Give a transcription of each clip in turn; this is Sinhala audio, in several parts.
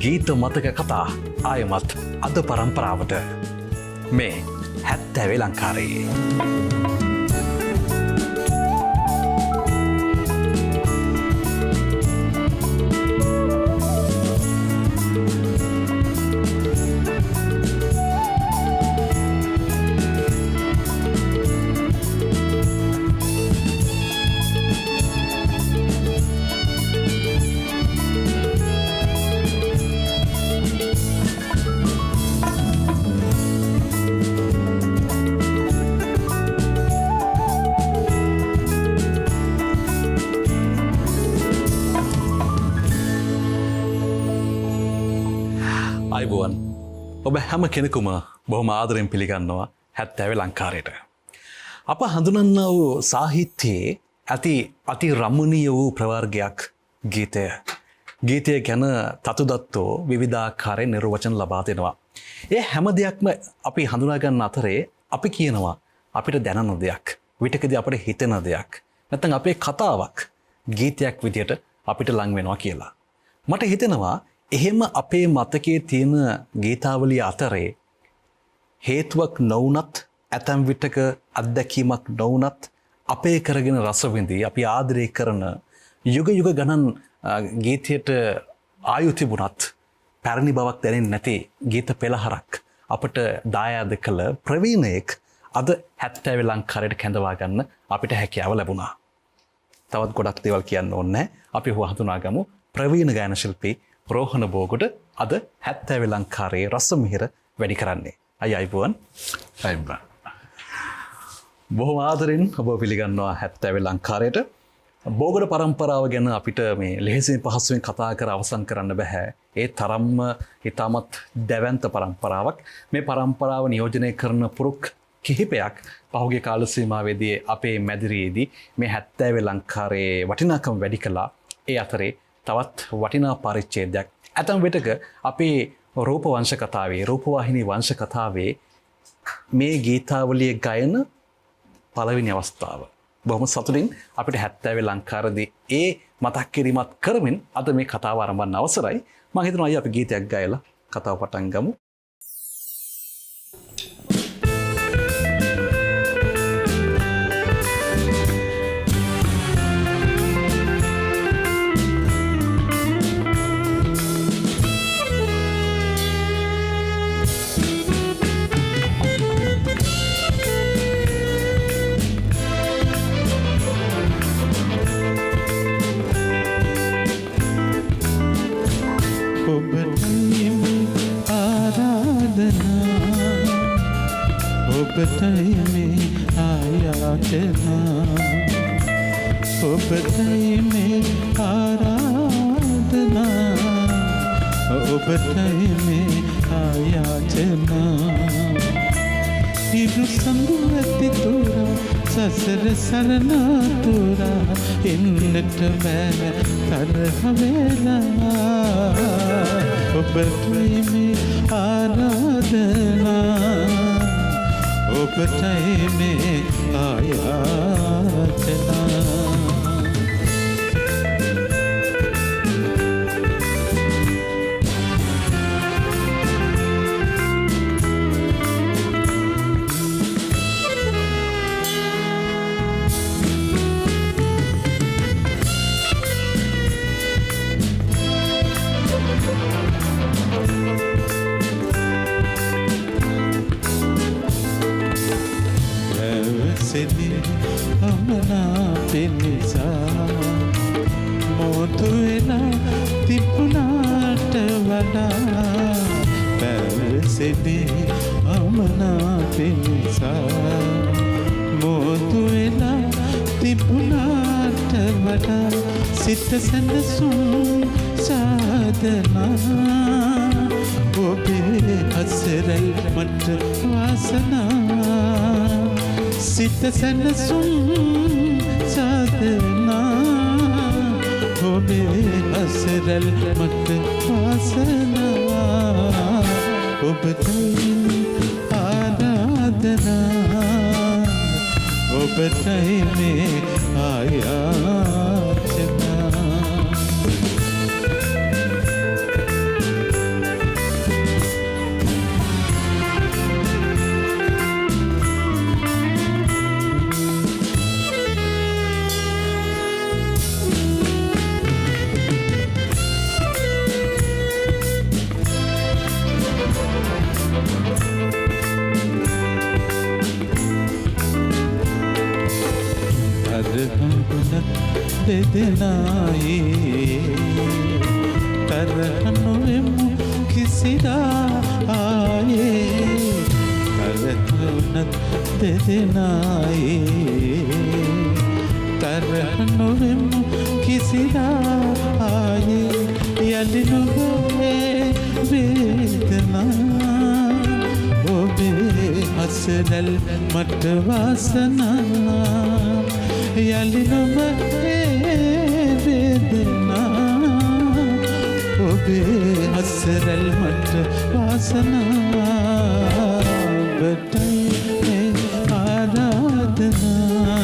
ගීත මතක කතා ආයමත් අද පරම්පරාවට මේ 70 ලංකාරයේ අයිබෝවන් ඔබ හැම කෙනෙකුම බොහොම ආදරෙන් පිළිගන්නවා 70 ලංකාරයට. අප හඳුනන්නා වූ සාහිත්‍යයේ අති රමණීය වූ ප්‍රවර්ගයක් ගීතය. ගීතය ගැන තතුදත්තෝ විවිධාකාරයෙන් නිර්වචන ලබා දෙනවා. ඒ හැම දෙයක්ම අපි හඳුනා ගන්න අතරේ අපි කියනවා අපිට දැනෙන දෙයක්, විටකදී අපිට හිතෙන දෙයක්, නැත්නම් අපේ කතාවක් ගීතයක් විදියට අපිට ලං වෙනවා කියලා. මට හිතෙනවා එහෙම අපේ මතකයේ තියෙන ගීතාවලිය අතරේ හේතුවක් නොවුනත් ඇතැම් විටක අත්දැකීමක් නොවුනත් අපේ කරගෙන රස විඳී අපි ආදරය කරන යුග ගණන් ගීතයට ආයු තිබුණත් පැරණි බවක් දැනෙන්නේ නැති ගීත පෙළහරක් අපට දායාද කළ ප්‍රවීණයෙක් අද 70 ලංකාරයට කැඳවා ගන්න අපිට හැකියාව ලැබුණා. තවත් ගොඩක් දේවල් කියන්න ඕනේ. අපි හඳුනාගමු ප්‍රවීණ ගායන ශිල්පී රෝහණ බෝගොඩ අද 70 ලංකාරයේ රසමිහිර වැඩි කරන්නේ. අයිබෝවන්. අයිබෝවන්. බොහොම ආදරෙන් ඔබ පිළිගන්නවා 70 ලංකාරයට. බෝගොඩ පරම්පරාව ගැන අපිට මේ ලෙහෙසියෙන් පහසුවෙන් කතා කර අවසන් කරන්න බෑ. ඒ තරම්ම ඊටමත් දැවැන්ත පරම්පරාවක්. මේ පරම්පරාව නියෝජනය කරන පුරුක් කිහිපයක් පහුගිය කාල සීමාවේදී අපේ මැදිරියේදී මේ 70 ලංකාරයේ වටිනාකම වැඩි කළා. ඒ අතරේ තවත් වටිනා පරිච්ඡේදයක් ඇතම් විටක අපේ රූප වංශ කතාවේ රූපවාහිනී වංශ කතාවේ මේ ගීතාවලියේ ගයන පළවෙනි අවස්ථාව. බොහොම සතුටින් අපිට 70 ලංකාරදී ඒ මතක් කිරීමත් කරමින් අද මේ කතාව ආරම්භ කරන්න අවසරයි. මම හිතනවා අයියා අපි ගීතයක් ගයලා කතාව පටන් ගමු. ඔබටයි මේ ආයාචනා ඔබටයි මේ ආරාධනා ඔබටයි මේ ආයාචනා ඉරු සඳු ඇති තුරා සසර සරණා තුරා එන්නට බෑ තරහ වෙලා ඔබටයි මේ ආරාධනා ඔබටයි මේ ආයාචනා පිනිසා මොතු වෙලා තිබුණාට වඩා පැවසෙදී අමනා පිනිසා මොතු වෙලා තිබුණාට වඩා සිත සැනසුම් සාදනා ඔබේ හසරයි මට වාසනා සිත සැනසුම් සාදනා ඔබේ අසරල් මට වාසනා ඔබටයි ආරාධනා ඔබටයි මේ ආයාචනා දෙදෙනායි තරහ නොවෙමු කිසිදා ආයේ කලතුනත් දෙදෙනායි තරහ නොවෙමු කිසිදා ආයේ යලි නොවේ වේදනා ඔබේ අසරල් මට වාසනා යලි නොවේ වේදනා ඔබේ අසරල් මට වාසනා ඔබටයි මේ ආරාධනා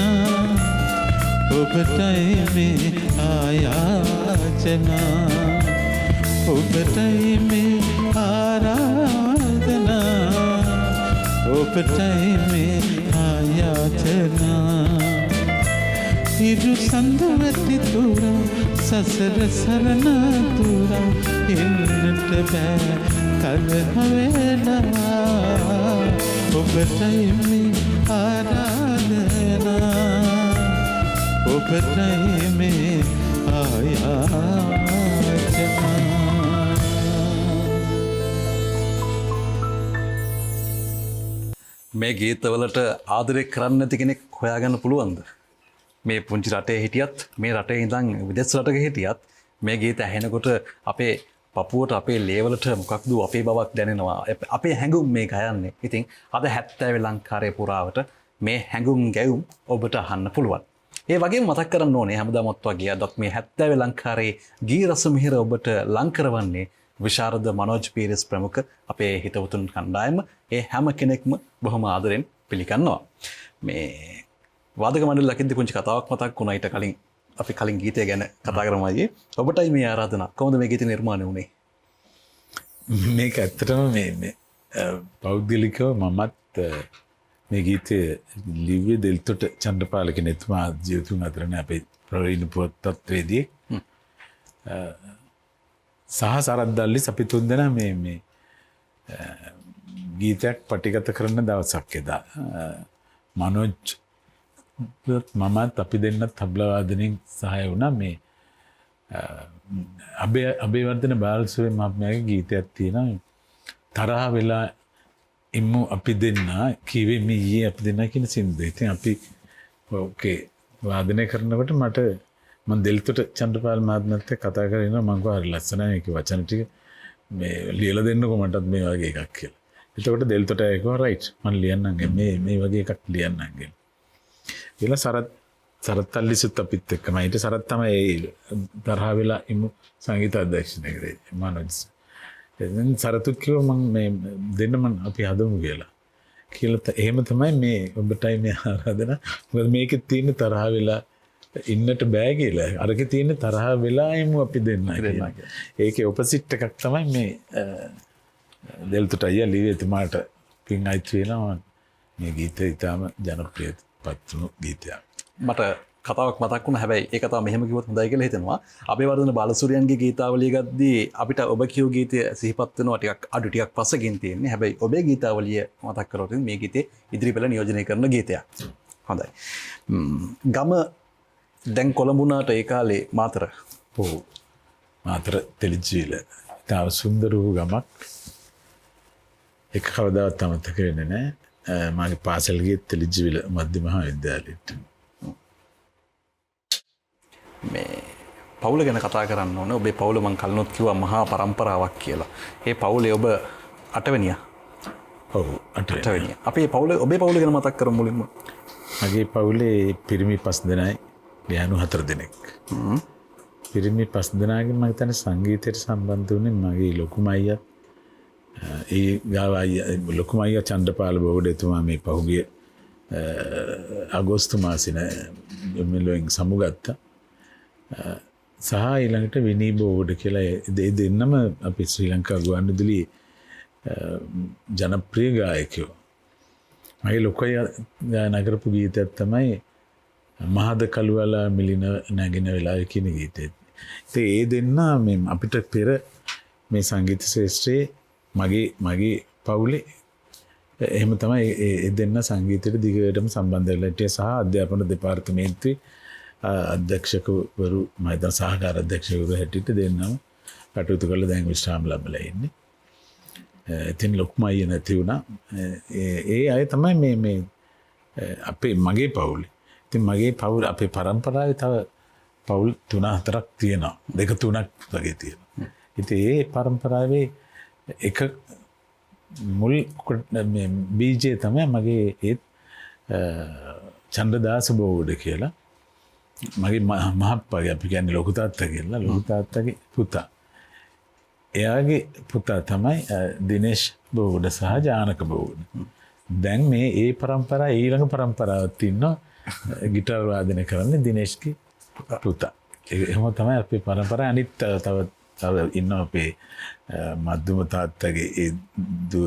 ඔබටයි මේ ආයාචනා ඔබටයි මේ ආරාධනා ඔබටයි මේ ආයාචනා ඉරු සඳවැති තුරා සසර සරණ තුරා එන්නට බෑ තරහ වෙලා ඔබටයි මේ ආරාධනා ඔබටයි මේ ආයාචනා මේ ගීතවලට ආදරය කරන්න නැති කෙනෙක් හොයාගන්න පුළුවන්ද? මේ පුංචි රටේ හිටියත් මේ රටේ ඉඳන් විදේශ රටක හිටියත් මේ ගීත ඇහෙනකොට අපේ පපුවට අපේ ලේවලට මොකක්ද අපේ බවක් දැනෙනවා. අපේ හැඟුම් මේ ගයන්නේ. ඉතින් අද 70 ලංකාරයේ පුරාවට මේ හැඟුම් ගැයුම් ඔබට අහන්න පුළුවන්. ඒ වගේම මතක් කරන්න ඕනේ හැමදාමත් වගේ අදත් මේ 70 ලංකාරයේ ගී රස මිහිර ඔබට ලං කරවන්නේ විශාරද මනෝජ් පීරිස් ප්‍රමුඛ අපේ හිතවතුන් කණ්ඩායම. ඒ හැම කෙනෙක්ම බොහොම ආදරෙන් පිළිගන්නවා. මේ වාදක මණ්ඩල ලකින්ද පුංචි කතාවක් මතක් වුණා ඊට කලින් අපි කලින් ගීතය ගැන කතා කරමු අයියේ. ඔබටයි මේ ආරාධනා. කොහොමද මේ ගීතය නිර්මාණය වුණේ? මේක ඇත්තටම මේ පෞද්ගලිකව මමත් මේ ගීතය ලිව්වේ දෙල්තොට චන්ද්‍රපාල කෙනෙක්තුමා ජීවතුන් අතරනේ අපේ ප්‍රවීණ පුවත්පත්වේදී සහ සරද්දල්ලි අපි තුන්දෙනා මේ ගීතයක් පටිගත කරන දවසක් එදා මනෝජ් මමත් අපි දෙන්නත් තබ්ලා වාදනයෙන් සහාය වුණා. මේ අබේවර්ධන බාලසූරිය මහත්මයාගේ ගීතයක් තියෙනවා තරහ වෙලා ඉම්මු අපි දෙන්න කිව්වේ මේ ඊයේ අපි දෙන්න කියන සින්දුව. ඉතින් අපි ඕකේ වාදනය කරනකොට මට මම දෙල්තොට චන්ද්‍රපාල මහත්මයාත් එක්ක කතා කරගෙන මම කිව්වා හරි ලස්සනයි මේක වචන ටික මේ ලියලා දෙන්නකෝ මටත් මේ වගේ එකක් කියලා. එතකොට දෙල්තොට කිව්වා රයිට් මම ලියන්නම් මේ වගේ එකක් ලියන්නම් කියලා. ඊළඟ සරත් අල්ලිසුත් අපිත් එක්කම ඊට සරත් තමයි තරහ වෙලා ඉමු සංගීත අධ්‍යක්ෂණය කරේ මනෝජ්. දැන් සරතුත් කිව්වා මම මේ දෙන්න මම අපි හදමු කියලා. එහෙම තමයි මේ ඔබටයි මේ ආරාධනා. මොකද මේකේ තියෙන තරහ වෙලා ඉන්නට බෑ කියලා. අරකේ තියෙන තරහ වෙලා ඉමු අපි දෙන්න කියලා. ඒකේ ඔපොසිට් එකක් තමයි මේ දෙල්තොට අයියා ලිව්වේ එතුමාට පින් අයිති වෙනවා. මේ ගීතය ඉතාම ජනප්‍රිය පත්තුණු ගීතයක්. මට කතාවක් මතක් වුණා. හැබැයි ඒ කතාව මෙහෙම කිව්වොත් හොඳයි කියලා හිතෙනවා. අබේවර්ධන බාලසූරියන්ගේ ගීතාවලිය ගද්දී අපිට ඔබ කියු ගීතය සිහිපත් වෙනවා ටිකක් අඩු ටිකක් පස්සකින් තියෙන්නේ. හැබැයි ඔබේ ගීතාවලිය මතක් කරොත් මේ ගීතේ ඉදිරිපෙළ නියෝජනය කරන ගීතයක්. හොඳයි. ගම දැන් කොළඹුණාට ඒ කාලේ මාතර. ඔව්. මාතර තෙලිජිවිල. තාම සුන්දර වූ ගමක්. ඒක කවදාවත් අමතක වෙන්නේ නැහැ. මගේ පාසල් ගියේ තෙලිජිවිල මධ්‍ය මහා විද්‍යාලයට. මේ පවුල ගැන කතා කරන්න ඕනේ. ඔබේ පවුල මං කලිනුත් කිව්වා මහා පරම්පරාවක් කියලා. ඒ පවුලේ ඔබ 8 වෙනියා. ඔව් 8 වෙනියා. අපි ඔබේ පවුල ගැන මතක් කරමු මුලින්ම. මගේ පවුලේ පිරිමි 5 දෙනයි, ගෑනු 4 දෙනෙක්. පිරිමි 5 දෙනාගෙන් මම හිතන්නේ සංගීතයට සම්බන්ධ වුණේ මගේ ලොකුම අයියා. ඒ ගාව අයියා ලොකුම අයියා චන්ද්‍රපාල බෝඩ එතුමා මේ පහුගිය අගෝස්තු මාසෙන මෙලොවෙන් සමුගත්තා. සහ ඊළඟට විනී බෝඩ කියලා ඒ දෙන්නම අපි ශ්‍රී ලංකා ගුවන්විදුලි ජනප්‍රිය ගායකයෝ. මගේ ලොකයි ගායනා කරපු ගීතයක් තමයි මහද කළුවලා මිලින නැගෙන වෙලාවේ කියන ගීතය. ඉතින් ඒ දෙන්න මේ අපිට පෙර මේ සංගීත ශාස්ත්‍රයේ මගේ පවුලේ එහෙම තමයි ඒ දෙන්න සංගීතයට දිගටම සම්බන්ධ වෙලා හිටියේ සහ අධ්‍යාපන දෙපාර්තමේන්තුවේ අධ්‍යක්ෂකවරු මම හිතන සහකාර අධ්‍යක්ෂකවරු හැටියට දෙන්නම කටයුතු කරලා දැන් විශ්‍රාම ලැබලා ඉන්නේ. ඉතින් ලොකුම අයිය නැති වුණා. ඒ අය තමයි මේ අපේ මගේ පවුලේ. ඉතින් මගේ පවුල අපේ පරම්පරාවේ තව පවුල් 3-4ක් තියෙනවා. 2-3ක් වගේ තියෙනවා. ඉතින් ඒ පරම්පරාවේ එක මුල් බීජේ තමයි මගේ ඒත් චන්ද්‍රදාස බෝවුඩ කියලා. මගේ මහප්පාගේ අපි කියන්නේ ලොකු තාත්තා කියලා. ලොකු තාත්තගේ පුතා. එයාගේ පුතා තමයි දිනේෂ් බෝවුඩ සහ ජානක බෝවුඩ. දැන් මේ ඒ පරම්පරාව ඊළඟ පරම්පරාවක් ඉන්නවා ගිටාර් වාදනය කරන්නේ දිනේෂ්ගේ පුතා. එහෙම තමයි අපේ පරම්පරාව. අනිත් තව ඉන්නවා අපේ මධ්‍යම තාත්තගේ ඒ දුව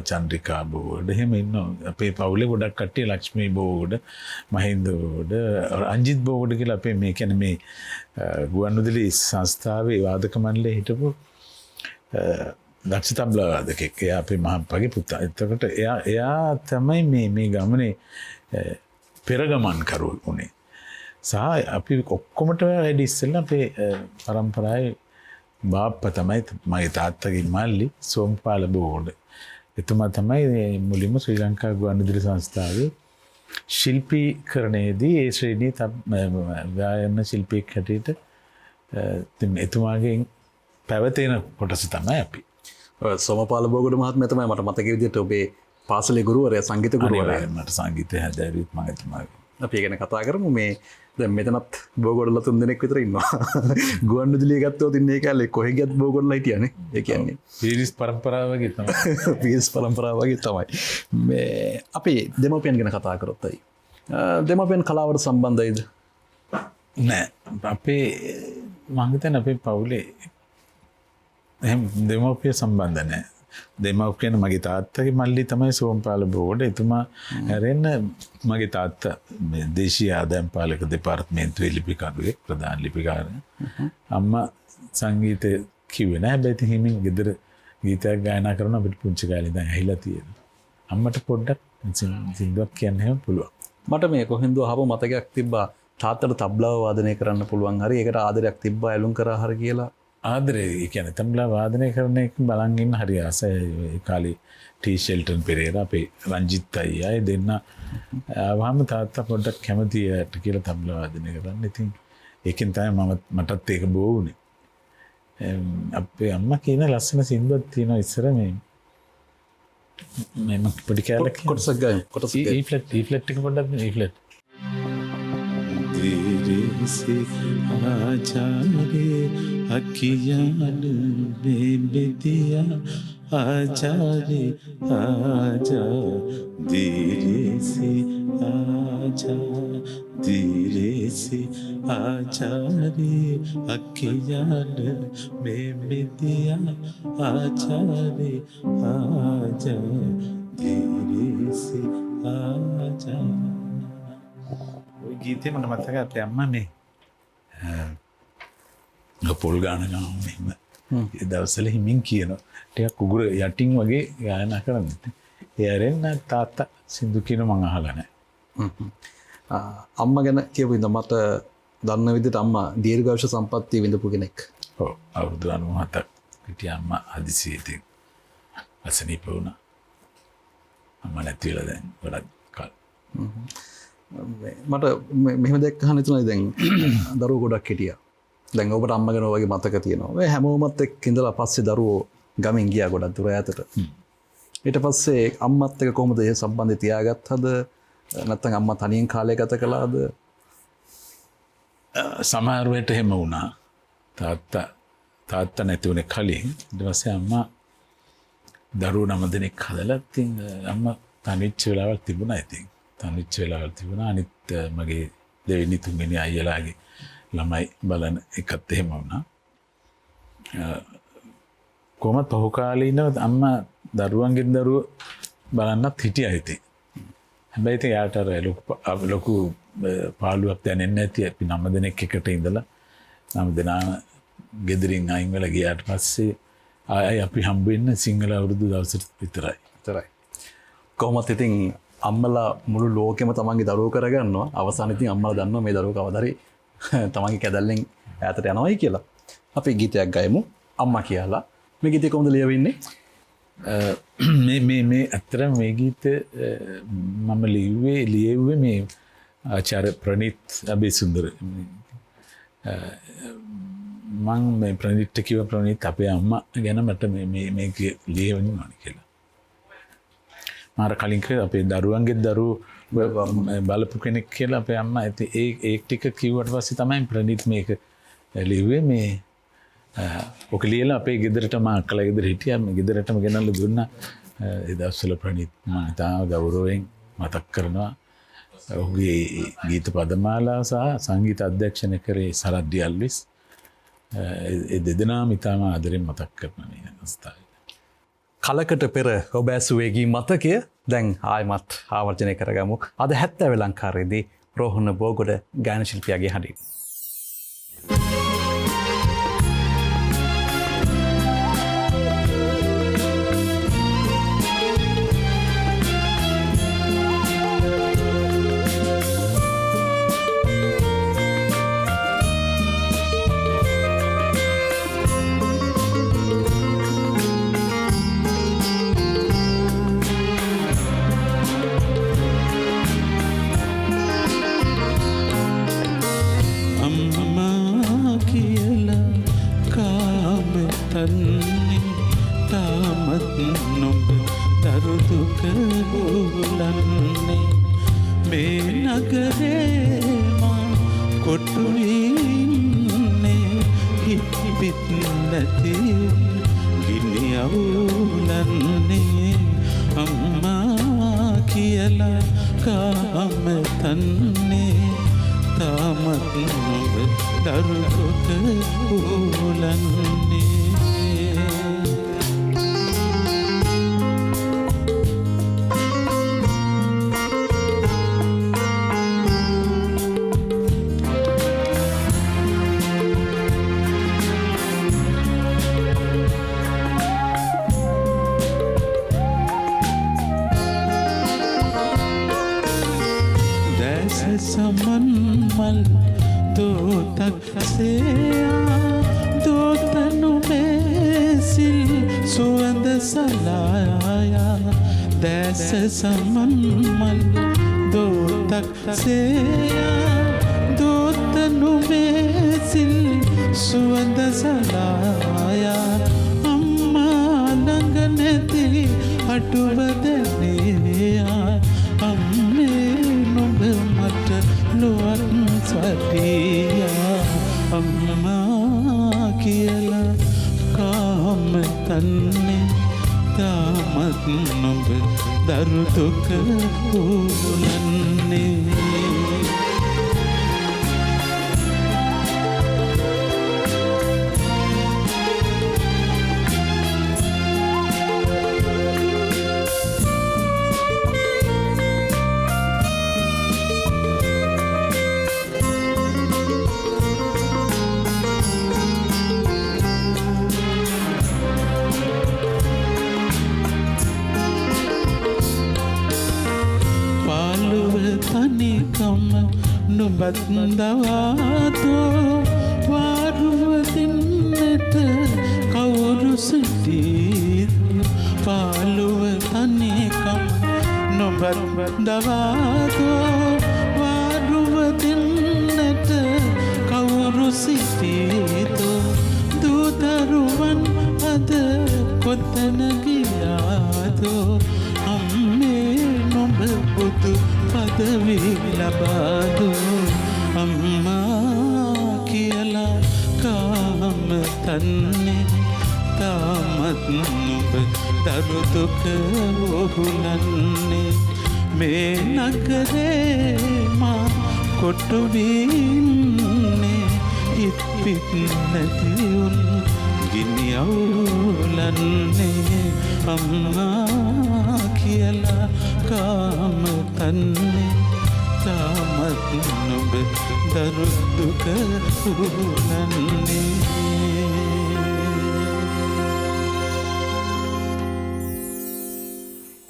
චන්ද්‍රිකා බෝවුඩ. එහෙම ඉන්නවා අපේ පවුලේ ගොඩක් කට්ටිය. ලක්ෂ්මී බෝවුඩ, මහින්ද බෝවුඩ, අංජිත් බෝවුඩ කියලා අපේ මේ කියන්නේ මේ ගුවන්විදුලි සංස්ථාවේ වාදක මණ්ඩලයේ හිටපු දක්ෂ තබ්ලා වාදකෙක්. එයා අපේ මහප්පාගේ පුතා. එතකොට එයා තමයි මේ ගමනේ පෙරගමන් කරුව උනේ. සහ අපි ඔක්කොමට වැඩි ඉස්සෙල්ලා අපේ පරම්පරාවේ බාප්පා තමයි මගේ තාත්තගේ මල්ලි සෝම්පාල බෝවුඩ. එතුමා තමයි මුලින්ම ශ්‍රී ලංකා ගුවන්විදුලි සංස්ථාවේ ශිල්පීකරණයේදී ඒ ශ්‍රේණිය ගායන ශිල්පියෙක් හැටියට එතුමාගෙන් පැවතෙන කොටස තමයි අපි. සෝමපාල බෝගොඩ මහත්මයා තමයි මට මතක විදිහට ඔබේ පාසලේ ගුරුවරයා සංගීත ගුරුවරයා. මට සංගීතය හැදෑරුවෙත් මම එතුමාගේ. අපි ඒ ගැන කතා කරමු. මේ දැන් මෙතනත් බෝගොඩලා 3 දෙනෙක් විතර ඉන්නවා. ගුවන්විදුලිය ගත්තොත් ඉන්නේ කාලේ කොහෙ ගියත් බෝගොඩලා හිටියානේ. ඒ කියන්නේ පීරිස් පරම්පරාව වගේ තමයි. පීරිස් පරම්පරාව වගේ තමයි. මේ අපි දෙමව්පියන් ගැන කතා කරොත් අයි. දෙමව්පියන් කලාවට සම්බන්ධයිද? නෑ. අපේ මම හිතන්නේ අපේ පවුලේ එහෙම දෙමව්පිය සම්බන්ධ නෑ. දෙමව්පියන් මගේ තාත්තගේ මල්ලි තමයි සෝම්පාල බෝවුඩ. එතුමා හැරෙන්න මගේ තාත්තා මේ දේශීය ආදායම් පාලක දෙපාර්තමේන්තුවේ ලිපිකරුවෙක්, ප්‍රධාන ලිපිකාරයා. අම්මා සංගීතය කිව්වේ නෑ. හැබැයි ඉතින් හිමින් ගෙදර ගීතයක් ගායනා කරන අපිට පුංචි කාලේ ඉඳන් ඇහිලා තියෙනවා. අම්මට පොඩ්ඩක් සින්දුවක් කියන්න හැම පුළුවන්. මට මේ කොහෙන්ද අහපු මතකයක් තිබ්බා තාත්තට තබ්ලාව වාදනය කරන්න පුළුවන්. හරි ඒකට ආදරයක් තිබ්බා ඇලුම් කරා හරි කියලා. ආදරේ කියන්නේ තබ්ලා වාදනය කරන එක බලන් ඉන්න හරි ආසයි. ඒ කාලේ ටී ෂෙල්ටන් පෙරේරා අපේ රංජිත් අයියා දෙන්න ආවම තාත්තා පොඩ්ඩක් කැමතියට කියලා තබ්ලා වාදනය කරන්න. ඉතින් ඒකෙන් තමයි මටත් ඒක බෝ වුනේ. අපේ අම්මා කියන ලස්සන සින්දුවක් තියෙනවා ඉස්සර මේ මම පොඩි කැලක් කොටසක් ගායමු. කොටසක් E flat එක පොඩ්ඩක් E flat. तेरे से आजा रे अखियान बेबदिया आजा रे आजा धीरे से आजा रे अखियान बेबदिया आजा रे आजा धीरे से आजा. ගීතේ මට මතකයි අපේ අම්මා මේ පොල් ගාන ගාම ඒ දවස්වල හිමින් කියනවා ටිකක් උගුර යටින් වගේ ගායනා කරන්නේ. ඒ ඇරෙන්න තාත්තා සින්දු කියන මං අහලා නැහැ. අම්මා ගැන කියපු ඉඳන් මට දන්න විදිහට අම්මා දීර්ඝායුෂ සම්පත්තිය විඳපු කෙනෙක්. ඔව් අවුරුදු 97ක් හිටිය අම්මා හදිසියෙදී අසනීප වුණා. අම්මා නැති වෙලා දැන් ගොඩක් කල්. මට මෙහෙම දැක්කහම හිතුණා දැන් දරුවෝ ගොඩක් හිටියා. දැන් ඔබට අම්මා ගැන වගේ මතක තියෙනවා. ඔය හැමෝමත් එක්ක ඉඳලා පස්සේ දරුවෝ ගමෙන් ගියා ගොඩක් දුර ඈතට. ඊට පස්සේ අම්මත් එක්ක කොහොමද ඒ සම්බන්ධය තියාගත්තද? නැත්නම් අම්මා තනියෙන් කාලය ගත කළාද? සමහර වෙලට එහෙම වුණා. තාත්තා නැති වුණේ කලින්. ඊට පස්සේ අම්මා දරුවෝ 9 දෙනෙක් හදලා ඉතින් අම්මා තනිච්ච වෙලාවක් තිබුණා ඉතින්. තනිච්ච වෙලාවල් තිබුණා. අනිත් මගේ දෙවෙනි තුන්වෙනි අයියලාගේ ළමයි බලන එකත් එහෙම වුණා. කොහොමද ඔහු කාලේ ඉන්නවත් අම්මා දරුවන්ගේ දරුවෝ බලන්නත් හිටියා ඉතින්. හැබැයි ඉතින් යාට අර ලොකු පාළුවක් දැනෙන්නේ නැති අපි 9 දෙනෙක් එකට ඉඳලා 9 දෙනා ගෙදරින් අයින් වෙලා ගියාට පස්සේ ආයි අපි හම්බ වෙන්න සිංහල අවුරුදු දවසට විතරයි. කොහොමත් ඉතින් අම්මලා මුළු ලෝකෙම තමන්ගේ දරුවෝ කරගන්නවා. අවසානයේ ඉතින් අම්මලා දන්නවා මේ දරුවෝ කවදාරි තමන්ගේ කැදල්ලෙන් ඈතට යනවයි කියලා. අපි ගීතයක් ගයමු අම්මා කියලා. මේ ගීතය කොහොමද ලියවෙන්නේ? මේ ඇත්තට මේ ගීත මම ලියුවේ මේ ආචාර්ය ප්‍රනීත් අබේසුන්දර. මං මේ ප්‍රනීත්ට කිව්වා ප්‍රනීත් අපේ අම්මා ගැන මට මේක ලියවෙන්න ඕනේ කියලා. මාර කලින් අපේ දරුවන්ගේ දරුවෝ බලපු කෙනෙක් කියලා අපේ අම්මා ඒ ටික කිව්වට පස්සේ තමයි ප්‍රනීත් මේක ලිව්වේ. මේ ඔක ලියලා අපේ ගෙදරට මම අක්කලා ගෙදර හිටියා. මේ ගෙදරටම ගෙනල්ලා දුන්නා. ඒ දවස්වල ප්‍රනීත් මම තාම ගෞරවයෙන් මතක් කරනවා. ඔහුගේ ගීත පදමාලා සහ සංගීත අධ්‍යක්ෂණය කරේ සරත් ඩියල්විස්. ඒ දෙදෙනාම ඉතාම ආදරෙන් මතක් කරන මේ අවස්ථාවේ. කලකට පෙර ඔබ ඇසුවේ ගී මතකය දැන් ආයමත් ආවර්ජනය කරගමු. අද 70 ලංකාරයේදී රෝහණ බෝගොඩ ගායන ශිල්පියාගේ හඬින්.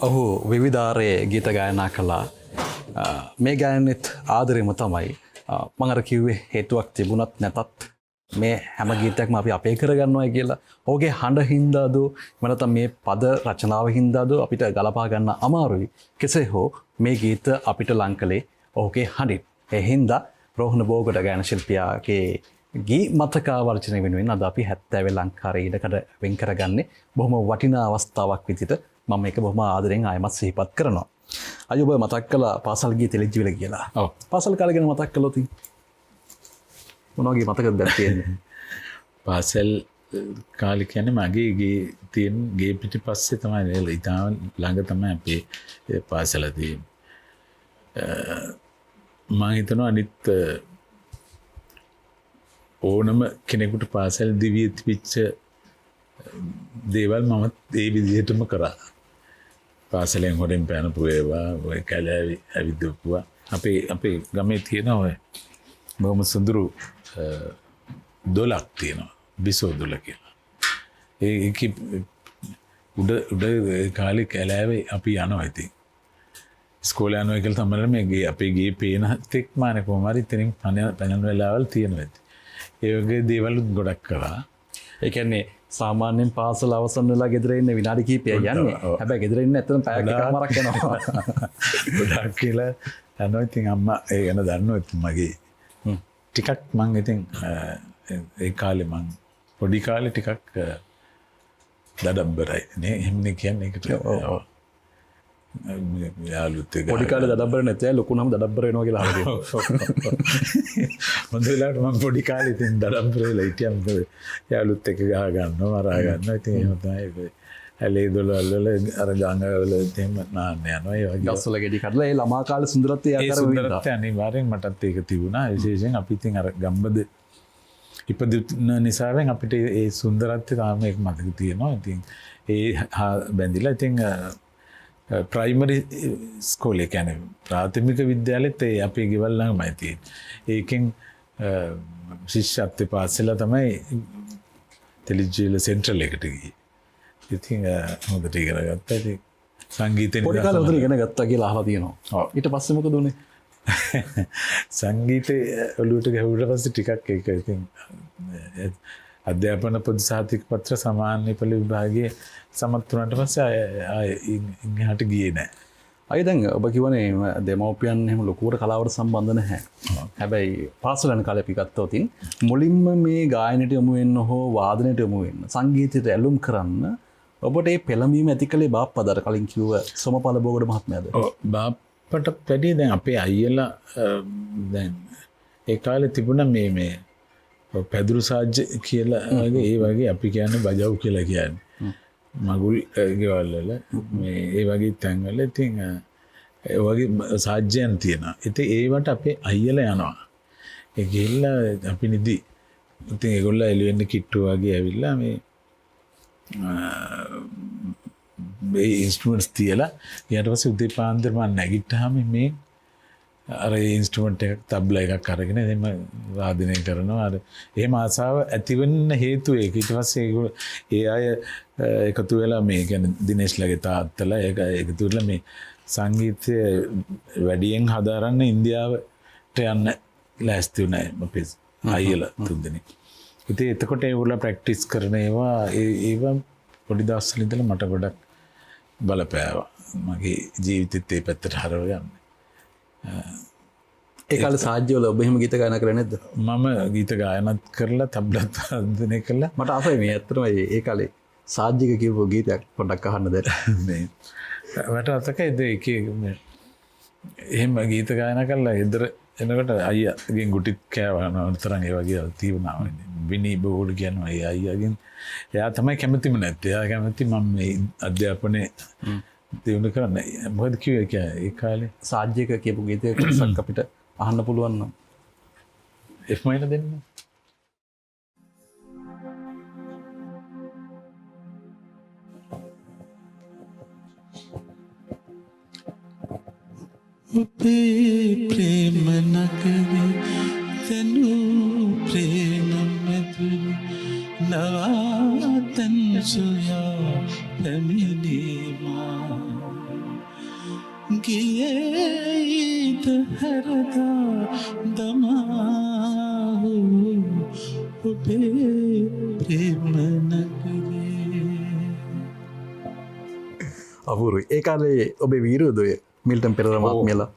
ඔහු විවිධාරයේ ගීත ගායනා කළා. මේ ගායනෙත් ආදරෙම තමයි මම අර කිව්වේ හේතුවක් තිබුණත් නැතත් මේ හැම ගීතයක්ම අපි අපේ කරගන්නවයි කියලා. ඔහුගේ හඬ හින්දාද නැත්නම් මේ පද රචනාව හින්දාද අපිට ගලපා ගන්න අමාරුයි. කෙසේ හෝ මේ ගීත අපිට ලං කළේ ඔහුගේ හඬින්. ඒ හින්දා රෝහණ බෝගට ගායන ශිල්පියාගේ ගී මතකාවර්ජන වෙනුවෙන් අද අපි 70 ලංකාරයේ ඉඩකඩ වෙන් කරගන්නේ බොහොම වටිනා අවස්ථාවක් විදිහට මම මේක බොහොම ආදරෙන් ආයමත් සිහිපත් කරනවා. අය ඔබ මතක් කළා පාසල් ගී තෙලිජ්ජිවල කියලා. ඔව්. පාසල් කාලේ ගැන මතක් කළොත් මොනවගේ මතකද දැන් තියෙන්නේ? පාසල් කාලේ කියන්නේ මගේ ගේ තියෙන ගේ පිටිපස්සේ තමයි ඉතාම ළඟ තමයි අපේ පාසල තියෙන්නේ. මම හිතනවා අනිත් ඕනම කෙනෙකුට පාසල් දිවිය තිබිච්ච දේවල් මම ඒ විදිහටම කරා. පාසලෙන් හොරෙන් පැනපු ඒවා ඔය කැලෑවි ඇවිදපුවා. අපේ ගමේ තියෙන ඔය බොහොම සුඳුරු දොලක් තියෙනවා. බිසෝ දොල කියලා. ඒක උඩ කාලේ කැලෑවේ අපි යනවා ඉතින්. ඉස්කෝලේ යනවා කියලා තමයි මේ අපේ ගේ පේන තෙක් මානේ කොහොම හරි ඉතින් පැනන වෙලාවල් තියෙනවා ඉතින්. ඒ වගේ දේවල් ගොඩක් කරා. ඒ කියන්නේ සාමාන්‍යයෙන් පාසල අවසන් වෙලා ගෙදර ඉන්න විනාඩි කිහිපයක් යන්නේ. හැබැයි ගෙදර ඉන්න ඇත්තටම පැයක් එකමාරක් යනවා. ගොඩක් කියලා යනවා ඉතින් අම්මා ඒ ගැන දන්නවා ඉතින් මගේ. ටිකක් මං ඉතින් ඒ කාලේ මං පොඩි කාලේ ටිකක් දඩබ්බරයි නේ එහෙමනේ කියන්නේ ඒකට. යාළුත් එක්ක පොඩි කාලේ දඩබ්බර නැත්නම් ලොකු නම් දඩබ්බර වෙනවා කියලා අහලා හොඳ වෙලාවට මම පොඩි කාලේ ඉතින් දඩබ්බර වෙලා හිටියා. මොකද යාළුත් එක්ක ගහ ගන්නවා මරා ගන්නවා ඉතින් එහෙම තමයි. ඇලේ දොළවල් වල අර ගඟ වල එහෙම නාන්න යනවා. ඒ වගේ ගස්වල ගෙඩි කඩලා ඒ ළමා කාලේ සුන්දරත්වය ඒ සුන්දරත්වය අනිවාර්යෙන් මටත් ඒක තිබුණා. විශේෂයෙන් අපි ඉතින් අර ගම්බද ඉපදුන නිසාවෙන් අපිට ඒ සුන්දරත්වය තාම ඒක මතක තියෙනවා. ඉතින් ඒ බැඳිලා ඉතින් ප්‍රයිමරි ස්කෝලේ කියන්නේ ප්‍රාථමික විද්‍යාලෙත් ඒ අපේ ගෙවල් ළඟමයි තියෙන්නේ. ඒකෙන් ශිෂ්‍යත්වය පාස් වෙලා තමයි තෙලිජ්ජිවල සෙන්ට්‍රල් එකට ගියේ. ඉතින් හොඳට ඉගෙන ගත්තා. ඉතින් සංගීතේ පොඩි කාලේ හොඳට ඉගෙන ගත්තා කියලා අහලා තියෙනවා. ඔව්. ඊට පස්සේ මොකද උනේ? සංගීතේ ඔලුවට ගැහුවට පස්සේ ටිකක් ඒක ඉතින් අධ්‍යාපන පොදු සහතික පත්‍ර සමාන්‍ය පෙළ විභාගයේ සමත් වුණාට පස්සේ ආයෙ ඉන්නහට ගියේ නැහැ. අය දැන් ඔබ කිව්වනේ දෙමව්පියන් එහෙම ලොකුවට කලාවට සම්බන්ධ නැහැ. හැබැයි පාසල යන කාලේ අපි ගත්තොත් මුලින්ම මේ ගායනයට යොමු වෙන්න හෝ වාදනයට යොමු වෙන්න සංගීතයට ඇලුම් කරන්න ඔබට මේ පෙළඹීම ඇති කළේ බාප්පද අර කලින් කිව්ව සොමපල බෝගඩ මහත්මයාද? ඔව් බාප්පට වැඩි දැන් අපේ අයියලා දැන් ඒ කාලේ තිබුණා මේ පැදුරු සාජ්‍ය කියලා වගේ ඒ වගේ අපි කියන්නේ බජව් කියලා කියන්නේ. මගුල් ගෙවල් වල මේ ඒ වගේ තැන්වල ඉතින් ඒ වගේ සාජ්‍යයන් තියෙනවා. ඉතින් ඒවට අපේ අයියලා යනවා. ඒ ගිහිල්ලා අපි නිදි. ඉතින් ඒගොල්ලෝ එළියෙන්න කිට්ටු වගේ ඇවිල්ලා මේ ඉන්ස්ට්‍රුමන්ට්ස් තියලා ඊට පස්සේ උදේ පාන්දර මම නැගිට්ටාම මේ අර ඉන්ස්ට්‍රුමන්ට් එකක් තබ්ලා එකක් අරගෙන එහෙම වාදනය කරනවා. අර එහෙම ආසාව ඇතිවෙන්න හේතුව ඒක. ඊට පස්සේ ඒ අය එකතු වෙලා මේ කියන්නේ දිනේෂ්ලගේ තාත්තලා ඒක එකතු වෙලා මේ සංගීතය වැඩියෙන් හදාරන්න ඉන්දියාවට යන්න ලෑස්ති වුණා අපේ අයියලා තුන්දෙනෙක්. ඉතින් එතකොට ඒගොල්ලෝ ප්‍රැක්ටිස් කරන ඒවා පොඩි දවස්වල ඉඳලා මට ගොඩක් බලපෑවා. මගේ ජීවිතෙත් ඒ පැත්තට හරව ගන්න. ඒ කාලේ සාජ්‍යවල ඔබ එහෙම ගීත ගායනා කරේ නැද්ද? මම ගීත ගායනාත් කරලා තබ්ලත් වාදනය කළා. මට ආසයි මේ ඇත්තටම ඒ කාලේ සාජ්‍යක කියපු ගීතයක් පොඩ්ඩක් අහන්න දෙන්න. මේ මට අතකයි ඒකේ එහෙම ගීත ගායනා කරලා ගෙදර එනකොට අයියාගෙන් ගුටිත් කෑවනවා තරම් ඒ වගේ තිබුණා. විනී බෝල් කියනවා ඒ අයියාගෙන්. එයා තමයි කැමතිම නැත්තේ. එයා කැමති මම මේ අධ්‍යාපනයේ දිනු කරන්නේ. මොකද කිව්වේ ඒ කාලේ සාජ්‍යක කියපු ගීතයක් කොටසක් අපිට අහන්න පුළුවන් නම් එෆ්මයින දෙන්න. උපේ ප්‍රේම නගරේ තනු ප්‍රේම මැදුරු නවාතන් සොයා පැමිණීමා ගියේ හිත හැරදා දමාහු ඔබේ ප්‍රේම නගරේ. අපූරුයි. ඒ කාලේ ඔබේ වීරයෝදය මිල්ටන් පෙරේරා මහත්මයාලා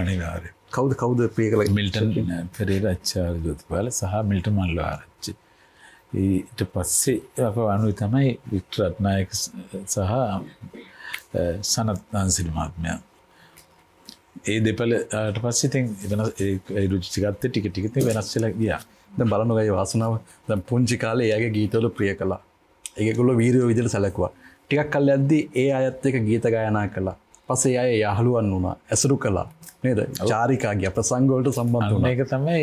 අනිවාර්ය කවුද ප්‍රිය කළ මිල්ටන් පෙරේරා ආචාර්ය ජෝතිපාල සහ මිල්ටන් මල්ලආරච්චි. ඊට පස්සේ අප අනුව තමයි වික්ටර් රත්නායක සහ සනත් නාන්සිල් මහත්මයා. ඒ දෙපළට පස්සේ ඉතින් වෙනස් ඒ රුචි ගත්තේ ටික ටික ඉතින් වෙනස් වෙලා ගියා. දැන් බලන්න ගයි වාසනාව දැන් පුංචි කාලේ එයාගේ ගීතවල ප්‍රිය කළා. ඒගොල්ලෝ වීරයෝ විදිහට සැලකුවා. ටිකක් කල් යද්දී ඒ අයත් එක්ක ගීත ගායනා කළා. පස්සේ අය යහළුවන් වුණා, ඇසුරු කළා. නේද? චාරිකා ගියා, ප්‍රසංග වලට සම්බන්ධ වුණා. ඒක තමයි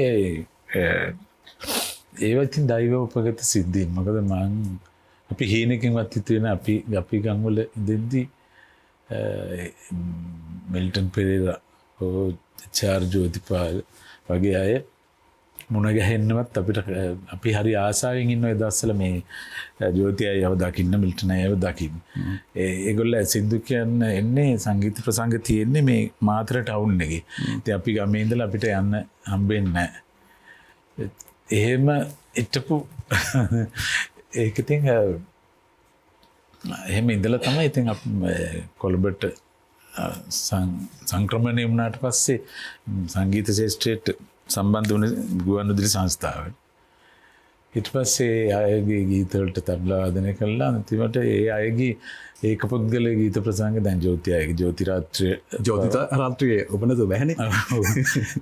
ඒවා ඉතින් දෛව උපගත සිද්ධීන්. මොකද මං අපි හීනකින්වත් හිතුවේ නැහැ අපි ගම් වල ඉඳින්දී මිල්ටන් පෙරේරා ආචාර්ය ජෝතිපාල වගේ අය මුණ ගැහෙන්නවත් අපිට අපි හරි ආසාවෙන් ඉන්න ඒ දවස්වල මේ ජෝති අයව දකින්න මිල්ටන් අයව දකින්න. ඒගොල්ලෝ සින්දු කියන්න එන්නේ සංගීත ප්‍රසංග තියෙන්නේ මේ මාතර ටවුන් එකේ. ඉතින් අපි ගමේ ඉඳලා අපිට යන්න හම්බෙන්නේ නැහැ. එහෙම හිටපු ඒක ඉතින් එහෙම ඉඳලා තමයි ඉතින් කොළඹට සංක්‍රමණය වුණාට පස්සේ සංගීත ශාස්ත්‍රයට සම්බන්ධ වුණ ගුවන්විදුලි සංස්ථාවට. ඊට පස්සේ අයගේ ගීත වලට තබලා වාදනය කළා. අන්තිමට ඒ අයගේ ඒක පුද්ගල ගීත ප්‍රසංග දැන් ජෝති අයගේ ජෝති රාත්‍රියේ ඔබ නේද බෑනේ.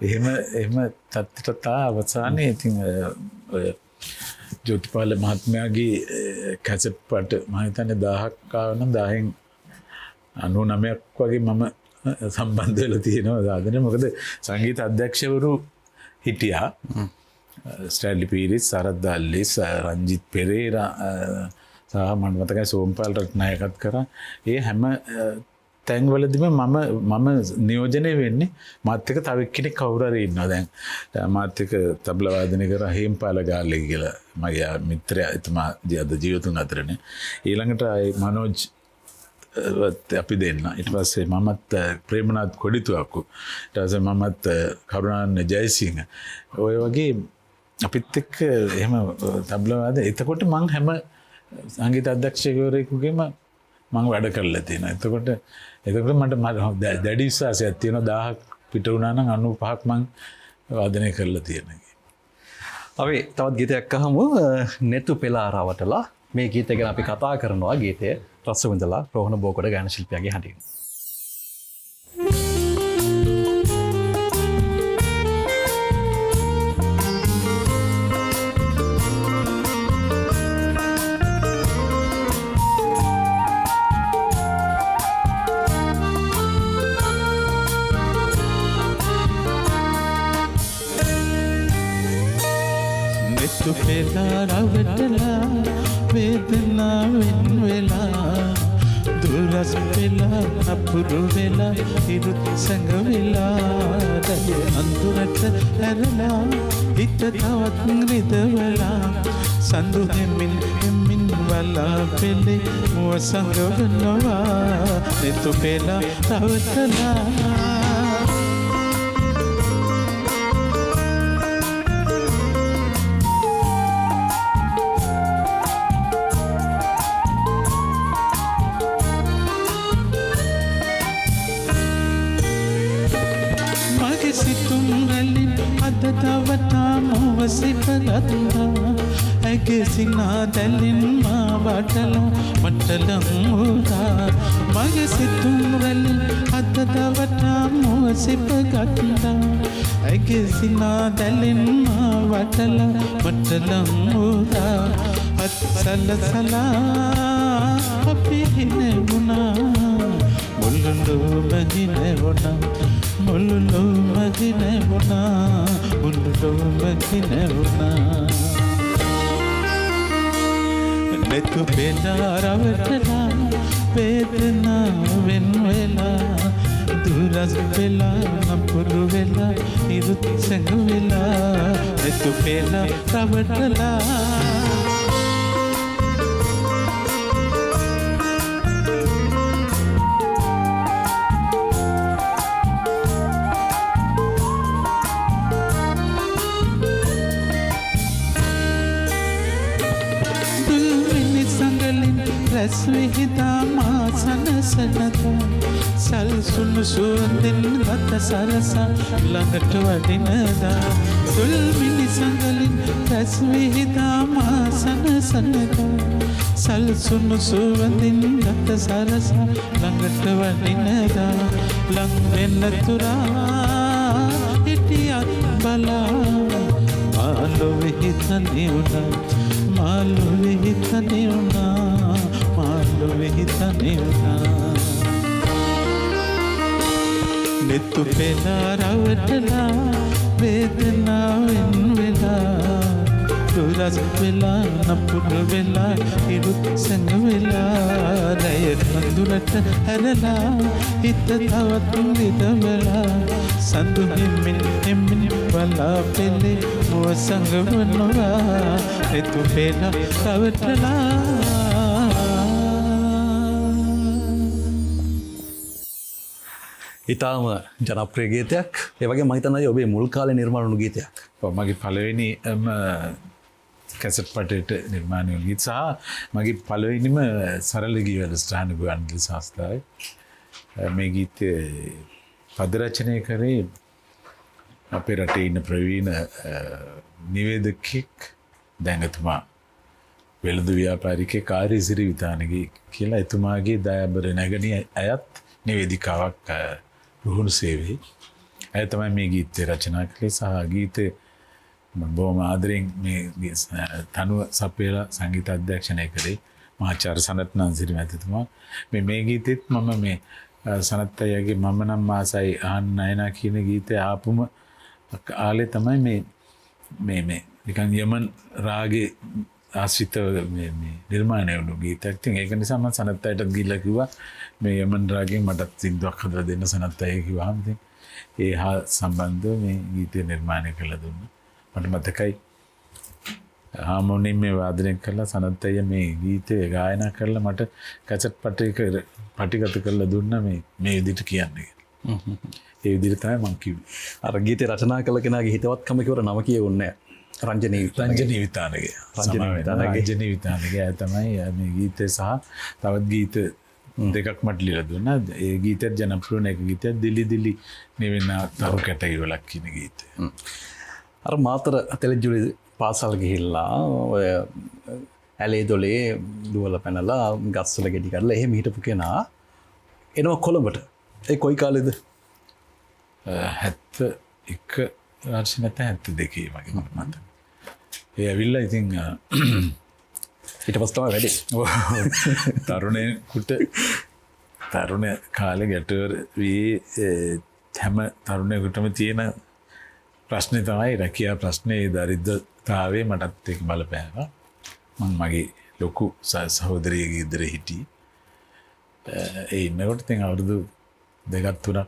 එහෙම තත්ත්වයට අවසානයේ ඉතින් ජෝතිපාල මහත්මයාගේ කැසට් පට මම හිතන්නේ 1000ක් ආව නම් 10න් 99ක් වගේ මම සම්බන්ධ වෙලා තියෙනවා සාධනේ. මොකද සංගීත අධ්‍යක්ෂකවරු හිටියා. ස්ටැන්ලි පීරිස්, සරත් දල්ලිස්, රංජිත් පෙරේරා සහ මම මතකයි සෝම්පාල් රත්නායකත් කරා. ඒ හැම තැන්වලදීම මම නියෝජනය වෙන්නේ මාත් එක්ක තව එක්කෙනෙක් කවුරු හරි ඉන්නවා. දැන් මාත් එක්ක තබ්ලා වාදනය කරා හේම්පාල ගාල්ලේ කියලා මගේ මිත්‍රයා එතුමා අද ජීවතුන් අතරනේ. ඊළඟට මනෝජ් අපි දෙන්න. ඊට පස්සේ මමත් ප්‍රේමනාත් කොඩිතුවක්කු. ඊට පස්සේ මමත් කරුණාරත්න ජයසිංහ. ඔය වගේ අපිත් එක්ක එහෙම තබ්ලා වාදනය. එතකොට මං හැම සංගීත අධ්‍යක්ෂකවරයෙකුගේම මං වැඩ කරලා තියෙනවා. එතකොට මට දැඩි විශ්වාසයක් තියෙනවා 1000ක් පිට වුණා නම් 95ක් මං වාදනය කරලා තියෙනවා. අපි තවත් ගීතයක් අහමු. නෙතු පෙළාරවටලා මේ ගීතය ගැන අපි කතා කරනවා. ගීතය රස විඳලා රෝහණ බෝකොඩ ගායන ශිල්පියාගේ හඬින්. නෙතු පෙළාරවටලා වේදනාවෙන් වෙලා දුරස් වෙලා අපුරු වෙලා ඉරුත් සැඟ වෙලා දය අඳුරට ඇරලා හිත තවත් රිදවලා සඳු දෙමින් එමින් වලා පෙළේ මුව සංගවනවා නෙතු පෙළාරවටලා තවතා මුව සිපගත්තා ඇගේ සිනා දැලින් මා වටලා මටලම් උදා මගේ සිතුම් රැලින් අද තවතා මුව සිපගත්තා ඇගේ සිනා දැලින් මා වටලා මටලම් උදා අත් සලසලා අපි හිනෙවුණා මුළුල්ලු මගිනෙවුණා මුළුල්ලු මගිනෙවුණා මුළුල්ලු මගිනෙවුණා නෙතු පෙළාරවටලා වේදනාවෙන් වෙලා දුරස් වෙලා නපුරු වෙලා ඉරුත් සැඟ වෙලා නෙතු පෙළාරවටලා විහිදා මා සනසනදා සල්සුණු සුවඳින් ගත සරසා ළඟට වඩිනදා තුල් මිනිසඟලින් රැස් විහිදා මා සනසනදා සල්සුණු සුවඳින් ගත සරසා ළඟට වඩිනදා ලං වෙන්න තුරා හිටියත් බලා මාළොවේ හිතන්නේ වුණා මාළොවේ හිතන්නේ වුණා මාළොවේ හිතන්නේ වුණා නෙතු පෙලා රවටලා වේදනාවෙන් වෙලා දුරස් වෙලා නපුර වෙලා ඉරුත් සැඟ වෙලා රැය නඳුරට හැරලා හිත තවත් විදවලා සඳු හිමින් හිමින් බලා පෙළේ මුව සංගවනවා නෙතු පෙලා රවටලා ඉතාම ජනප්‍රිය ගීතයක්. ඒ වගේ මම හිතන්නේ ඔබේ මුල් කාලේ නිර්මාණ වුණු ගීතයක්. ඔව් මගේ පළවෙනි කැසට් පටේට නිර්මාණය වුණු ගීත සහ මගේ පළවෙනිම සරල ගී වැඩසටහන ගුවන්විදුලි සංස්ථාවේ මේ ගීතය පද රචනය කරේ අපේ රටේ ඉන්න ප්‍රවීණ නිවේදකෙක් දැන්ගතුමා වෙළඳ ව්‍යාපාරිකේ කාර්යසිරි විතානගේ කියලා එතුමාගේ දයාබර නැගණිය අයත් නිවේදිකාවක් රුහුණු සේවයේ ඇය තමයි මේ ගීතය රචනා කළේ සහ ගීතය මම බොහොම ආදරෙන් මේ තනුව සපයලා සංගීත අධ්‍යක්ෂණය කරේ මහාචාර්ය සනත් නන්සිරි මැතිතුමා මේ ගීතෙත් මම මේ සනත් අයියාගේ මම නම් ආසයි අහන්න නයනා කියන ගීතය ආපුම ආලේ තමයි මේ නිකන් යමන් රාගේ ආශ්‍රිතව මේ නිර්මාණය වුණු ගීතයක්. ඉතින් ඒක නිසා මම සනත් අයියට ගිහිල්ලා කිව්වා මේ යමන් රාගෙන් මටත් සින්දුවක් හදලා දෙන්න සනත් අයියා කිව්වහම ඉතින් ඒ හා සම්බන්ධව මේ ගීතය නිර්මාණය කළා දුන්නා. මට මතකයි හාමෝනියම් මේ වාදනය කළා සනත් අයියා මේ ගීතය ගායනා කරලා මට කැසට් පටිගත කරලා දුන්නා මේ විදිහට කියන්නේ. ඒ විදිහට තමයි මම කිව්වේ. අර ගීතේ රචනා කළ කෙනාගේ හිතවත්කම කියවර නම කියවුන්නේ රංජනී විතානගේ තමයි මේ ගීතය සහ තවත් ගීත දෙකක් මට ලියලා දුන්නා. ඒ ගීතයත් ජනප්‍රිය එක ගීතයක් දිලි නිවෙන තරු කැටගිවලක් කියන ගීතය. අර මාතර තෙලජුලි පාසල් ගිහිල්ලා ඔය ඇලේ දොලේ දුවල පැනලා ගස්වල ගෙඩි කරලා එහෙම හිටපු කෙනා එනවා කොළඹට. ඒ කොයි කාලෙද? 71 වර්ෂ නැත්නම් 72 වගේ මට මතක. ඒ ඇවිල්ලා ඉතින් ඊට පස්සේ තමයි වැඩි. තරුණයෙකුට තරුණ කාලේ ගැටවර වී හැම තරුණයෙකුටම තියෙන ප්‍රශ්නේ තමයි රැකියා ප්‍රශ්නේ. දරිද්‍රතාවයේ මටත් ඒක බලපෑවා. මම මගේ ලොකු සහෝදරියගේ ගෙදර හිටියේ. ඒ ඉන්නකොට ඉතින් අවුරුදු 2 3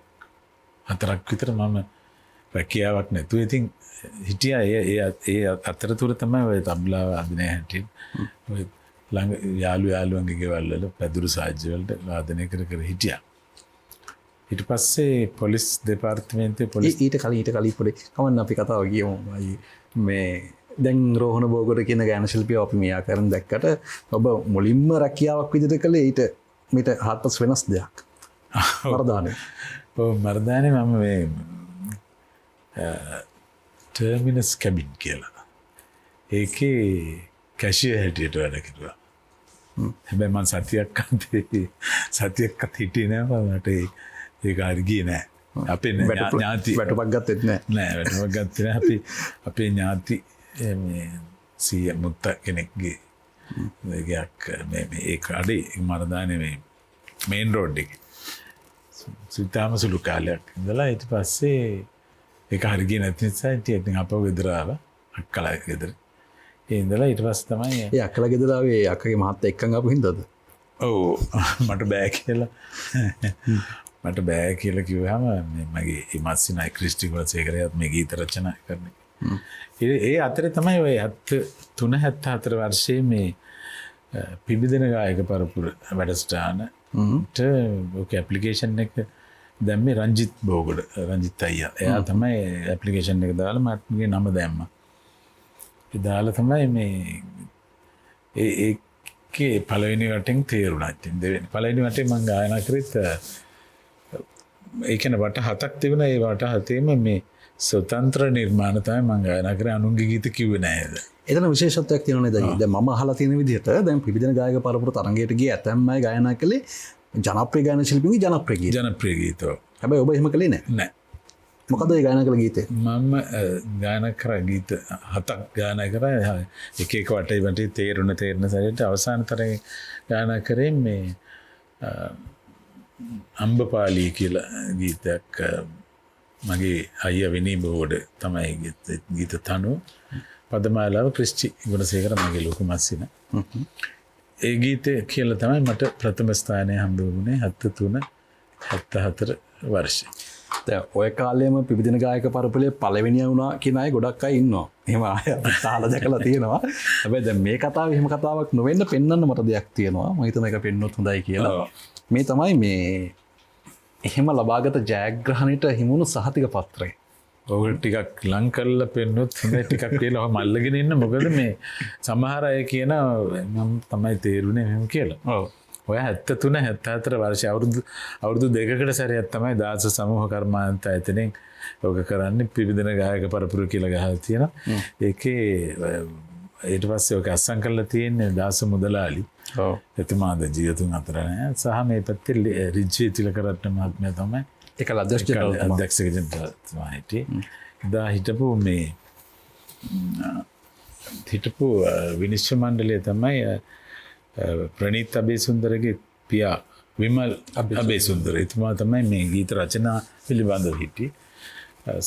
4ක් විතර මම රැකියාවක් නැතුව ඉතින් හිටියා. ඒ අතරතුර තමයි ඔය තබ්ලා වාදනය හැටින් ඔය ළඟ යාළුවන්ගේ ගෙවල් වල පැදුරු සාජ්‍ය වලට වාදනය කර හිටියා. ඊට පස්සේ පොලිස් දෙපාර්තමේන්තුවේ ඊට කලින් පොඩි කවන්න අපි කතාව ගියමු. මේ දැන් රෝහණ බෝගොඩ කියන ගායන ශිල්පිය අපි මෙයා කරන් දැක්කට ඔබ මුලින්ම රැකියාවක් විදිහට කළේ ඊට හත්පස් වෙනස් දෙයක්. මර්දානේ. ඔව් මර්දානේ මම මේ ටර්මිනස් කැබින් කියලා. ඒකේ කැෂියර් හැටියට වැඩ කරුවා. හැබැයි මම සතියක්වත් හිටියේ නෑ. මට ඒක හරි ගියේ නෑ. අපේ ඥාති වැටුපක් ගත්තෙත් නෑ. වැටුපක් ගත්තේ නෑ. අපේ ඥාති මේ සීය මුත්ත කෙනෙක්ගේ ගයක් මේ ඒ කඩේ මරදානේ මේ මේන් රෝඩ් එකේ. සිතාම සුළු කාලයක් ඉඳලා ඊට පස්සේ ඒක හරි ගියේ නැති නිසා ඉතින් අපව ගෙදර ආවා. අක්කලා ගෙදර. ඒ ඉඳලා ඊට පස්සේ තමයි ඒ අක්කලා ගෙදර ආවේ අක්කගේ මහත්තයා එක්කන් ආපු හින්දාද? ඔව් මට බෑ කියලා කිව්වහම මගේ ඉමස්සිනයි ක්‍රිස්ටි ගුණසේකරයත් මේ ගීත රචනා කරන්නේ. ඒ අතරේ තමයි ඔය 73 74 වර්ෂයේ මේ පිබිදෙන ගායක පරපුර වැඩසටහන ඔක ඇප්ලිකේෂන් එක දැම්මේ රංජිත් බෝගොඩ රංජිත් අයියා. එයා තමයි ඇප්ලිකේෂන් එක දාලා මගේ නම දැම්මා. ඒ දාලා තමයි මේ ඒ ඒකේ පළවෙනි වටෙන් තේරුණා. ඉතින් දෙවෙනි පළවෙනි වටේ මම ගායනා කරෙත් ඒ කියන්නේ වට 7ක් තිබුණා. ඒ වට 7ෙම මේ ස්වතන්ත්‍ර නිර්මාණ තමයි මම ගායනා කරේ. අනුන්ගේ ගීත කිව්වේ නෑ. එතන විශේෂත්වයක් තියෙනවා නේද? දැන් මම අහලා තියෙන විදිහට දැන් පිබිදෙන ගායක පරපුර තරංගයට ගිය ඇතැම් අය ගායනා කළේ ජනප්‍රිය ගායන ශිල්පීන්ගේ ජනප්‍රිය ගීත. ජනප්‍රිය ගීත. හැබැයි ඔබ එහෙම කළේ නෑ. නෑ. මොකද ඒ ගායනා කළ ගීතේ? මම ගායනා කරා ගීත 7ක් ගායනා කරා. එක එක වටේ තේරුණ සැරේට අවසාන තරේ ගායනා කරේ මේ අම්බපාලී කියලා ගීතයක්. මගේ අයියා විනී බෝඩ තමයි ගීත තනුව. පදමාලාව ක්‍රිස්ටි ගුණසේකර මගේ ලොකු මස්සින. ඒ ගීතය කියලා තමයි මට ප්‍රථම ස්ථානය හම්බ වුණේ 73-74 වර්ෂේ. දැන් ඔය කාලේම පිබිදෙන ගායක පරපුරේ පළවෙනියා වුණා කියන අය ගොඩක් අය ඉන්නවා. එහෙම අය තාල දැකලා තියෙනවා. හැබැයි දැන් මේ කතාවේ එහෙම කතාවක් නොවෙන්න පෙන්වන්න මට දෙයක් තියෙනවා. මම හිතන එක පෙන්වොත් හොඳයි කියලා. මේ තමයි මේ එහෙම ලබාගත ජයග්‍රහණයට හිමුණු සහතික පත්‍රය. ඔය ටිකක් ලං කරලා පෙන්නොත් හොඳයි ටිකක් කියලා ඔහම අල්ලගෙන ඉන්න. මොකද මේ සමහර අය කියන මම තමයි තේරුනේ මෙහෙම කියලා. ඔව්. ඔය 73-74 වර්ෂය අවුරුදු දෙකකට සැරයක් තමයි දාස සමූහ කර්මාන්ත ආයතනයෙන් ඔක කරන්නේ. පිබිදෙන ගායක පරපුර කියලා ගහලා තියෙනවා. ඒකේ ඊට පස්සේ ඔක අස්සම් කරලා තියෙන්නේ දාස මුදලාලි. ඔව්. එතුමාද ජීවතුන් අතර නෑ. සහ මේ පැත්තේ රිජ්ජී තිලකරත්න මහත්මයා තමයි ඒකල අධ්‍යක්ෂ ජනරල්තුමා හිටියේ. එදා හිටපු විනිශ්චය මණ්ඩලය තමයි ප්‍රනීත් අබේසුන්දරගේ පියා විමල් අබේසුන්දර. එතුමා තමයි මේ ගීත රචනා පිළිබඳව හිටියේ.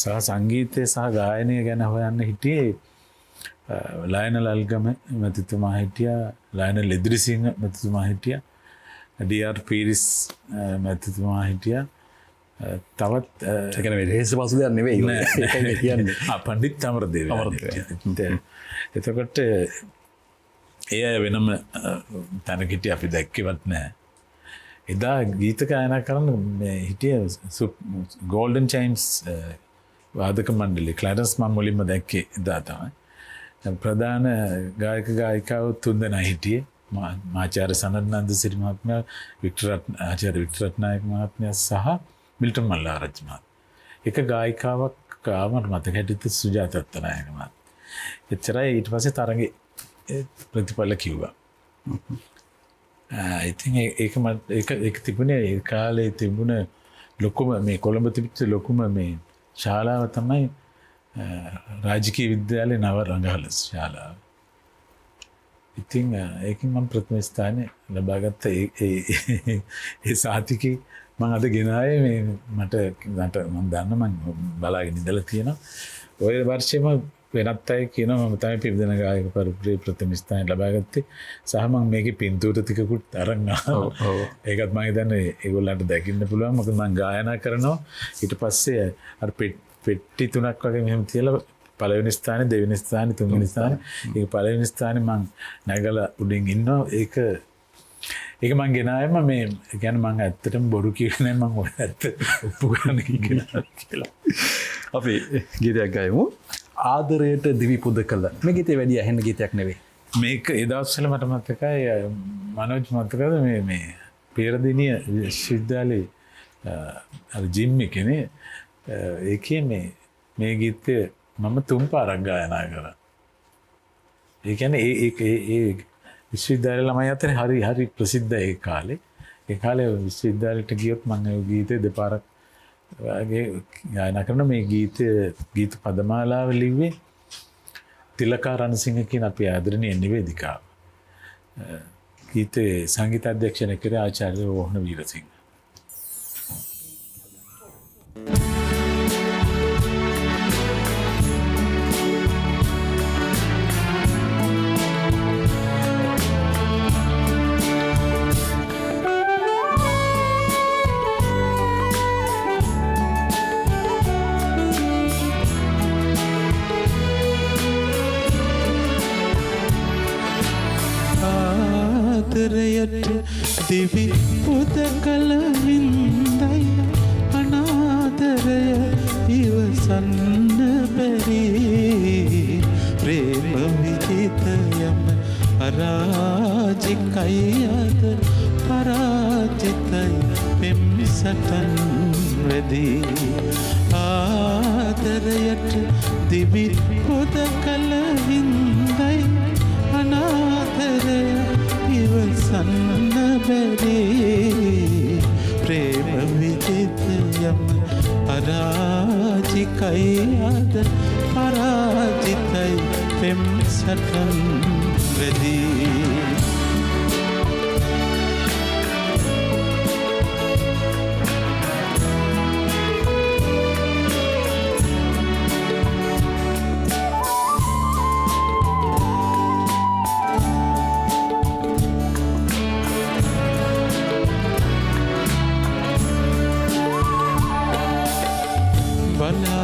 සහ සංගීතය සහ ගායනය ගැන හොයන්න හිටියේ ලයනල් අල්ගම මැතිතුමා හිටියා. ලයනල් ඉදිරිසිංහ මැතිතුමා හිටියා. ඩී.ආර්. පීරිස් මැතිතුමා හිටියා. තවත් එකන රේස පසු දෙයක් නෙවෙයි ඒකයි කියන්නේ. පණ්ඩිත් අමරදේව. එතකොට ඒ අය වෙනම තැනක හිටිය අපි දැක්කෙවත් නෑ. එදා ගීත ගායනා කරන්න හිටිය ගෝල්ඩන් චයින්ස් වාදක මණ්ඩලය ක්ලැරන්ස් මම මුලින්ම දැක්කේ එදා තමයි. ප්‍රධාන ගායක ගායිකාව 3 දෙනා හිටියේ. මාචාර්ය සනත්නන්ද සිරි මහත්මයා, ආචාර්ය වික්ටර් රත්නායක මහත්මයා සහ මිල්ටන් මල්ලාරච්චි මහත්මයා. එක ගායිකාවක් මට මතක හැටියට සුජාත අත්තනායක මහත්මයා. එච්චරයි. ඊට පස්සේ තරඟේ ප්‍රතිඵල කිව්වා. ඉතින් ඒක තිබුණේ ඒ කාලේ තිබුණ ලොකුම මේ කොළඹ තිබිච්ච ලොකුම මේ ශාලාව තමයි රාජකීය විද්‍යාලයේ නව රංගහල ශාලාව. ඉතින් ඒකෙන් මම ප්‍රථම ස්ථානය ලබාගත්ත ඒ සාතිකේ මම අද ගෙනාවේ මේ මට මම දන්න මම බලාගෙන ඉඳලා තියෙනවා. ඔය වර්ෂෙම වෙනත් අය කියනවා මම තමයි පිබිදෙන ගායක පරපුරේ ප්‍රථම ස්ථානය ලබාගත්තේ. සහ මම මේකේ පින්තූර ටිකකුත් අරන් ආවා. ඒකත් මම හිතන්නේ ඒගොල්ලන්ට දකින්න පුළුවන්. මොකද මම ගායනා කරනවා. ඊට පස්සේ අර පෙට්ටි 3ක් වගේ මෙහෙම තියලා පළවෙනි ස්ථානේ, දෙවෙනි ස්ථානේ, තුන්වෙනි ස්ථානේ. ඒක පළවෙනි ස්ථානේ මම නැගලා උඩින් ඉන්නවා. ඒක මම ගෙනාවෙම මේ කියන්නේ මම ඇත්තටම බොරු කියන්නේ මම ඔය ඇත්ත ඔප්පු කරන්න කියලා. අපි ගීතයක් ගයමු. ආදරයට දිවි පුද කළ. මේ ගීතේ වැඩි ඇහෙන ගීතයක් නෙවෙයි. මේක ඒ දවස්වල මට මතකයි මනෝජ් මතකද මේ පෙරදිනිය විශ්වවිද්‍යාලයේ අර ජිම් එකනේ ඒකේ මේ ගීතය මම 3 පාරක් ගායනා කරා. ඒ කියන්නේ ඒ විශ්වවිද්‍යාල ළමයි අතර හරි ප්‍රසිද්ධ ඒ කාලේ. ඒ කාලේ විශ්වවිද්‍යාලයට ගියොත් මම ඒ ගීතේ දෙපාරක් වගේ ගායනා කරන මේ ගීත පදමාලාව ලිව්වේ තිලකා රණසිංහ කියන අපේ ආදරණීය නිවේදිකාව. ගීතේ සංගීත අධ්‍යක්ෂණය කරේ ආචාර්ය රෝහණ වීරසිංහ. දිවි පුද කල වින්දයි අනාදරය ඉවසන්න බැරි ප්‍රේම විහිතයම අරා පරාජිකයි අද පරාජිතයි පෙම් සටන් වෙදී ආදරයට දිවි පොද කල හින්දයි අනාදරය ඉවසන්න බැරි ප්‍රේම විදිතයම පරාජිකයි අද පරාජිතයි පෙම් සටන් වෙදී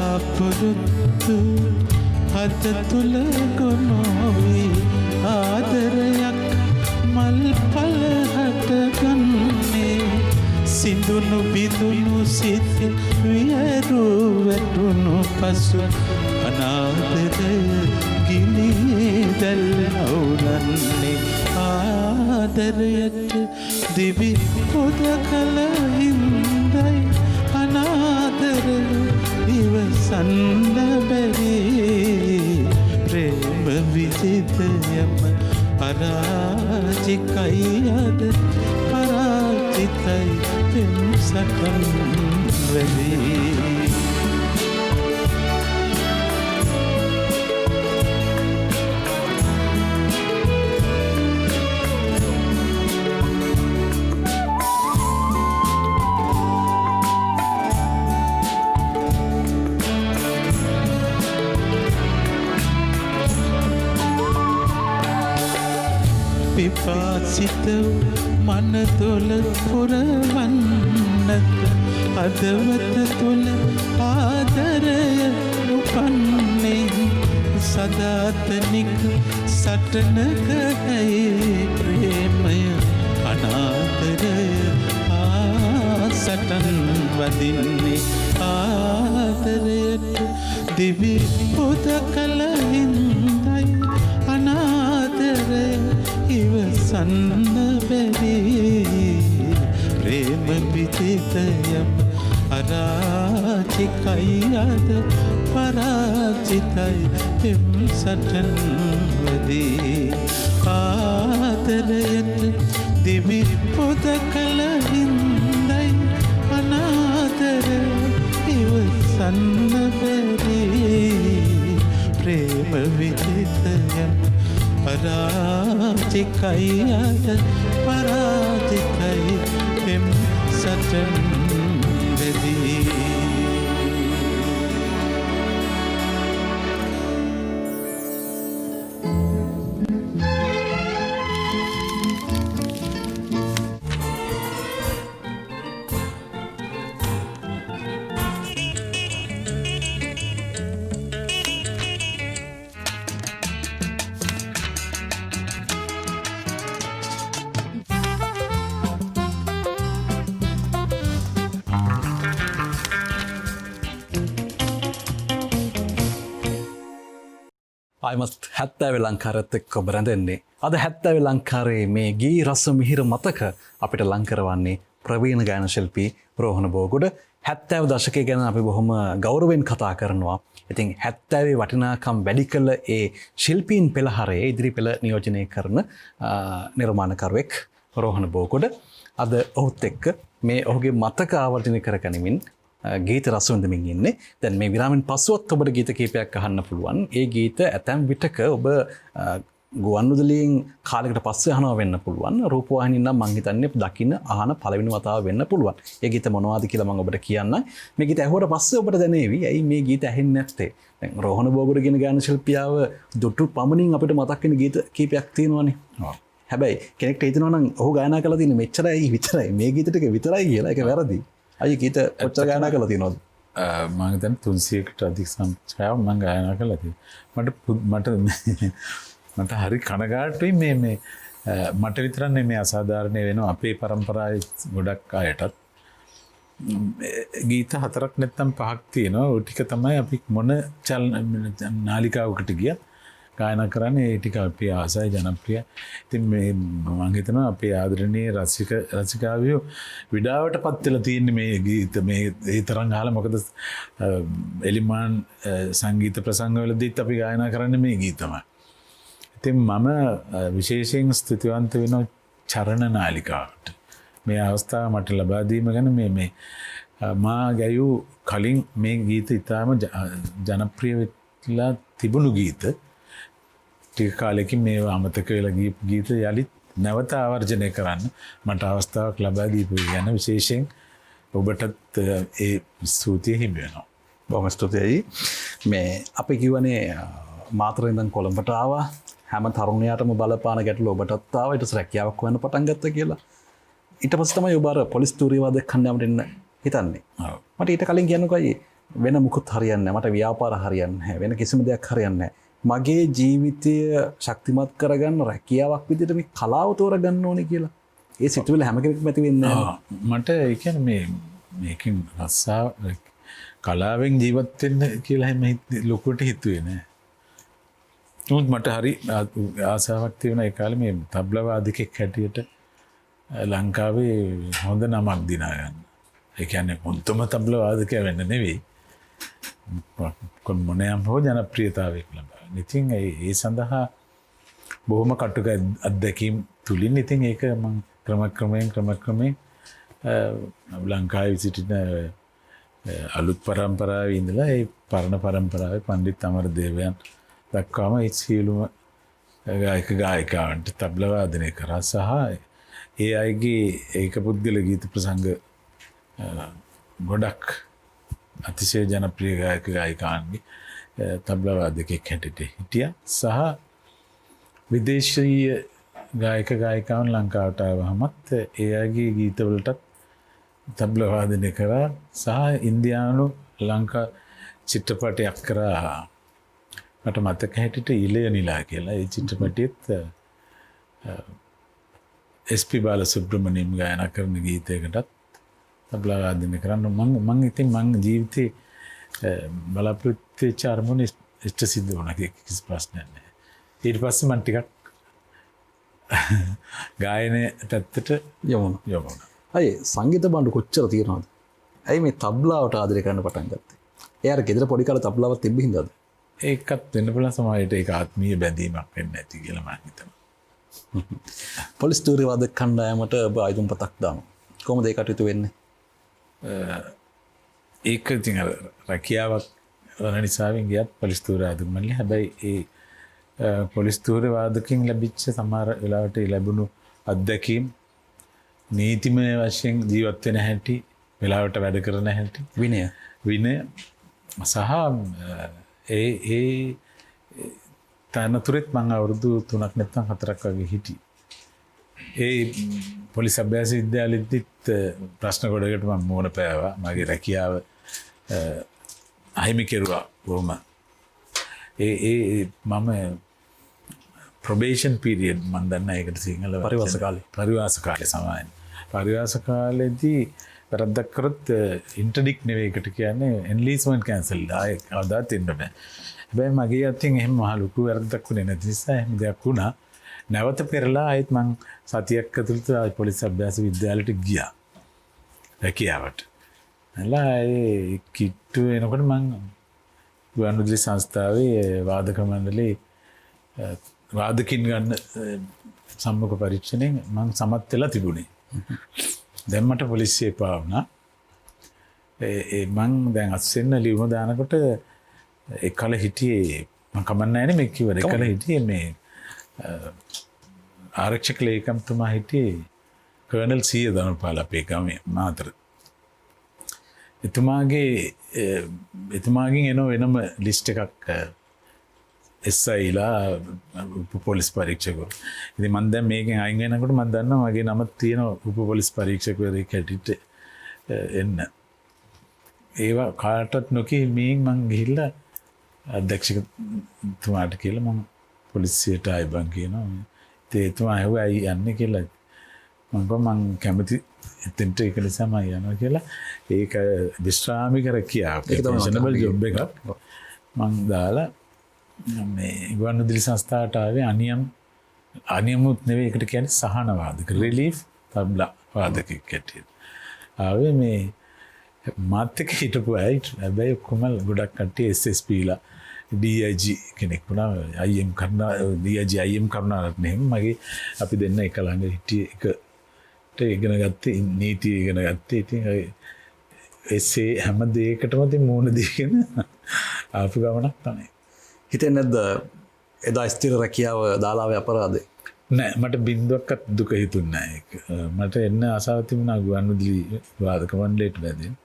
බලාපොරොත්තු හද තුල ගොනෝවි ආදරයක් මල් පලහට ගන්නේ සිඳුණු බිඳුණු සිත වියරු වැටුණු පසු අනාදරය ගිනී දැල් අවුලන්නේ ආදරයට දිවි පොද කල හින්දයි අනාදරය ඉවසන්න බැරි ප්‍රේම විජිතයම පරාජිකයි අද පරාජිතයි පෙම් සටන් වෙදී පිපාසිත මනදොල පුරවන්නත අදවත තුළ ආදරය උපන්නේ සදාතනික සටනකයි ප්‍රේමය අනාදරය සටන් වදින්නේ ආදරයට දිවි පොද කල හින්දයි අනාදරය ඉවසන්න බැරි ප්‍රේම විදිතයම අරාජිකයි අද පරාජිතයි පෙම් සටන් වෙදී ආදරයට දිවි පොද කල හින්දයි අනාදරය ඉවසන්න බැරි ප්‍රේම විදිතයම පරාජිකයි අද පරාජිතයි පෙම් සටන් වෙදී අයමත් 70 ලංකාරයත් එක්ක ඔබ රැඳෙන්නේ. අද 70 ලංකාරයේ මේ ගී රස මිහිර මතක අපිට ලං කරවන්නේ ප්‍රවීණ ගායන ශිල්පී රෝහණ බෝගොඩ. 70 දශකයේ ගැන අපි බොහොම ගෞරවයෙන් කතා කරනවා. ඉතින් 70 වටිනාකම් වැඩි කළ ඒ ශිල්පීන් පෙළහරේ ඉදිරි පෙළ නියෝජනය කරන නිර්මාණකරුවෙක් රෝහණ බෝගොඩ. අද ඔහුත් එක්ක මේ ඔහුගේ මතක ආවර්ජනය කරගනිමින් ගීත රස විඳමින් ඉන්නේ. දැන් මේ විරාමෙන් පසුවත් ඔබට ගීත කීපයක් අහන්න පුළුවන්. ඒ ගීත ඇතැම් විටක ඔබ ගුවන්විදුලියෙන් කාලයකට පස්සේ අහනවා වෙන්න පුළුවන්. රූපවාහිනියෙන් නම් මං හිතන්නේ දකින්න අහන පළවෙනි වතාව වෙන්න පුළුවන්. ඒ ගීත මොනවද කියලා මම ඔබට කියන්නම්. මේ ගීත ඇහුවට පස්සේ ඔබට දැනේවි ඇයි මේ ගීත ඇහෙන්නේ නැත්තේ. දැන් රෝහණ බෝගොඩ කියන ගායන ශිල්පියාව දුටු පමණින් අපිට මතක් වෙන ගීත කීපයක් තියෙනවානේ. හැබැයි කෙනෙක්ට හිතනවා නම් ඔහු ගායනා කරලා තියෙන මෙච්චරයි විතරයි මේ ගීත ටික විතරයි කියලා. ඒක වැරදි. අයි ගීත කොච්චර ගායනා කරලා තියෙනවද? මම හිතන්නේ 300කට අධික සංඛ්‍යාවක් මම ගායනා කරලා තියෙනවා. මට හරි කනගාටුයි මේ මට විතරක් නෙමෙයි අසාධාරණ වෙනවා අපේ પરම්පරාවේ ගොඩක් අයටත් ගීත 4ක් නැත්නම් 5ක් තියෙනවා. ඔය ටික තමයි අපි මොන නාලිකාවකට ගියත් ගායනා කරන්නේ ඒ ටික අපි ආසයි ජනප්‍රිය. ඉතින් මේ මම හිතනවා අපේ ආදරණීය රසිකාවියෝ විඩාවට පත් වෙලා තියෙන්නේ මේ ගීත මේ ඒ තරම් අහලා මොකද එලිමාන් සංගීත ප්‍රසංගවලදීත් අපි ගායනා කරන්නේ මේ ගීතමයි. ඉතින් මම විශේෂයෙන් ස්තුතිවන්ත වෙනවා චරණ නාලිකාවට. මේ අවස්ථාව මට ලබා දීම ගැන මේ මා ගැයූ කලින් මේ ගීත ඉතාම ජනප්‍රිය වෙලා තිබුණු ගීත ටික කාලෙකින් මේ අමතක වෙලා ගියපු ගීත යලිත් නැවත ආවර්ජනය කරන්න මට අවස්ථාවක් ලබා දීපු ගැන විශේෂයෙන් ඔබටත් ඒ ස්තුතිය හිමි වෙනවා. බොහොම ස්තුතියි. මේ අපි කිව්වනේ මාතර ඉඳන් කොළඹට ආවා. හැම තරුණයාටම බලපාන ගැටලු ඔබටත් ආවා. ඊට පස්සේ රැකියාවක් හොයන්න පටන් ගත්තා කියලා. ඊට පස්සේ තමයි ඔබ අර පොලිස් තූරියවාදක කණ්ඩායමට එන්න හිතන්නේ. මට ඊට කලින් කියන්නකෝ වෙන මුකුත් හරියන්නේ නැහැ. මට ව්‍යාපාර හරියන්නේ නැහැ. වෙන කිසිම දෙයක් හරියන්නේ නැහැ. මගේ ජීවිතය ශක්තිමත් කරගන්න රැකියාවක් විදිහට මේ කලාව තෝරගන්න ඕනේ කියලා. ඒ සිතුවිල්ල හැම කෙනෙක්ම ඇති වෙන්නේ නැහැ. මට ඒ කියන්නේ මේකෙන් රස්සාව කලාවෙන් ජීවත් වෙන්න කියලා හැම ලොකුවට හිතුවේ නෑ. නමුත් මට හරි ආසාවක් තිබුණා ඒ කාලේ මේ තබ්ලා වාදකෙක් හැටියට ලංකාවේ හොඳ නමක් දිනා ගන්න. ඒ කියන්නේ හොඳම තබ්ලා වාදකයා වෙන්න නෙවෙයි. මොනෑම් හෝ ජනප්‍රියතාවයක් ලබා. ඉතින් ඒ සඳහා බොහොම කටුක අත්දැකීම් තුලින් ඉතින් ඒක මම ක්‍රමක්‍රමයෙන් ලංකාවේ සිටින අලුත් පරම්පරාවේ ඉඳලා ඒ පරණ පරම්පරාවේ පණ්ඩිත් අමරදේවයන් දක්වාම ඒ සියලුම ගායකයන්ට තබ්ලා වාදනය කරා සහ ඒ අයගේ ඒක පුද්ගල ගීත ප්‍රසංග ගොඩක් අතිශය ජනප්‍රිය ගායකයන්ගේ තබ්ලා වාදකෙක් හැටියට හිටියා සහ විදේශීය ගායකයන් ලංකාවට ආවහමත් ඒ අයගේ ගීතවලටත් තබ්ලා වාදනය කරා සහ ඉන්දියානු ලංකා චිත්‍රපටයක් කරා. මට මතක හැටියට ඉලය නිලා කියලා ඒ චිත්‍රපටයේත් SP බාලසුබ්‍රමණියම් ගායනා කරන ගීතයකටත් තබ්ලා වාදනය කරන්න මම ඉතින් මං ජීවිතේ බලාපොරොත්තු වෙච්ච අරමුණ ඉෂ්ට සිද්ධ වුණා කිසි ප්‍රශ්නයක් නැහැ. ඊට පස්සේ මම ටිකක් ගායනයේ පැත්තට යමුණා. අය සංගීත බණ්ඩු කොච්චර තියෙනවද? ඇයි මේ තබ්ලාවට ආදරය කරන්න පටන් ගත්තේ? එයාට ගෙදර පොඩි කාලේ තබ්ලාවක් තිබ්බ හින්දාද? ඒකත් වෙන්න පුළුවන් සමහරවිට ඒක ආත්මීය බැඳීමක් වෙන්න ඇති කියලා මම හිතනවා. පොලිස් තූරියවාදක කණ්ඩායමට ඔබ ආයුධම්පතක් දානවා. කොහොමද ඒ කටයුතු වෙන්නේ? ඒක ඉතින් රැකියාවක් වන නිසාවෙන් ගියත් පොලිස් තූරියවාදක මල්ලි. හැබැයි ඒ පොලිස් තූරියවාදකින් ලැබිච්ච සමහර වෙලාවට ලැබුණු අත්දැකීම් නීතිමය වශයෙන් ජීවත් වෙන හැටි, වෙලාවට වැඩ කරන හැටි, විනය සහ ඒ තනතුරෙත් මම අවුරුදු 3ක් නැත්නම් 4ක් වගේ හිටියේ. ඒ පොලිස් අභ්‍යාස විද්‍යාලෙදිත් ප්‍රශ්න ගොඩකට මම මොන පෑවා. මගේ රැකියාව අහිමි කෙරුවා බොහොම. මම probation period මම දන්නා ඒකට සිංහල පරිවාස කාලේ සමායන. පරිවාස කාලේදී වැරද්දක් කරොත් ඉන්ටර්ඩික්ට් නෙවෙයි ඒකට කියන්නේ එන්ලීස්මන්ට් කැන්සල් ආයේ කවදාත් එන්න බෑ. හැබැයි මගේ අතින් එහෙම මහ ලොකු වැරද්දක් වුණේ නැති නිසා එහෙම දෙයක් වුණා. නැවත පෙරලා ආයෙත් මං සතියක් ඇතුළත පොලිස් අභ්‍යාස විද්‍යාලයට ගියා. රැකියාවට. එලා ඒ කිට්ටු එනකොට මං ගුවන්විදුලි සංස්ථාවේ වාදක මණ්ඩලයේ වාදකින් ගන්න සම්මුඛ පරීක්ෂණයෙන් මං සමත් වෙලා තිබුණේ. දැන් මට පොලිසිය එපා වුණා. මං දැන් අස්සෙන්න ලියුම දානකොට එකල හිටියේ මං කමන්නේ නැහැ නේ මේ කිව්වද එකල හිටියේ මේ ආරක්ෂක ලේකම්තුමා හිටියේ කර්නල් සීය දනුපාල අපේ ගමේ මාතර. එතුමාගෙන් එන වෙනම ලිස්ට් එකක් SIලා උප පොලිස් පරීක්ෂකවරු. ඉතින් මම දැන් මේකෙන් අයින් වෙනකොට මම දන්නවා මගේ නම තියෙන උප පොලිස් පරීක්ෂකවරයෙක් හැටියට එන්න. ඒවා කාටවත් නොකී මං ගිහිල්ලා අධ්‍යක්ෂකතුමාට කියලා මම පොලිසියට ආයි බං කියනවා. ඉතින් එතුමා ඇහුවා ඇයි යන්නේ කියලා. මම කිව්වා මං කැමති එතෙන්ට ඒක නිසා මම යනවා කියලා. ඒක විශ්‍රාමික රැකියාවක්. ඒක ෆැෂනබල් ජොබ් එකක්. මං දාලා මේ ගුවන්විදුලි සංස්ථාවට ආවේ අනියමුත් නෙවෙයි ඒකට කියන්නේ සහන වාදක රිලීෆ් තබ්ලා වාදකෙක් හැටියට. ආවේ මේ මාත් එක්ක හිටපු අය හැබැයි ඔක්කොම ගොඩක් කට්ටිය SSPලා DIG කෙනෙක් වුණා IM කරුණාරත්න එහෙම මගේ අපි දෙන්න එක ළඟ හිටියේ එකට ඉගෙන ගත්තේ නීතිය ඉගෙන ගත්තේ. ඉතින් එසේ හැම දෙයකටම තින් මූණ දීගෙන ආපු ගමනක් තමයි. හිතෙන්නේ නැද්ද එදා ස්ථිර රැකියාව දාලාවේ අපරාධේ? නෑ මට බින්දුවක්වත් දුක හිතුන්නේ නෑ ඒක. මට එන්න ආසාව තිබුණා ගුවන්විදුලි වාදක මණ්ඩලයට බැඳෙන්න.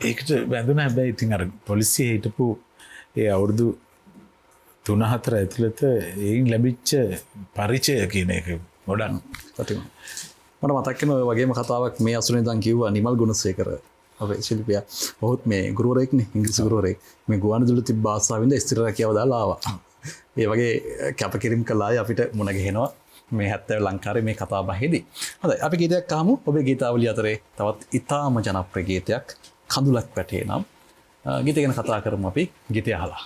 ඒකට බැඳුණා හැබැයි ඉතින් අර පොලිසියේ හිටපු ඒ අවුරුදු 3-4 ඇතුළත ඒයින් ලැබිච්ච පරිචය කියන එක ගොඩක් ප්‍රතිමා. මට මතක් වෙන ඔය වගේම කතාවක් මේ අසුරේ ඉඳන් කිව්වා නිමල් ගුණසේකර අපේ ශිල්පියා. ඔහුත් මේ ගුරුවරයෙක්නේ ඉංග්‍රීසි ගුරුවරයෙක්. මේ ගුවන්විදුලි තිබ්බ ආසාවෙන්ද ස්ථිර රැකියාව දාලා ආවා. ඒ වගේ කැපකිරීම කළා අපිට මුණ ගැහෙනවා මේ 70 ලංකාවේ මේ කතා බහෙදී. හොඳයි අපි ගීතයක් අහමු. ඔබේ ගීතාවලිය අතරේ තවත් ඉතාම ජනප්‍රිය ගීතයක් කඳුලක් වැටේ නම් ගීතය ගැන කතා කරමු අපි ගීතය අහලා.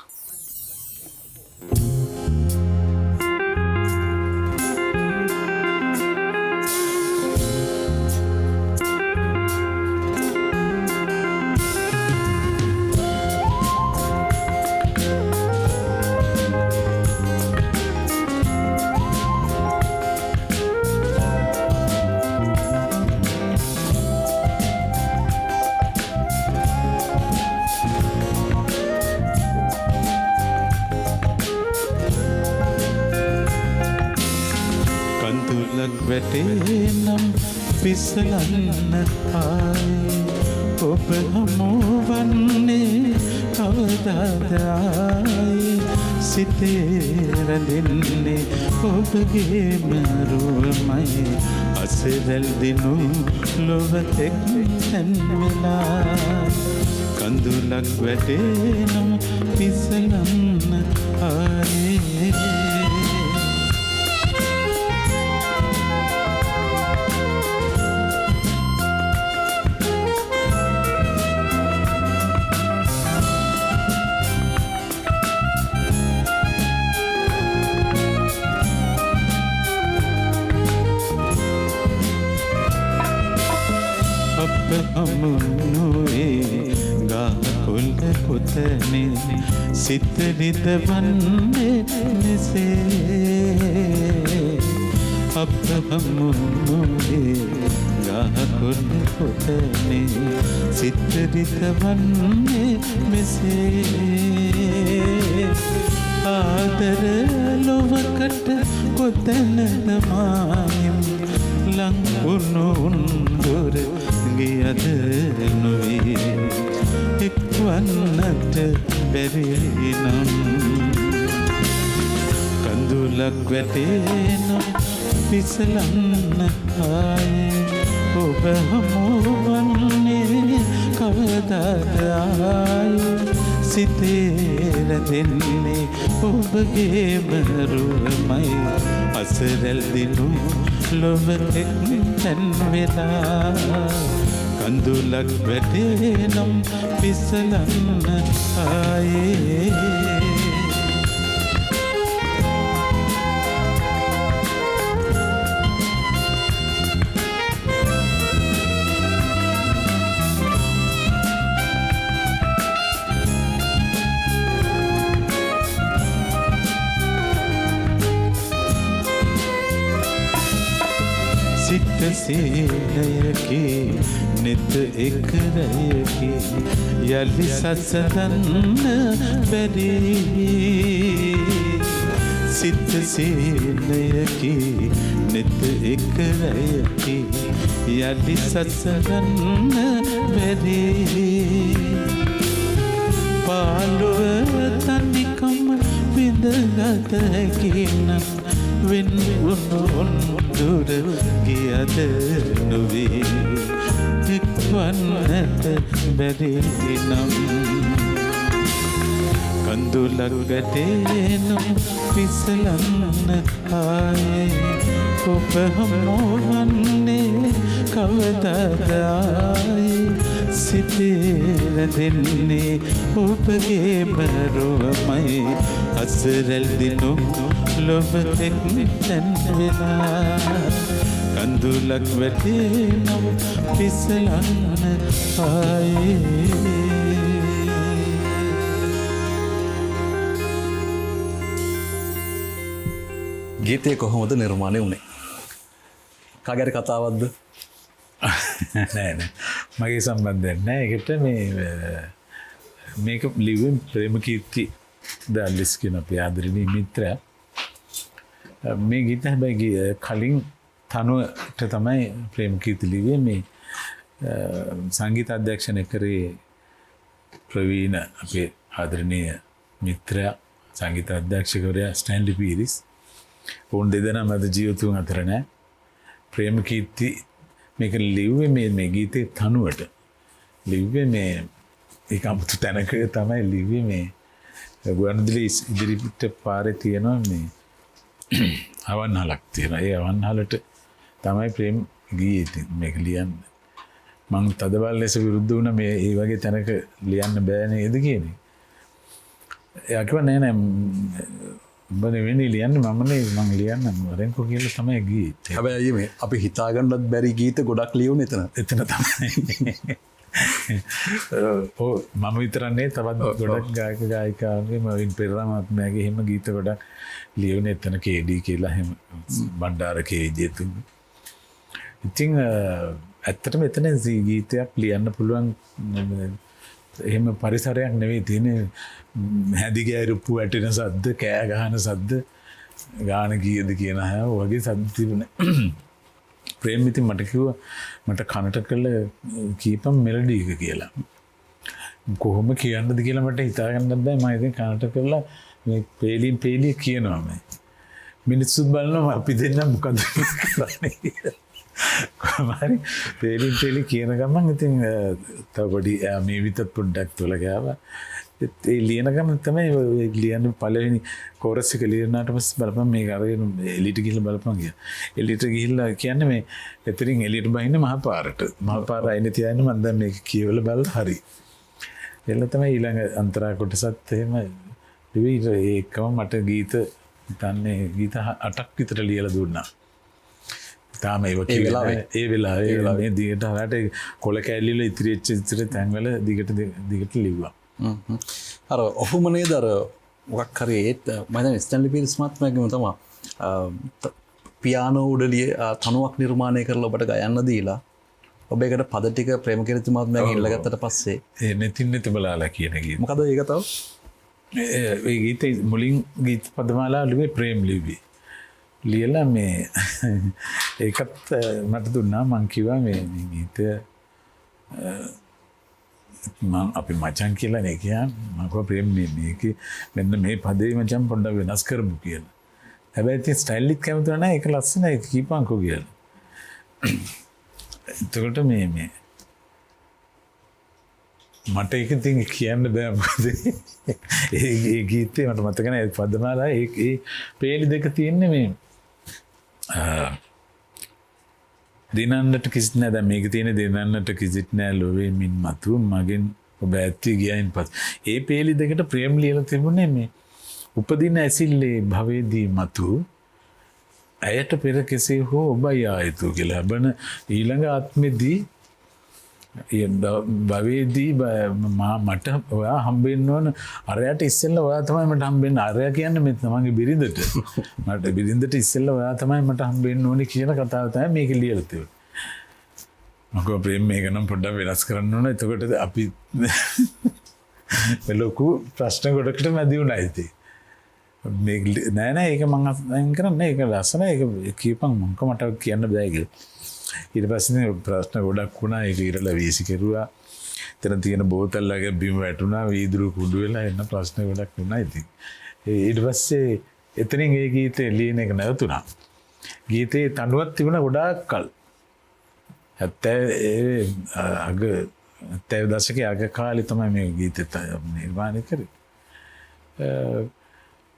වැටේනම් පිසලන්න ආයේ ඔබ හමුවන්නේ කවදාද ආයේ සිතේ රැඳෙන්නේ ඔබගේම රුවමයි අසරල් දිනු ලොවතෙක් තැන් වෙලා කඳුලක් වැටේනම් පිසලන්න ආයේ සිත රිදවන්නේ මෙසේ අප හමුවේ ගහකොළ පොතනේ සිත රිදවන්නේ මෙසේ ආදර ලොවකට කොතැනද මායම් ලංකුණු උන්දුර ගියද නොවේ එක්වන්නට බැරි නම් කඳුලක් වැටේනම් පිසලන්න ආයේ ඔබ හමුවන්නේ කවදාද ආයේ සිතේ රැඳෙන්නේ ඔබගේම රුවමයි අසරල් දිනු ලොවතෙක් තැන් වෙලා කඳුලක් වැටේනම් පිසලන්න ආයේ සීනයකි නෙත එකරයකි යලි සසරන්න බැරි සිත සීනයකි නෙත එකරයකි යලි සසරන්න බැරි පාළුව තනිකම විඳගත හැකිනම් වෙන් දුර ගියද නොවේ එක්වන්නට බැරි නම් කඳුලක් වැටේනම් පිසලන්න ආයේ ඔබ හමුවන්නේ කවදාද ආයේ සිතේ පෙරදෙන්නේ ඔබගේ බරුවමයි අසරල් දිනු ලොබතෙක් තැන් වෙලා කඳුලක් වැටේ නම් පිසලන්න ආයේ ගීතය කොහොමද නිර්මාණය වුණේ? කාගේරි කතාවක්ද? නෑ මගේ සම්බන්ධයක් නෑ. ඒකට මේක ලිව්වෙන් ප්‍රේමකීර්ති දාල්ලිස් කියන අපේ ආදරණීය මිත්‍රයා. මේ ගීත හැබැයි කලින් තනුවට තමයි ප්‍රේමකීර්ති ලිව්වේ. මේ සංගීත අධ්‍යක්ෂණය කරේ ප්‍රවීණ අපේ ආදරණීය මිත්‍රයා සංගීත අධ්‍යක්ෂකවරයා ස්ටැන්ලි පීරිස්. ඔවුන් දෙදෙනා මැද ජීවිතුන් අතර නෑ. ප්‍රේමකීර්ති මේක ලිව්වේ මේ ගීතේ තනුවට ලිව්වේ මේ ඒක අමුතු තැනක තමයි ලිව්වේ. මේ ගුවන්විදුලි ඉදිරිපිට පාරේ තියෙනවා මේ අවන්හලක් තියෙනවා. ඒ අවන්හලට තමයි ප්‍රේම ගීතේ මේක ලියන්නේ. මං තදබල ලෙස විරුද්ධ වුණා මේ ඒ වගේ තැනක ලියන්න බෑ නේද කියන්නේ. එයා කිව්වා නෑ උඹ නෙවෙයි ලියන්නේ මම ලියන්න වරෙන්කෝ කියලා තමයි ගීතේ. හැබැයි මේ අපි හිතාගන්නත් බැරි ගීත ගොඩක් ලියුනේ එතන තමයි. මම විතරන්නේ තවත් ගොඩක් ගායක ගායිකාවගේ මවින් පෙරේරා මහත්මයාගේ එහෙම ගීත ගොඩක් ලියුනේ එතන කේඩී කියලා එහෙම බණ්ඩාර කේජේතුන්. ඉතින් ඇත්තටම එතන ගීතයක් ලියන්න පුළුවන් එහෙම පරිසරයක් නෙවෙයි තියෙන්නේ. හැදිගෑරුප්පු වැටෙන සද්ද, කෑ ගහන සද්ද, ගාන කීයද කියන අය වගේ සද්ද තිබුණේ. ප්‍රේම ඉතින් මට කිව්වා මට කනට කළ කීපම් මෙලඩි එක කියලා. කොහොම කියන්නද කියලා මට හිතාගන්නත් බෑ. මම ඉතින් කනට කරලා මේ පේලියෙන් පේලිය කියනවා මේ. මිනිස්සුත් බලනවා අපි දෙන්න මොකද කරන්නේ. කොහොමරි පේලියෙන් පේලිය කියන ගමන් ඉතින් තව පොඩි මේ විතත් පොඩ්ඩක් තුල ගාවා. ඒ ලියන ගමන් තමයි ලියන්න පළවෙනි කෝරස් එක ලියනාට පස්සේ බලපන් මේක අරගෙන එලියට ගිහිල්ලා බලපන් කියලා. එලියට ගිහිල්ලා කියන්නේ මේ එතනින් එලියට බහින්න මහ පාරට. මහ පාර අයිනේ තියන්න මම දැන් මේක කියවලා බලලා හරි. එළ තමයි ඊළඟ අන්තරා කොටසත් එහෙම ලිවි ඒකම මට ගීත හිතන්නේ ගීත 8ක් විතර ලියලා දුන්නා. තාම ඒ වෙලාවේ මේ දිගට හරට කොල කැල්ලිල ඉතිරිච්ච තැන්වල දිගට ලිව්වා. අර ඔහුම නේද අර මොකක් හරි ඒත් මම දැන් ස්ටැන්ලි පීරිස් මහත්මයාගේම තමයි පියානෝ උඩලිය තනුවක් නිර්මාණය කරලා ඔබට ගයන්න දීලා ඔබ ඒකට පද ටික ප්‍රේමකීර්ති මහත්මයාගෙන් ඉල්ලගත්තට පස්සේ ඒ නෙතින් නෙත බලලා කියන ගීත. මොකද ඒක තව ඒ ගීතේ මුලින් ගීත පදමාලා ලිව්වේ ප්‍රේම් ලිව්වේ. ලියලා මේ ඒකත් මට දුන්නා. මං කිව්වා මේ ගීතය මම අපි මචං කියලා නේ කියන්නේ. මම කිව්වා ප්‍රේම් මේක මෙන්න මේ පදේ මචං පොඩ්ඩක් වෙනස් කරමු කියලා. හැබැයි ඉතින් ස්ටයිල්ලිත් කැමති නැහැ. ඒක ලස්සනයි ඒක කීපන්කෝ කියලා. එතකොට මේ මට ඒක ඉතින් කියන්න බෑ මොකද ඒ ගීතේ මට මතක නැහැ පදමාලා ඒ පේලි දෙක තියෙන්නේ මේ දිනන්නට කිසිත් නෑ. දැන් මේක තියෙන දිනන්නට කිසිත් නෑ ලොවේ මින් මතු මගෙන් ඔබ ඇත්ති ගියයින් පස්. ඒ පේලි දෙකට ප්‍රේම ලියලා තිබුණේ මේ උපදින ඇසිල්ලේ භවයේදී මතු ඇයට පෙර කෙසේ හෝ ඔබයි ආයතු කියලා. බන ඊළඟ ආත්මෙදී භවයේදී මට ඔයා හම්බෙන්න ඕන අරයට ඉස්සෙල්ලා ඔයා තමයි මට හම්බෙන්න. අරයා කියන්නේ මේ තමන්ගේ බිරිඳට. මට බිරිඳට ඉස්සෙල්ලා ඔයා තමයි මට හම්බෙන්න ඕනේ කියන කතාව තමයි මේක ලියලා තියෙන්නේ. මම ප්‍රේම මේක නම් පොඩ්ඩක් වෙනස් කරන්න ඕන. එතකොට අපි ලොකු ප්‍රශ්න ගොඩකට මැදි වුණා ඉතින්. මේක නෑ ඒක මම අයින් කරන්නේ. ඒක ලස්සනයි. ඒක කියපන් මංක මට කියන්න බෑ කියලා. ඊට පස්සේ ප්‍රශ්න ගොඩක් වුණා. ඒක ඉරලා වීසි කෙරුවා. එතන තියෙන බෝතල් වගේ බිම වැටුණා. වීදුරු කුඩු වෙලා එන්න ප්‍රශ්න ගොඩක් වුණා ඉතින්. ඊට පස්සේ එතනින් ඒ ගීතේ ලියන එක නැවතුණා. ගීතේ තනුවක් තිබුණා ගොඩාක් කල්. 70 දශකයේ අග කාලේ තමයි මේ ගීතෙත් නිර්මාණය කරේ.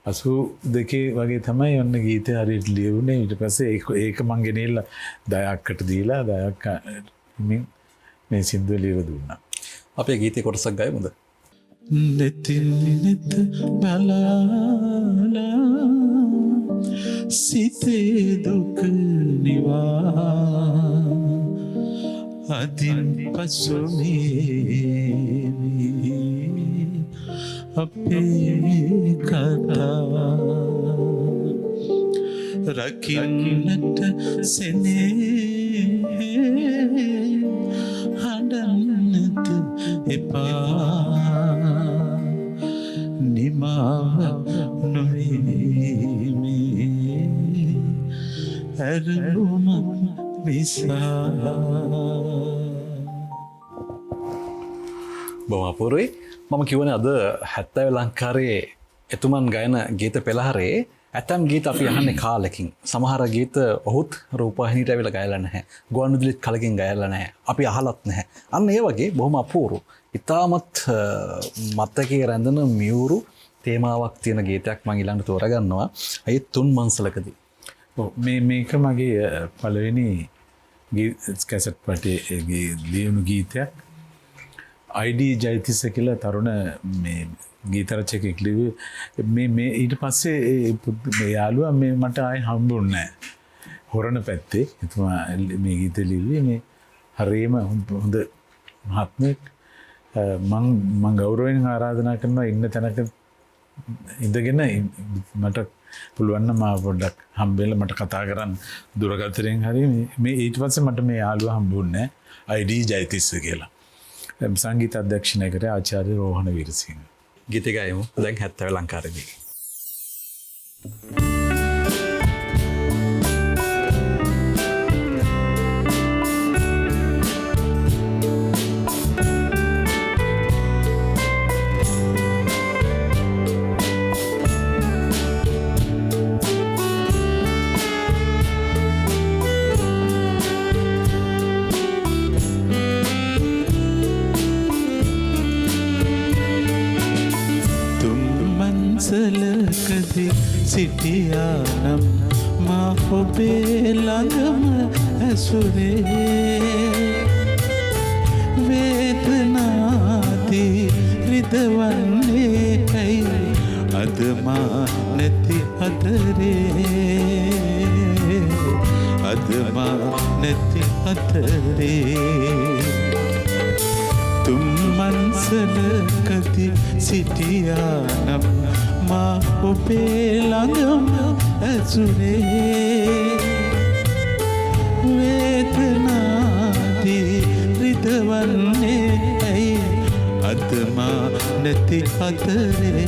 82 වගේ තමයි ඔන්න ගීතය හරියට ලියුනේ. ඊට පස්සේ ඒක මං ගෙනියලා දයක්කට දීලා දයක් මේ සින්දුව ලියලා දුන්නා. අපේ ගීතේ කොටසක් ගයමුද? නෙතින් නෙත බලාලා සිතේ දුක නිවා අදින් පසුමේ අපේ කතා රකින්නට සෙනේ හඬන්නට එපා නිමාව නොවීමේ ඇරුම විසා. බොහොම අපූරුයි. මම කියවනේ අද 70 ලංකාරයේ එතුමන් ගයන ගීත පෙළහරේ ඇතම් ගීත අපි අහන්නේ කාලෙකින්. සමහර ගීත ඔහුත් රූපවාහිනියට ඇවිල්ලා ගයලා නැහැ. ගුවන්විදුලිත් කලකින් ගයලා නැහැ. අපි අහලත් නැහැ. අන්න ඒ වගේ බොහොම අපූරු. ඉතාමත් මතකයේ රැඳෙන මියුරු තේමාවක් තියෙන ගීතයක් මම ඊළඟට තෝරගන්නවා. ඒ තුන් මන්සලකදී. ඔව් මේක මගේ පළවෙනි කැසට් පටේ ලියුණු ගීතයක්. ID ජයතිස්ස කියලා තරුණ මේ ගීත රචකයෙක් ලිව්වේ මේ ඊට පස්සේ මේ යාළුවා මේ මට ආයේ හම්බුන්නේ නැහැ. හොරණ පැත්තේ එතුමා මේ ගීත ලිව්වේ මේ හරියම හොඳ මහත්මයෙක්. මම ගෞරවයෙන් ආරාධනා කරනවා ඉන්න තැනක ඉඳගෙන මට පුළුවන් නම් ආ පොඩ්ඩක් හම්බෙලා මට කතා කරන්න දුරකථනයෙන් හරි මේ ඊට පස්සේ මට මේ යාළුවා හම්බුන්නේ නැහැ. ID ජයතිස්ස කියලා. සංගීත අධ්‍යක්ෂණය කරේ ආචාර්ය රෝහණ වීරසිංහ. ගීතය ගයමු. දැන් 70 ලංකාරේදී. සලකදී සිටියානම් මා ඔබේ ළඟම ඇසුරේ වේදනාදී රිදවන්නේ ඇයි අද මා නැති අතරේ අද මා නැති අතරේ තුම්මන්සලකදී සිටියානම් මා ඔබේ ළඟම ඇසුරේ වේදනාදී රිදවන්නේ ඇයි අද මා නැති අතරේ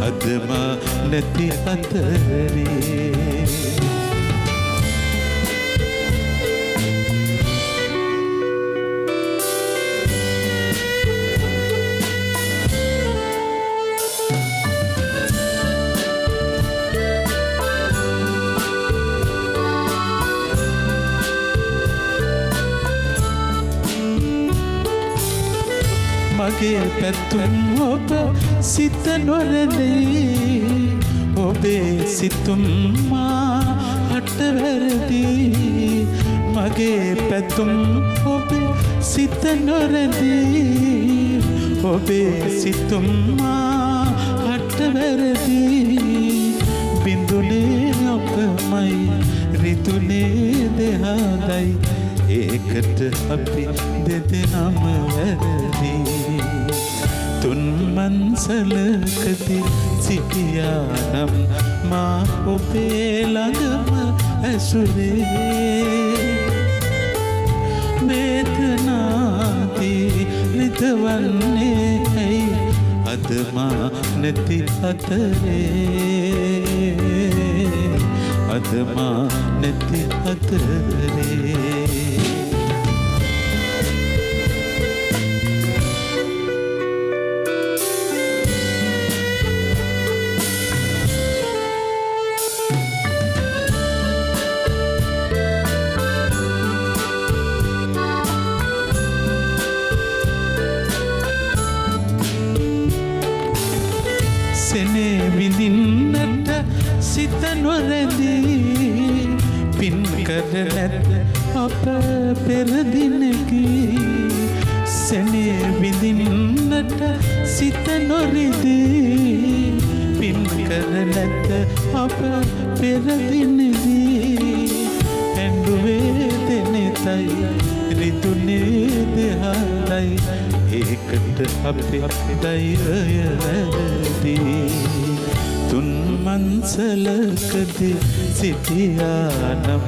අද මා නැති අතරේ. මගේ පැතුම් ඔබ සිත නොරදී ඔබේ සිතුම් මා හටවැරදී මගේ පැතුම් ඔබ සිත නොරදී ඔබේ සිතුම් මා හටවැරදී බිඳුනේ ඔබමයි රිදුනේ දෙහාදයි ඒකට අපි දෙදෙනාම වැරදි තුන්මන්සලකදී සිටියානම් මා ඔබේ ළඟම ඇසුරේ වේදනාදී රිදවන්නේ ඇයි අද මා නැති අතරේ අද මා නැති අතරේ. සෙනේ විඳින්නට සිත නොරැඳී පින් කර නැත අප පෙරදිනකී සැනේ විඳින්නට සිත නොරිදී පින් කර නැත අප පෙරදිනදී ඇඬුවේ දෙනෙතයි රිතුනේ දෙහාලයි ඒකට අපේ දෛවය වැරදී තුන් මන්සලකදී සිටියානම්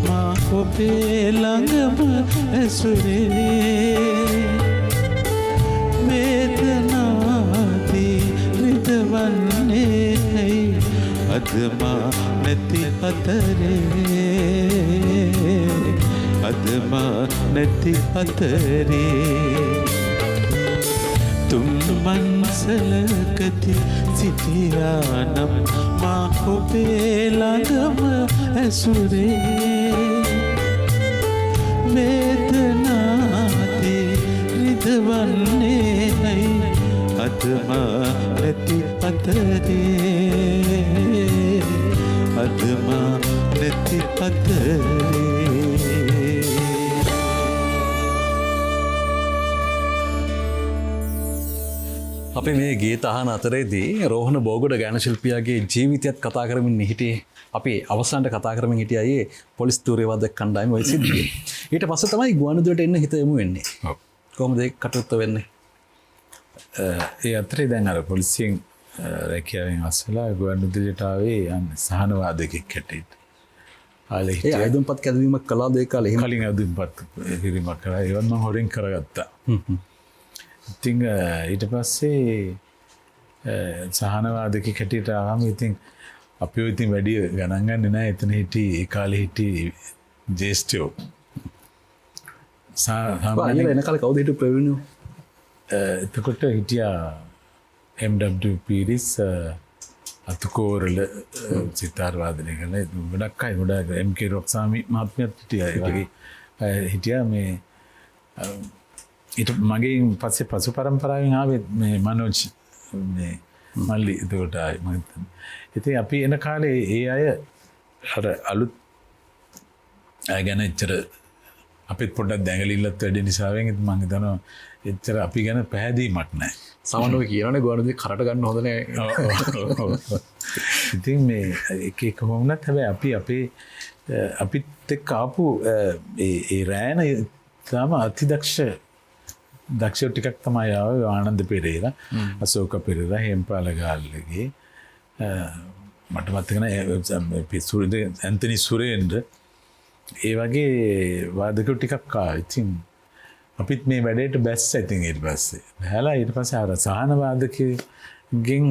මා ඔබේ ළඟම ඇසුරේ වේදනාදී රිදවන්නේ ඇයි අද මා නැති අතරේ අද මා නැති අතරේ තුන් මන්සලකදී සිටියානම් මා ඔබේ ළඟම ඇසුරේ වේදනාදී රිදවන්නේ ඇයි අද මා නැති අතරේ අද මා නැති අතරේ අපි මේ ගීත අහන අතරේදී රෝහණ බෝගොඩ ගායන ශිල්පියාගේ ජීවිතයත් කතා කරමින් හිටියේ. අපි අවසානට කතා කරමින් හිටියේ පොලිස් ධූරවාදක කණ්ඩායම ওই සිද්ධිය. ඊට පස්සේ තමයි ගුවන්විදුලියට එන්න හිත යමු වෙන්නේ. ඔව්. කොහොමද ඒක කටයුත්ත වෙන්නේ? ඒ අතරේ දැන් අර පොලිසියෙන් රැකියාවෙන් අස්සලා ගුවන්විදුලියට ආවේ සහනවාදකෙක් හැටියට. ආලේ ඒ හිටියා. ආයුධම්පත් කැදවීමක් කළාද ඒ කාලේ? එහෙම කලින් අදුම්පත් හිරීමක් කරා. ඒවත් මම හොරෙන් කරගත්තා. ඉතින් ඊට පස්සේ සහනවාදකෙක් හැටියට ආවම ඉතින් අපිව ඉතින් වැඩි ගණන් ගන්නේ නැහැ. එතන හිටි ඒ කාලේ හිටි ජේෂ්ඨයෝ. අයියලා එන කාලේ කවුද හිටු ප්‍රවීණයෝ? එතකොට හිටියා MW පීරිස් අතුකෝරල සිතාර් වාදනය කරන ගොඩක් අය ගොඩක් MK රොක්සාමි මහත්මයාත් හිටියා. ඒ වගේ හිටියා මේ ඊට මගේ පස්සේ පසු පරම්පරාවෙන් ආවේ මේ මනෝජ් මේ මල්ලි එතකොට ආයේ මම හිතන්නේ. ඉතින් අපි එන කාලේ ඒ අය අර අලුත් අය ගැන එච්චර අපිත් පොඩ්ඩක් දැඟලිල්ලත් වැඩි නිසාවෙන් මම හිතනවා එච්චර අපි ගැන පැහැදීමක් නැහැ. සමහරව කියනනේ ගුවන්විදුලි කරට ගන්න හොඳ නැහැ. ඉතින් මේ එක වුණත් හැබැයි අපි අපේ අපිත් එක්ක ආපු ඒ රෑන තාම දක්ෂ ටිකක් තමයි ආවේ. ආනන්ද පෙරේරා, අශෝක පෙරේරා, හේම්පාල ගාල්ලගේ මට මතක නැහැ ඇන්තනි සුරේන්ද්‍ර ඒ වගේ වාදකයෝ ටිකක් ආවා. ඉතින් අපිත් මේ වැඩේට බැස්ස ඉතින් ඊට පස්සේ. බහැලා ඊට පස්සේ අර සහන වාදකයෙන්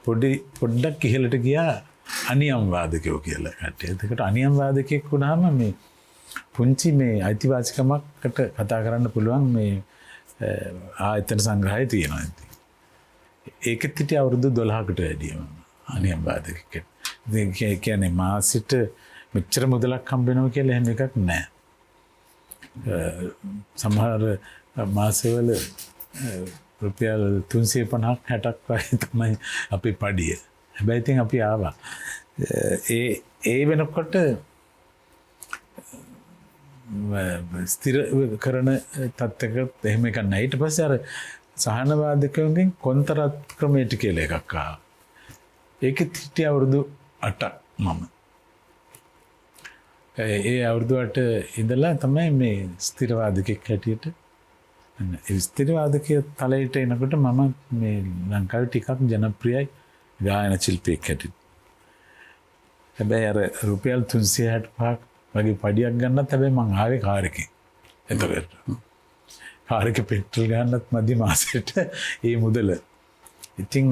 පොඩ්ඩක් ඉහළට ගියා අනියම් වාදකයෝ කියලා කට්ටිය. එතකොට අනියම් වාදකයෙක් වුණාම මේ පුංචි මේ අයිතිවාසිකමකට කතා කරන්න පුළුවන් මේ ආයතන සංග්‍රහය තියෙනවා. ඒකෙත් හිටිය අවුරුදු 12කට වැඩිය අනියම් වාදකයෙක්. ඉතින් කියන්නේ මාසෙට මෙච්චර මුදලක් හම්බ වෙනවා කියලා එහෙම එකක් නැහැ. සමහර මාසෙවල රුපියල් 350ක් 60ක් වගේ තමයි අපේ පඩිය. හැබැයි ඉතින් අපි ආවා. ඒ වෙනකොට ස්ථිර කරන තත්ත්වයකට එහෙම එකක් නැහැ. ඊට පස්සේ අර සහනවාදකයන්ගෙන් කොන්තරත් ක්‍රමයට කියලා එකක් ආවා. ඒකෙත් හිටිය අවුරුදු 8ක් මම. ඒ අවුරුදු 8 ඉඳලා තමයි මේ ස්ථිරවාදකෙක් හැටියට ස්ථිරවාදකයේ තලයට එනකොට මම මේ ලංකාවේ ටිකක් ජනප්‍රියයි ගායන ශිල්පියෙක් හැටියට. හැබැයි අර රුපියල් 365ක් වගේ පඩියක් ගන්නත් හැබැයි මං ආවේ කාර් එකේ. එතකොට කාර් එකේ පෙට්‍රල් ගන්නත් මදි මාසෙට ඒ මුදල. ඉතින්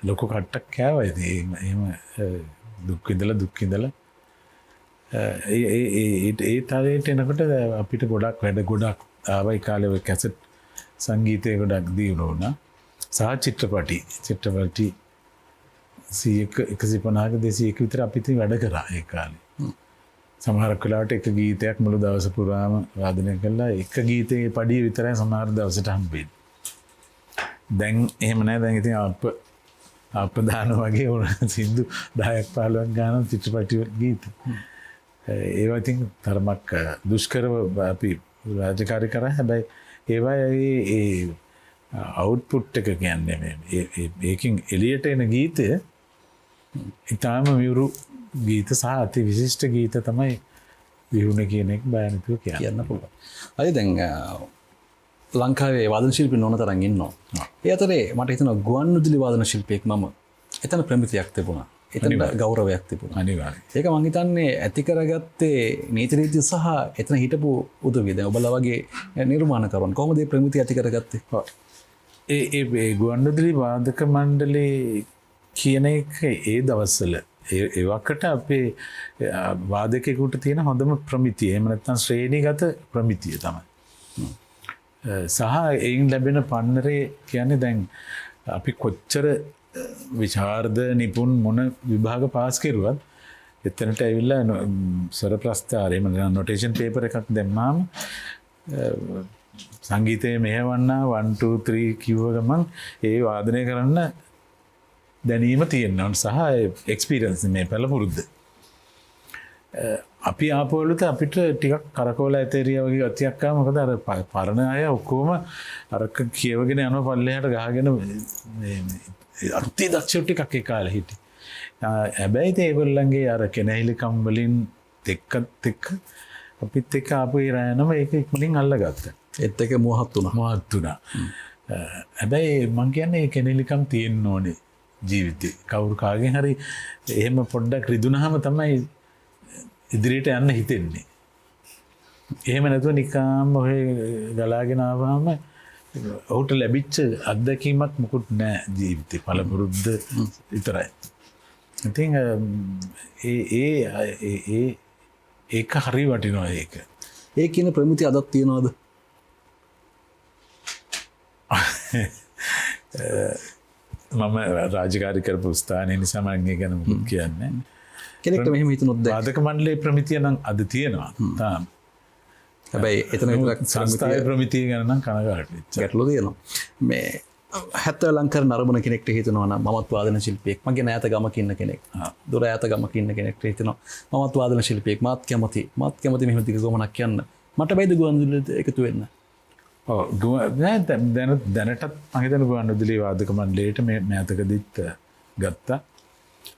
ලොකු කට්ටක් කෑවා. ඉතින් එහෙම දුක් විඳලා ඒ තාලයට එනකොට අපිට ගොඩක් වැඩ ගොඩක් ආවයි. කාලේ ඔය කැසට් සංගීතය ගොඩක් දියුණු වුණා. සහ චිත්‍රපටි 150ක 200ක විතර අපි ඉතින් වැඩ කරා ඒ කාලේ. සමහරක් වෙලාවට එක ගීතයක් මුළු දවස පුරාම වාදනය කළා. එක ගීතයේ පඩිය විතරයි සමහර දවසට හම්බෙන්නේ. දැන් එහෙම නැහැ. දැන් ඉතින් අප්‍රදාන වගේ සින්දු 10ක් 15ක් ගාන චිත්‍රපටි ගීත. ඒවා ඉතින් තරමක් දුෂ්කරව අපි රාජකාරී කරා. හැබැයි ඒවා ඒ අවුට්පුට් එක කියන්නේ ඒකින් එළියට එන ගීතය ඉතාම විවුරු ගීත සහ අති විශිෂ්ට ගීත තමයි විහුණ කියන එක බය නැතුව කියන්න පුළුවන්. අය දැන් ලංකාවේ වාදන ශිල්පී නොන තරම් ඉන්නවා. ඒ අතරේ මට හිතෙනවා ගුවන්විදුලි වාදන ශිල්පියෙක් මම එතන ප්‍රමිතියක් තිබුණා. එතන ගෞරවයක් තිබුණා. අනිවාර්යයෙන්. ඒක මං හිතන්නේ ඇති කරගත්තේ නීති රීති සහ එතන හිටපු උදවිය. දැන් ඔබලා වගේ නිර්මාණකරුවන් කොහොමද මේ ප්‍රමිතිය ඇති කරගත්තේ? ඒ ගුවන්විදුලි වාදක මණ්ඩලේ කියන එක ඒ දවස්වල ඒවකට අපේ වාදකයෙකුට තියෙන හොඳම ප්‍රමිතිය. එහෙම නැත්නම් ශ්‍රේණිගත ප්‍රමිතිය තමයි. සහ එයින් ලැබෙන පන්නරේ කියන්නේ දැන් අපි කොච්චර විචාර්ද නිපුන් මොන විභාග පාස් කෙරුවත් එතනට ඇවිල්ලා ස්වර ප්‍රස්ථාරය නොටේෂන් පේපර් එකක් දැම්මාම සංගීතය මෙහෙවන්න 1 2 3 කිව්ව ගමන් ඒ වාදනය කරන්න දැනීම තියෙනවා සහ එක්ස්පීරියන්ස් මේ පළපුරුද්ද. අපි ආපුවලුත් අපිට ටිකක් කරකෝල ඇතේරිය වගේ ගතියක් ආවා. මොකද අර පරණ අය ඔක්කොම අරක කියවගෙන යනවා පල්ලෙහාට ගහගෙන අති දක්ෂ ටිකක් ඒ කාලේ හිටියේ. හැබැයි ඒගොල්ලන්ගේ අර කෙනහිලිකම් වලින් එක්කත් එක්ක අපිත් එක්ක ආපු ඉරායනම ඒක ඉක්මනින් අල්ලගත්තා. ඒත් එක මොහත් වුණා. හැබැයි මං කියන්නේ ඒ කෙනහිලිකම් තියෙන්න ඕනේ ජීවිතේ. කවුරු කාගෙන් හරි එහෙම පොඩ්ඩක් රිදුනහම තමයි ඉදිරියට යන්න හිතෙන්නේ. එහෙම නැතුව නිකම්ම ඔය ගලාගෙන ආවම ඔහුට ලැබිච්ච අත්දැකීමක් මොකුත් නෑ ජීවිතේ. පළපුරුද්ද විතරයි. ඉතින් ඒක හරි වටිනවා ඒක. ඒ කියන ප්‍රමිතිය අදත් තියනවද? මම රාජකාරී කරපු ස්ථානය නිසා මම ඒ ගැන මොකුත් කියන්නේ නෑ. කෙනෙක්ට මෙහෙම හිතනොත් දැන් වාදක මණ්ඩලයේ ප්‍රමිතිය නම් අද තියෙනවා. තාම. හැබැයි එතන විතරක් සංස්ථාවේ ප්‍රමිතිය ගැන නම් කනගාටුයි. ගැටලුව තියෙනවා. මේ 70 ලංකර නරඹන කෙනෙක්ට හිතනවා නම් මමත් වාදන ශිල්පියෙක්. මගේ ඈත ගමක ඉන්න කෙනෙක්. දොර ඈත ගමක ඉන්න කෙනෙක්ට හිතනවා මමත් වාදන ශිල්පියෙක්. මාත් කැමති මෙහෙම දිග ගමනක් යන්න. මට බැයිද ගුවන්විදුලියට එකතු වෙන්න? ඔව් දැනටත් මම හිතන ගුවන්විදුලි වාදක මණ්ඩලයට මේ ඈතකදීත් ගත්තා.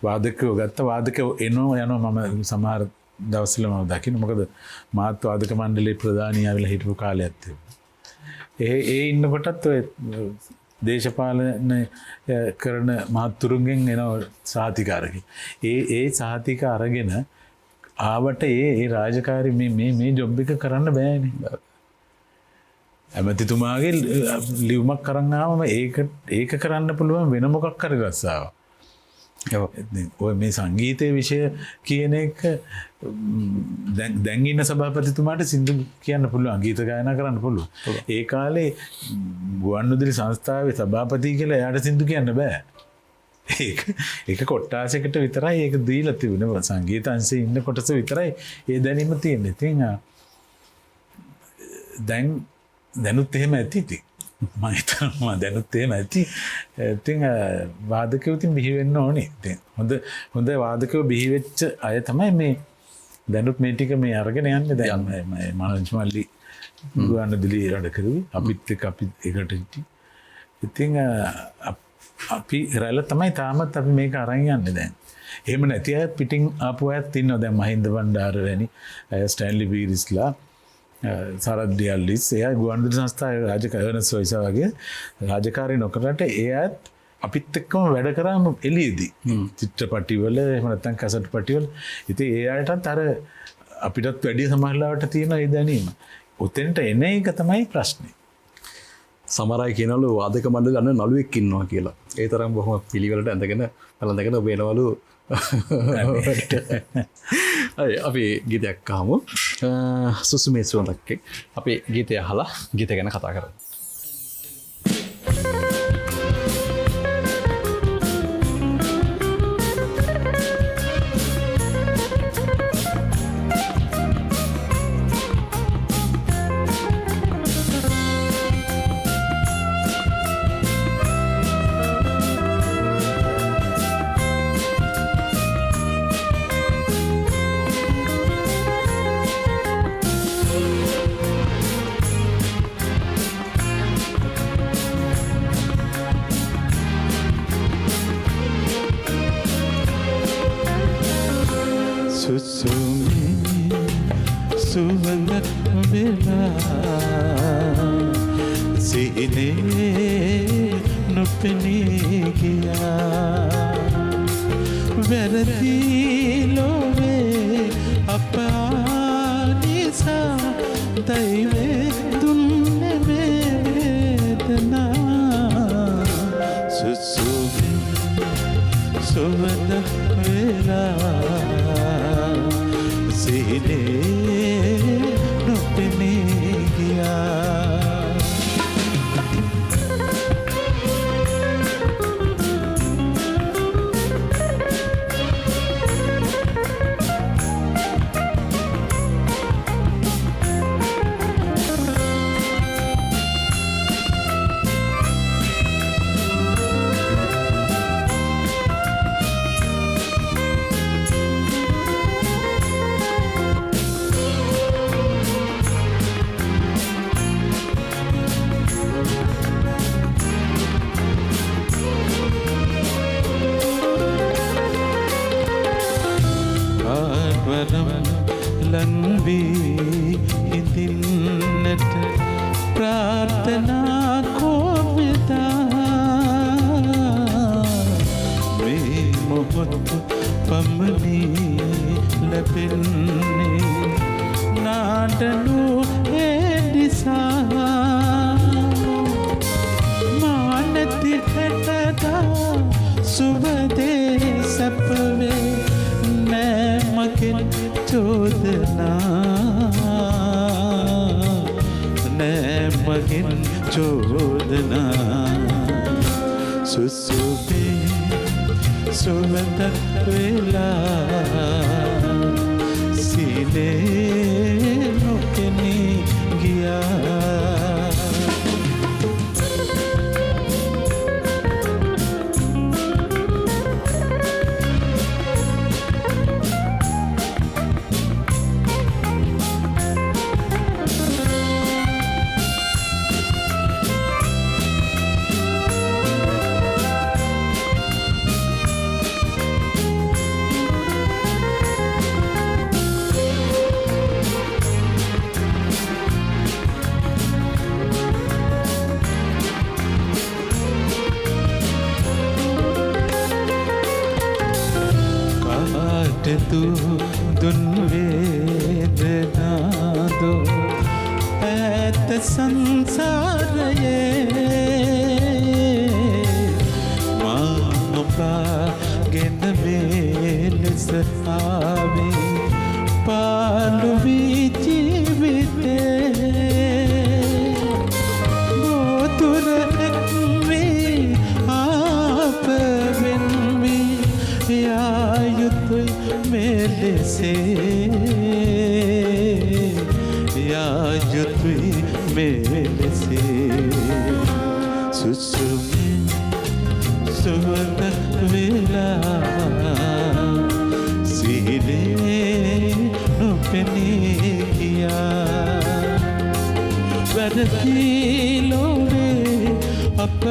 වාදකයෝ යනවා මම සමහර දවස්වල මම දකින්න. මොකද මාත් වාදක මණ්ඩලයේ ප්‍රධානී ආවිලා හිටපු කාලයක් තිබුණා. ඒ ඉන්නකොටත් ඔය දේශපාලන කරන මහත්තුරුන්ගෙන් එන සහතිකාරකි. ඒ සහතික අරගෙන ආවට ඒ රාජකාරි මේ ජොබ් එක කරන්න බෑනේ. ඇමතිතුමාගේ ලියුමක් කරන් ආවම ඒක කරන්න පුළුවන් වෙන මොකක් හරි රස්සාවක්. ඔය මේ සංගීතයේ විෂය කියන එක දැන් ඉන්න සභාපතිතුමාට සින්දු කියන්න පුළුවන්, ගීත ගායනා කරන්න පුළුවන්. ඒ කාලේ ගුවන්විදුලි සංස්ථාවේ සභාපති කියලා එයාට සින්දු කියන්න බෑ. ඒක කොට්ටාසයකට විතරයි ඒක දීලා තිබුණේ. සංගීත අංශයේ ඉන්න කොටස විතරයි ඒ දැනීම තියෙන්නේ. ඉතින් දැනුත් එහෙම ඇති ඉතින්. මම හිතනවා දැනුත් එහෙම ඇති. ඉතින් වාදකයෝ ඉතින් බිහි වෙන්න ඕනේ. ඉතින් හොඳ වාදකයෝ බිහි වෙච්ච අය තමයි මේ දැනුත් මේ ටික මේ අරගෙන යන්නේ. දැන් මනෝජ් මල්ලි ගුවන්විදුලි වැඩ කරුවේ. අපිත් එක්ක අපි එකට හිටියේ. ඉතින් අපි රැළ තමයි තාමත් අපි මේක අරන් යන්නේ දැන්. එහෙම නැති අයත් පිටින් ආපු අයත් ඉන්නවා. දැන් මහින්ද බණ්ඩාර වැනි ස්ටැන්ලි බීරිස්ලා සරත් ඩියල්ලිස් එයා ගුවන්විදුලි සංස්ථාවේ රාජකාරී සොයිසා වගේ රාජකාරී නොකරට එයාත් අපිත් එක්කම වැඩ කරාම එළියේදී චිත්‍රපටිවල එහෙම නැත්නම් කැසට් පටිවල ඉතින් එයාටත් අර අපිටත් වැඩි සමහරවට තියෙන ඒ දැනීම උතෙන්ට එන එක තමයි ප්‍රශ්නේ. සමහර අය කියනවලු වාදක මණ්ඩලේ අන්න නළුවෙක් ඉන්නවා කියලා. ඒ තරම් බොහොම පිළිවෙලට ඇඳගෙන බලඳගෙන වෙනවලු. අපි ගීතයක් අහමු. සුසුමේ සුවඳක්. අපි ගීතය අහලා ගීත ගැන කතා කරමු. සුවඳ වෙලා සිහිනේ නොපෙනී ගියා වැරදි ලෝවේ අප නිසා දෛවේ දුන්නේ මේ වේදනා සුසුමේ සුවඳ වෙලා සිහිනේ නොපෙනී ගියා ලංවී හිඳින්නට ප්‍රාර්ථනා කොවිදා මේ මොහොත පමණි ලැබෙන්නේ නාඩනු එදිසා මානති හැටදා සුබදේ සැපවේ නෑ මගෙන් චෝදනා නෑ මගෙන් චෝදනා සුසුමේ සුවඳ වෙලා සිහිනේ නොපෙනී ගියා දුන් වේදනාදෝ ඇත සංසාරයේ මානොපාගෙන මෙලෙස ආවේ පාළු වී ජීවිතේ ගෝතුර එක්වී ආපවෙන් වී යායුතුයි මෙලෙසේ යායුතුයි මෙලෙසේ සුසුමේ සුවඳ වෙලා සිහිනේ නොපෙනී ගියා වැරදි ලෝවේ අප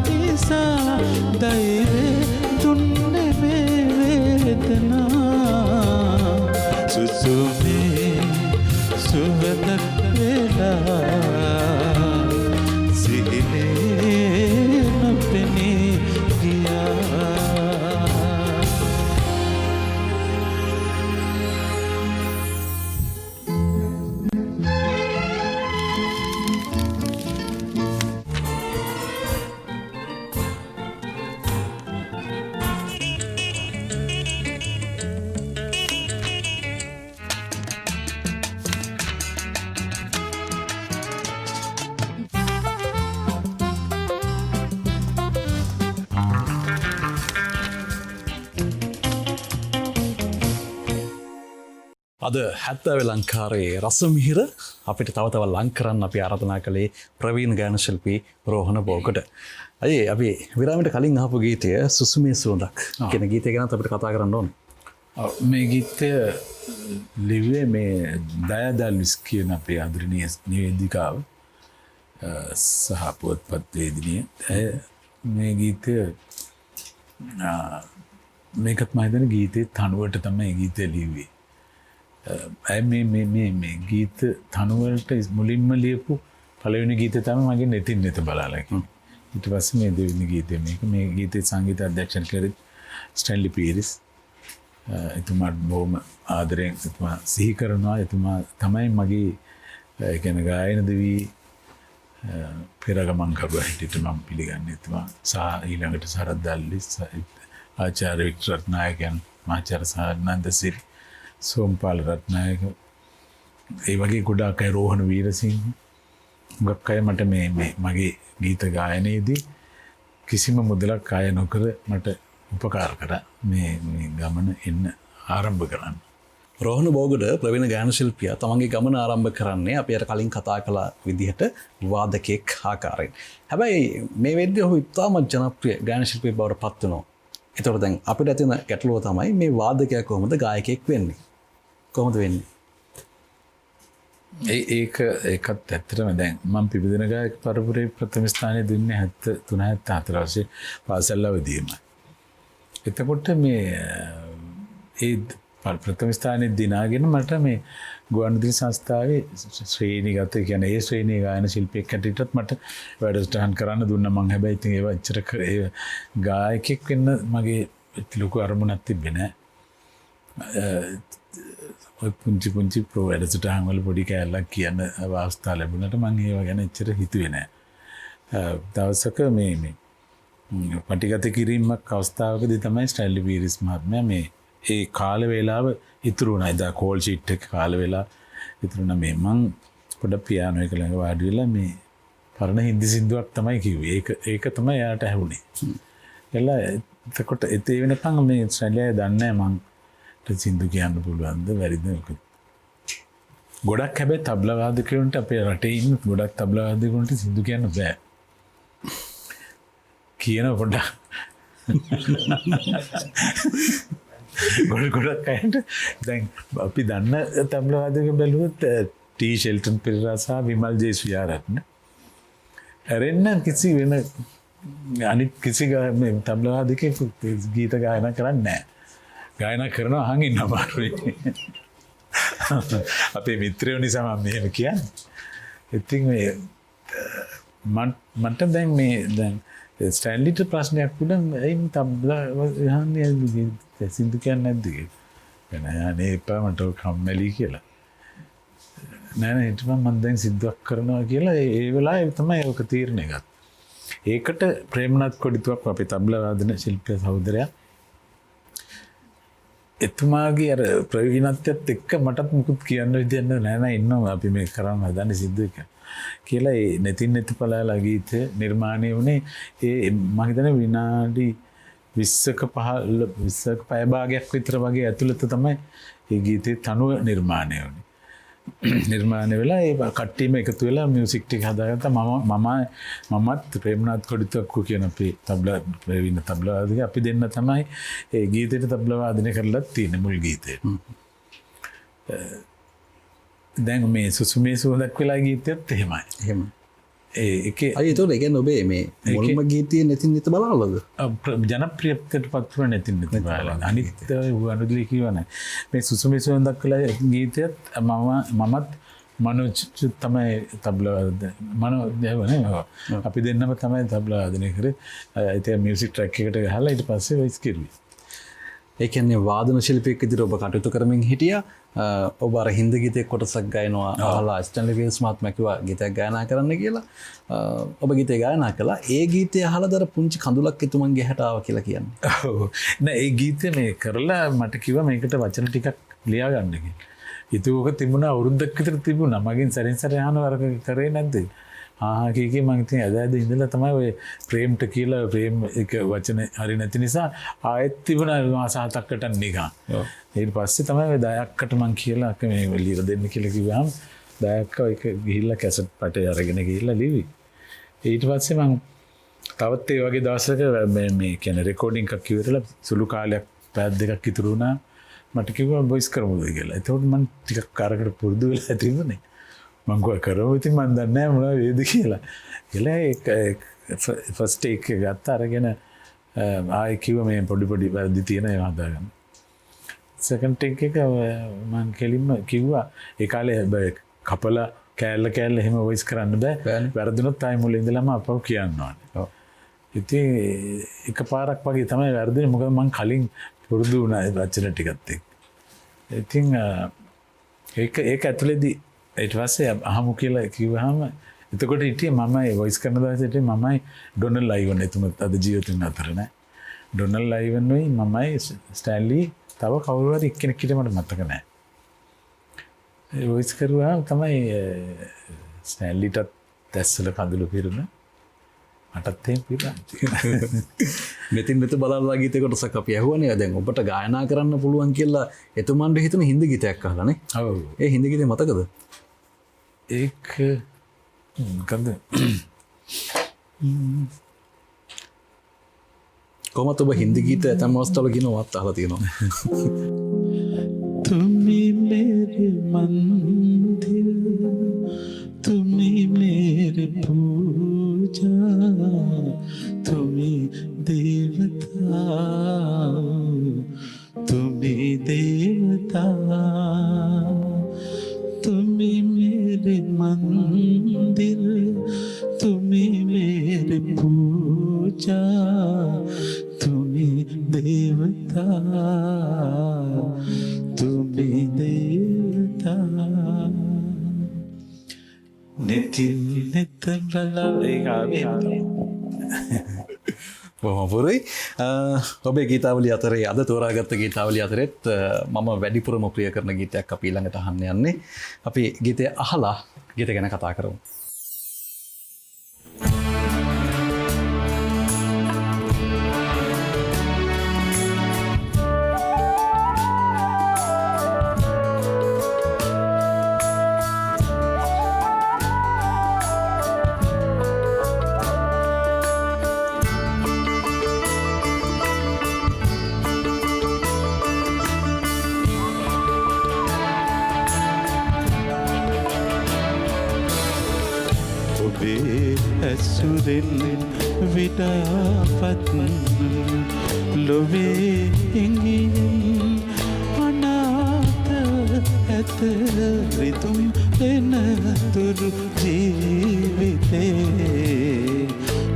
නිසා දෛවේ දුන්නේ මේ වේදනා සුසුමේ සුවඳ වෙලා සිහිනේ නොපෙනී ගියා අද 70 ලංකාරයේ රසමිහිර අපිට තව තවත් ලං කරන්න අපි ආරාධනා කළේ ප්‍රවීණ ගායන ශිල්පී රෝහණ බෝගට. අයියේ අපි විරාමයට කලින් අහපු ගීතය සුසුමේ සුවඳක් කියන ගීතය ගැන අපිට කතා කරන්න ඕන. මේ ගීතය ලිව්වේ මේ දයාදල්විස් කියන අපේ ආදරණීය නිවේදිකාව සහ පුවත්පත් වේදිනිය. මේ ගීතය මේකත් මම හිතන්නේ ගීතේ තනුවට තමයි ගීතය ලිව්වේ. ඇයි මේ ගීත තනුවලට මුලින්ම ලියපු පළවෙනි ගීතය තමයි මගේ නෙතින් නෙත බලාලා. ඊට පස්සේ මේ දෙවෙනි ගීතය මේ ගීතේ සංගීත අධ්‍යක්ෂණය කරේ ස්ටැන්ලි පීරිස්. එතුමාට බොහොම ආදරයෙන් එතුමා සිහි කරනවා. එතුමා තමයි මගේ කියන්නේ ගායන දෙවි පෙරගමන් කරුවා හිටියට මම පිළිගන්නේ. එතුමා සහ ඊළඟට සරත් දල්ලි ආචාර්ය වික්ටර් රත්නායකයන් මහාචාර්ය සානන්දසිරි සෝම්පාල රත්නායක ඒ වගේ ගොඩාක් අය රෝහණ වීරසිංහ ගොඩක් අය මට මේ මගේ ගීත ගායනයේදී කිසිම මුදලක් අය නොකර මට උපකාර කරා මේ ගමන එන්න ආරම්භ කරන්න. රෝහණ බෝගඩ ප්‍රවීණ ගායන ශිල්පියා තමන්ගේ ගමන ආරම්භ කරන්නේ අපි අර කලින් කතා කළ විදිහට වාදකයෙක් ආකාරයෙන්. හැබැයි මේ වෙද්දී ඔහු ඉතාමත් ජනප්‍රිය ගායන ශිල්පියෙක් බවට පත් වෙනවා. ඒතකොට දැන් අපිට ඇතින ගැටලුව තමයි මේ වාදකයා කොහොමද ගායකයෙක් වෙන්නේ? කොහොමද වෙන්නේ? ඒකත් ඇත්තටම දැන් මම පිබිදෙන ගායක පරපුරේ ප්‍රථම ස්ථානය දුන්නේ 73 74 වර්ෂයේ පාසල් අවදීමයි. එතකොට මේ ඒ ප්‍රථම ස්ථානයේ දිනාගෙන මට මේ ගුවන්විදුලි සංස්ථාවේ ශ්‍රේණිගත කියන්නේ ඒ ශ්‍රේණියේ ගායන ශිල්පියෙක් හැටියටත් මට වැඩසටහන් කරන්න දුන්නා. මම හැබැයි ඉතින් ඒව එච්චර ගායකයෙක් වෙන්න මගේ ලොකු අරමුණක් තිබෙන්නේ නැහැ. ඔය පුංචි වැඩසටහන් වල පොඩි කෑල්ලක් කියන අවස්ථා ලැබුණාට මම ඒව ගැන එච්චර හිතුවේ නැහැ. දවසක මේ පටිගත කිරීමක් අවස්ථාවකදී තමයි ස්ටැන්ලි පීරිස් මහත්මයා මේ ඒ කාල වේලාව ඉතුරු වුණා. එදා කෝල් ෂීට් එක කාල වේලා ඉතුරු වුණා. මේ මං පොඩ්ඩක් පියානෝ එක ළඟ වාඩි වෙලා මේ පරණ හින්දි සින්දුවක් තමයි කිව්වේ. ඒක තමයි එයාට ඇහුනේ. එලා එතකොට ඒ වෙනකන් මේ ස්ටැන්ලි දන්නේ මං සින්දු කියන්න පුළුවන්ද වැරිද මොකද. ගොඩක් හැබැයි තබ්ලා වාදකයන්ට අපේ රටේ ඉන්න ගොඩක් තබ්ලා වාදකයන්ට සින්දු කියන්න බෑ. කියන පොඩ්ඩක් ගොඩක් අයට දැන් අපි දන්න තබ්ලා වාදක බැලුවොත් ටී ෂෙල්ටන් පෙරේරා සහ විමල් ජයසූරියරත්න ඇරෙන්න කිසි වෙන අනිත් කිසි තබ්ලා වාදකයෙක් ගීත ගායනා කරන්නේ නැහැ. ගායනා කරනවා අහන් ඉන්න අමාරුයි. අපේ මිත්‍රයෝ නිසා මම මෙහෙම කියන්නේ. ඉතින් මට දැන් ස්ටැන්ලිට ප්‍රශ්නයක් වුණා ඇයි තබ්ලා අහන්නේ සින්දු කියන්නේ නැද්ද කියලා. අනේ එපා මට කම්මැලි කියලා. නෑ හිටපන් මම දැන් සින්දුවක් කරනවා කියලා ඒ වෙලාවේ තමයි ඔක තීරණය ගත්තා. ඒකට ප්‍රේමනාත් කොඩිතුවක් අපේ තබ්ලා වාදන ශිල්පී සහෝදරයා එතුමාගේ අර ප්‍රවීණත්වයත් එක්ක මටත් මුකුත් කියන්න විදියක් නෑ ඉන්නවා අපි මේ කරන්න හදන්නේ සිද්ධ එක කියලා ඒ නැතින් නැති පළාලා ගීත නිර්මාණය වුණේ ඒ මම හිතන්නේ විනාඩි 20ක 20ක පැය භාගයක් විතර වගේ ඇතුළත තමයි ඒ ගීතේ තනුව නිර්මාණය වුණේ. නිර්මාණය වෙලා ඒ කට්ටියම එකතු වෙලා මියුසික් ටික හදාගත්තා. මමත් ප්‍රේමනාත් කොඩිතුක්කු කියන අපේ තබ්ලා ප්‍රවීණ තබ්ලා වාදක අපි දෙන්න තමයි ඒ ගීතේට තබ්ලා වාදනය කරලා තියෙන්නේ මුල් ගීතේ. දැන් මේ සුසුමේ සුවඳක් වෙලා ගීතයත් එහෙමයි. එහෙම. ඒකේ අය ඒතකොට ඒ කියන්නේ ඔබේ මේ මුල්ම ගීතයේ නැතින් නැත බලවලද? ජනප්‍රියත්වයට පත් වුණ නැතින් නැති බලලා. අනිත් අනුදුලි කියවනේ. මේ සුසුමේ සුවඳක් වෙලා ගීතයත් මමත් මනෝජ් තමයි තබ්ලා අපි දෙන්නම තමයි තබ්ලා වාදනය කරේ. ඒ මියුසික් ට්‍රැක් එකට ගහලා ඊට පස්සේ වොයිස් කිරුවේ. ඒ කියන්නේ වාදන ශිල්පියෙක් විදිහට ඔබ කටයුතු කරමින් හිටියා. ඔබ අර හින්දි ගීතයක් කොටසක් ගයනවා අහලා ස්ටැන්ලි පීරිස් මහත්මයා කිව්වා ගීතයක් ගායනා කරන්න කියලා. ඔබ ගීතය ගායනා කළා. ඒ ගීතය අහලා දර පුංචි කඳුලක් එතුමන්ගේ හැට ආවා කියලා කියන්නේ. ඔව්. නෑ ඒ ගීතේ මේ කරලා මට කිව්වා මේකට වචන ටිකක් ලියා ගන්න කියලා. ඉතින් ඔක තිබුණා අවුරුද්දක් විතර තිබුණා. මගෙන් සැරින් සැරේ අහන වරක කරේ නැද්ද? කීකේ මම ඉතින් අද ඉඳලා තමයි ඔය ප්‍රේම්ට කියලා ප්‍රේම් එක වචන හරි නැති නිසා ආයෙත් තිබුණා මාස 7කට නිකන්. ඊට පස්සේ තමයි ඔය දයක්කට මං කියලා මේ ලියලා දෙන්න කියලා කිව්වහම දයක්ක ඒක ගිහිල්ලා කැසට් පටේ අරගෙන ගිහිල්ලා ලිවි. ඊට පස්සේ මං තවත් ඒ වගේ දවසක මේ කියන්නේ රෙකෝඩින් එකක් ඉවරලා සුළු කාලයක් පැය දෙකක් ඉතුරු වුණා. මට කිව්වා වොයිස් කරමුද කියලා. එතකොට මං ටිකක් කාරකට පුරුදු වෙලා තිබුණේ. මං කරමු ඉතින් මන් දන්නේ නැහැ මොනවද වේද කියලා. ඒක ෆස්ට් ටේක් එක ගත්ත අරගෙන ආයෙ කිව්වා මේ පොඩි වැරදි තියෙන ඒවා හදාගන්න. සෙකන්ඩ් ටේක් එක මං කෙලින්ම කිව්වා ඒ කාලේ කපලා කෑල්ල එහෙම වොයිස් කරන්න බෑ. වැරදුනොත් ආයෙ මුලින් ඉඳලම අපව කියන්න ඕනේ. ඉතින් එකපාරක් වගේ තමයි වැරදුනේ. මොකද මං කලින් පුරුදු වුණා රචන ටිකත් එක්ක. ඉතින් ඒක ඇතුළේදී ඊට පස්සේ අහමු කියලා කිව්වහම එතකොට හිටියේ මමයි වොයිස් කරන දවසට මමයි ඩොනල් ලයිවන් එතුමත් අද ජීවිතින් අතර නෑ. ඩොනල් ලයිවන් වෙයි මමයි ස්ටැන්ලි තව කවුරු හරි එක්කෙනෙක් හිටියේ මට මතක නෑ. ඒ වොයිස් කරුවා තමයි ස්ටැන්ලිටත් දැස්සල කඳුළු පිරුණ මටත් එහෙම පිරුණා. මෙතින් මෙත බලලා ගීත කොටසක් අපි ඇහුවනේ. දැන් ඔබට ගායනා කරන්න පුළුවන් කියලා එතුමන්ට හිතන හින්දි ගීතයක් අහලානේ. ඔව්. ඒ හින්දි ගීතේ මතකද? ඒක මොකද? කොහොමද ඔබ හින්දි ගීත ඇතම් අවස්ථාවල කියනවත් අහලා තියෙනවා? तुम्ही मेरे मंदिर तुम्ही मेरे पूजा तुम्ही देवता तुम्ही देवता तुम्ही मेरे मंदिर तुम्ही मेरे पूजा तुम्ही देवता तुम्ही देवता नितिन नित बला බොහොම පුරුයි. ඔබේ ගීතාවලිය අතරේ අද තෝරාගත්ත ගීතාවලිය අතරෙත් මම වැඩිපුරම ප්‍රිය කරන ගීතයක් අපි ඊළඟට අහන්න යන්නේ. අපි ගීතය අහලා ගීත ගැන කතා කරමු. ඇසුරෙන් විඩාපත් ලොවේ හිඟියෙන් අනාත ඇත රිතුම් එනතුරු ජීවිතේ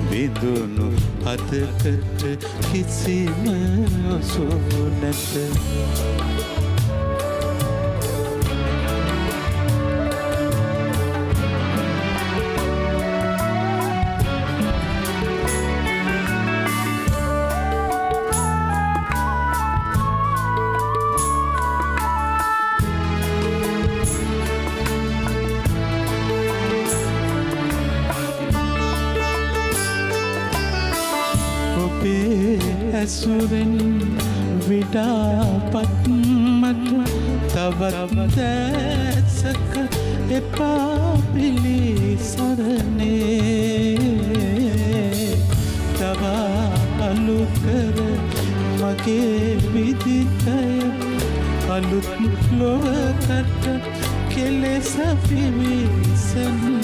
විදුණු අතකට කිසිම ඔසෝ නැත ඇසුරෙන් විඩාපත් මට තවත් දැසක එපා පිළිසරණේ තවා අලු කර මගේ විදිතය අලුත් ලොවකට කෙලෙස පිවිසන්නේ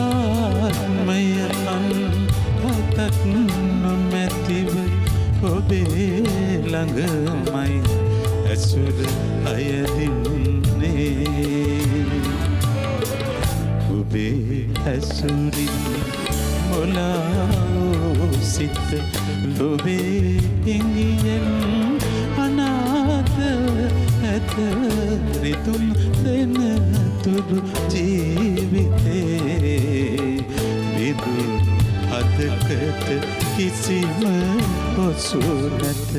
ආත්මය තත් නොමැතිව ඔබේ ළඟමයි ඇසුර අයදින්නේ ඔබේ ඇසුරින් මොලාෝ සිත ලොවේ හිඟියෙන් අනාත ඇත රිතුම් දෙන තුරු ජීවිතේ විදුණු අදකට කිසිම ඔසු නැත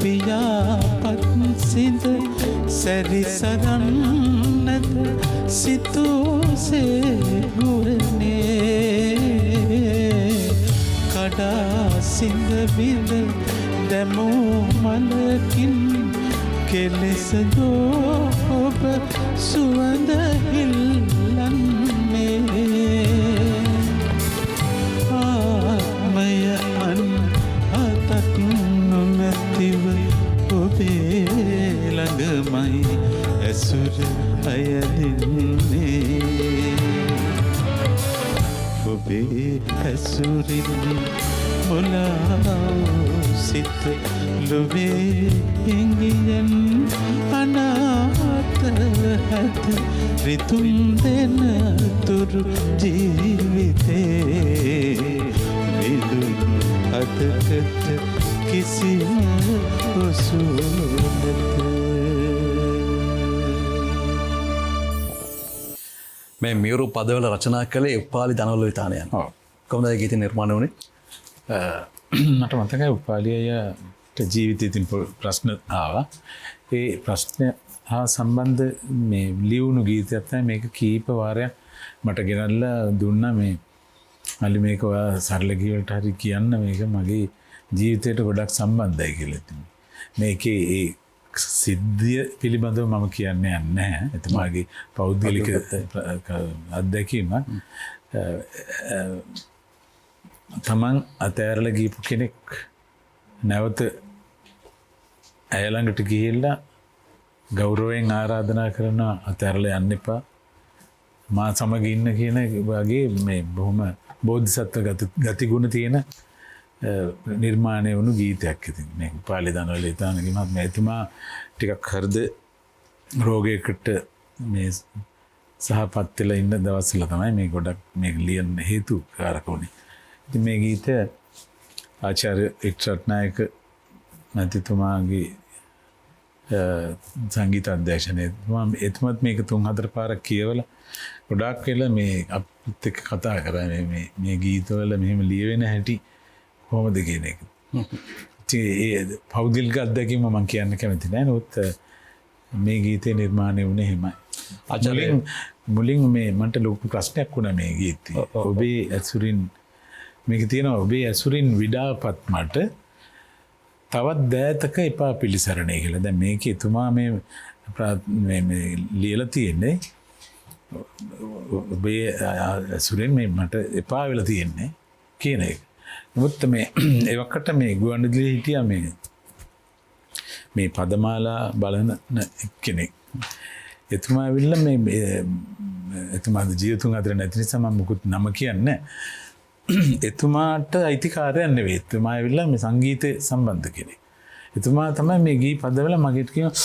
පියාපත් සිද සැරිසරන්නද සිතෝසේ ගුවනේ කඩා සිඳ විද දැමූ මලකින් කෙලෙසදෝ ඔබ සුවඳ ඉල්ලන්නේ ආත්මය මන් අතක් නොමැතිව ඔබේ ළඟමයි ඇසුර අයදින්නේ ඔබේ ඇසුරින් මොලාව සිත ලොවේ හිඟියන් අනාත හැද රිතුම් දෙන තුරු ජීවිතේ විදුණු අතකට කිසිම ඔසුනත මේ මියුරු පදවල රචනා කළේ උපාලි ධනවල විතානයන්. කොහොමද ඒ ගීතය නිර්මාණය වුණේ? මට මතකයි උපාලියට ජීවිතයේ තින් ප්‍රශ්න ආවා. ඒ ප්‍රශ්න හා සම්බන්ධ මේ ලියුණු ගීතයක් තමයි මේක කීප වාරයක් මට ගෙනල්ලා දුන්නා මේ අලි මේක ඔයා සරල ගීවලට හරි කියන්න මේක මගේ ජීවිතයට ගොඩක් සම්බන්ධයි කියලා තිබුණා. මේකේ ඒ සිද්ධිය පිළිබඳව මම කියන්නේ නැහැ. එතුමාගේ පෞද්ගලික අත්දැකීම තමන් අතෑරලා ගියපු කෙනෙක් නැවත ඇය ළඟට ගිහිල්ලා ගෞරවයෙන් ආරාධනා කරනවා අතෑරලා යන්න එපා මා සමග ඉන්න කියන වගේ මේ බොහොම බෝධිසත්ව ගතිගුණ තියෙන නිර්මාණය වුණු ගීතයක් ඉතින් මේ උපාලි ධනවල විතානගේ මහත්මයා එතුමා ටිකක් හෘද රෝගයකට මේ සහපත් වෙලා ඉන්න දවස්වල තමයි මේ ගොඩක් මේක ලියන්න හේතු කාරක වුණේ. ඉතින් මේ ගීතය ආචාර්ය එක්රත්නායක මැතිතුමාගේ සංගීත අධ්‍යක්ෂණය එතුමත් මේක 3-4 පාරක් කියවලා ගොඩාක් වෙලා මේ අපිත් එක්ක කතා කරා මේ ගීතවල මෙහෙම ලියවෙන හැටි කොහොමද කියන එක. ඒ පෞද්ගලික අත්දැකීම මම කියන්න කැමති නෑ. නමුත් මේ ගීතේ නිර්මාණය වුණේ එහෙමයි. මුලින් මේ මන්ට ලොකු ප්‍රශ්නයක් වුණා මේ ගීතේ. ඔබේ ඇසුරින් මේක තියෙනවා ඔබේ ඇසුරින් විඩාපත් මට තවත් දෑතක එපා පිළිසරණය කියලා. දැන් මේක එතුමා මේ ලියලා තියෙන්නේ ඔබේ ඇසුරින් මේ මට එපා වෙලා තියෙන්නේ කියන එක. නමුත් මේ එවකට මේ ගුවන්විදුලියේ හිටියා මේ පදමාලා බලන කෙනෙක්. එතුමා ඇවිල්ලා මේ එතුමාගේ ජීවිතුන් අතර නැති නිසා මම මුකුත් නම කියන්නේ එතුමාට අයිතිකාරයක් නෙවෙයි. එතුමා ඇවිල්ලා මේ සංගීතය සම්බන්ධ කෙනෙක්. එතුමා තමයි මේ ගී පදවල මගෙත් කියනවා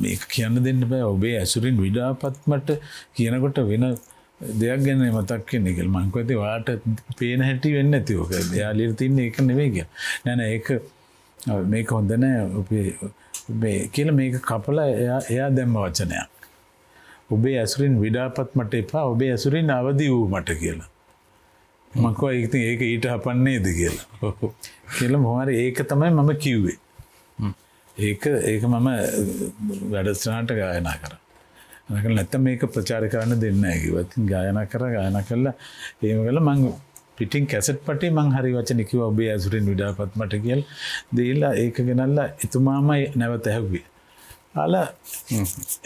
මේක කියන්න දෙන්න බෑ ඔබේ ඇසුරින් විඩාපත් මට කියනකොට වෙන දෙයක් ගැන මතක් වෙන්නේ කියලා. මං කිව්වා ඉතින් ඔයාට පේන හැටි වෙන්නේ නැති ඔක. එයා ලියලා තින්නේ ඒක නෙවෙයි කියලා. නෑ ඒක මේක හොඳ නෑ ඔබේ කියලා මේක කපලා එයා දැම්ම වචනයක්. ඔබේ ඇසුරින් විඩාපත් මට එපා ඔබේ ඇසුරින් අවදි වූ මට කියලා. මම කිව්වා ඒක ඊට හපන්නේද කියලා. කියලා මොහොමාරි ඒක තමයි මම කිව්වේ. ඒක මම වැඩසටහනට ගායනා කරා. නැත්නම් මේක ප්‍රචාර කරන්න දෙන්නේ නැහැ කිව්වා. ඉතින් ගායනා කළා එහෙම කළා මම පිටින් කැසට් පටේ මං හරි වචන කිව්වා ඔබේ ඇසුරින් විඩාපත් මට කියලා. දීලා ඒක ගෙනල්ලා එතුමාමයි නැවත ඇහුවේ. ආලා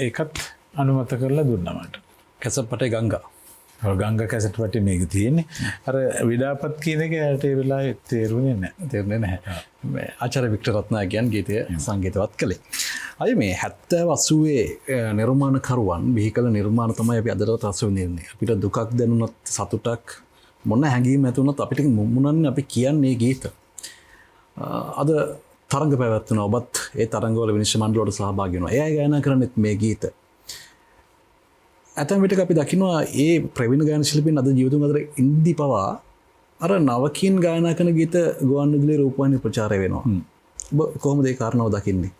ඒකත් අනුමත කරලා දුන්නා මට. කැසට් පටේ ගංගා. ගංගා කැසට් පටේ මේක තියෙන්නේ. අර විඩාපත් කියන එක යට ඒ වෙලාවේ තේරුනේ නැහැ. ආචාර්ය වික්ටර් රත්නායකයන් ගීතය සංගීතවත් කළේ. අය මේ 70-80 නිර්මාණකරුවන් බිහි කළ නිර්මාණ තමයි අපි අදටත් රස විඳින්නේ. අපිට දුකක් දැනුණත් සතුටක් මොන හැඟීම් ඇති වුණත් අපිට මුමුණන්නේ අපි කියන්නේ ගීත. අද තරඟ පැවැත්වෙනවා. ඔබත් ඒ තරඟවල විනිශ්චය මණ්ඩලවලට සහභාගී වෙනවා. ඒ අය ගායනා කරන්නේත් මේ ගීත. ඇතැම් විටක අපි දකිනවා ඒ ප්‍රවීණ ගායන ශිල්පීන් අද ජීවිතුන් අතර ඉන්දි පවා අර නවකීන් ගායනා කරන ගීත ගුවන්විදුලියේ රූපවාහිනියේ ප්‍රචාරය වෙනවා. ඔබ කොහොමද ඒ කාරණාව දකින්නේ?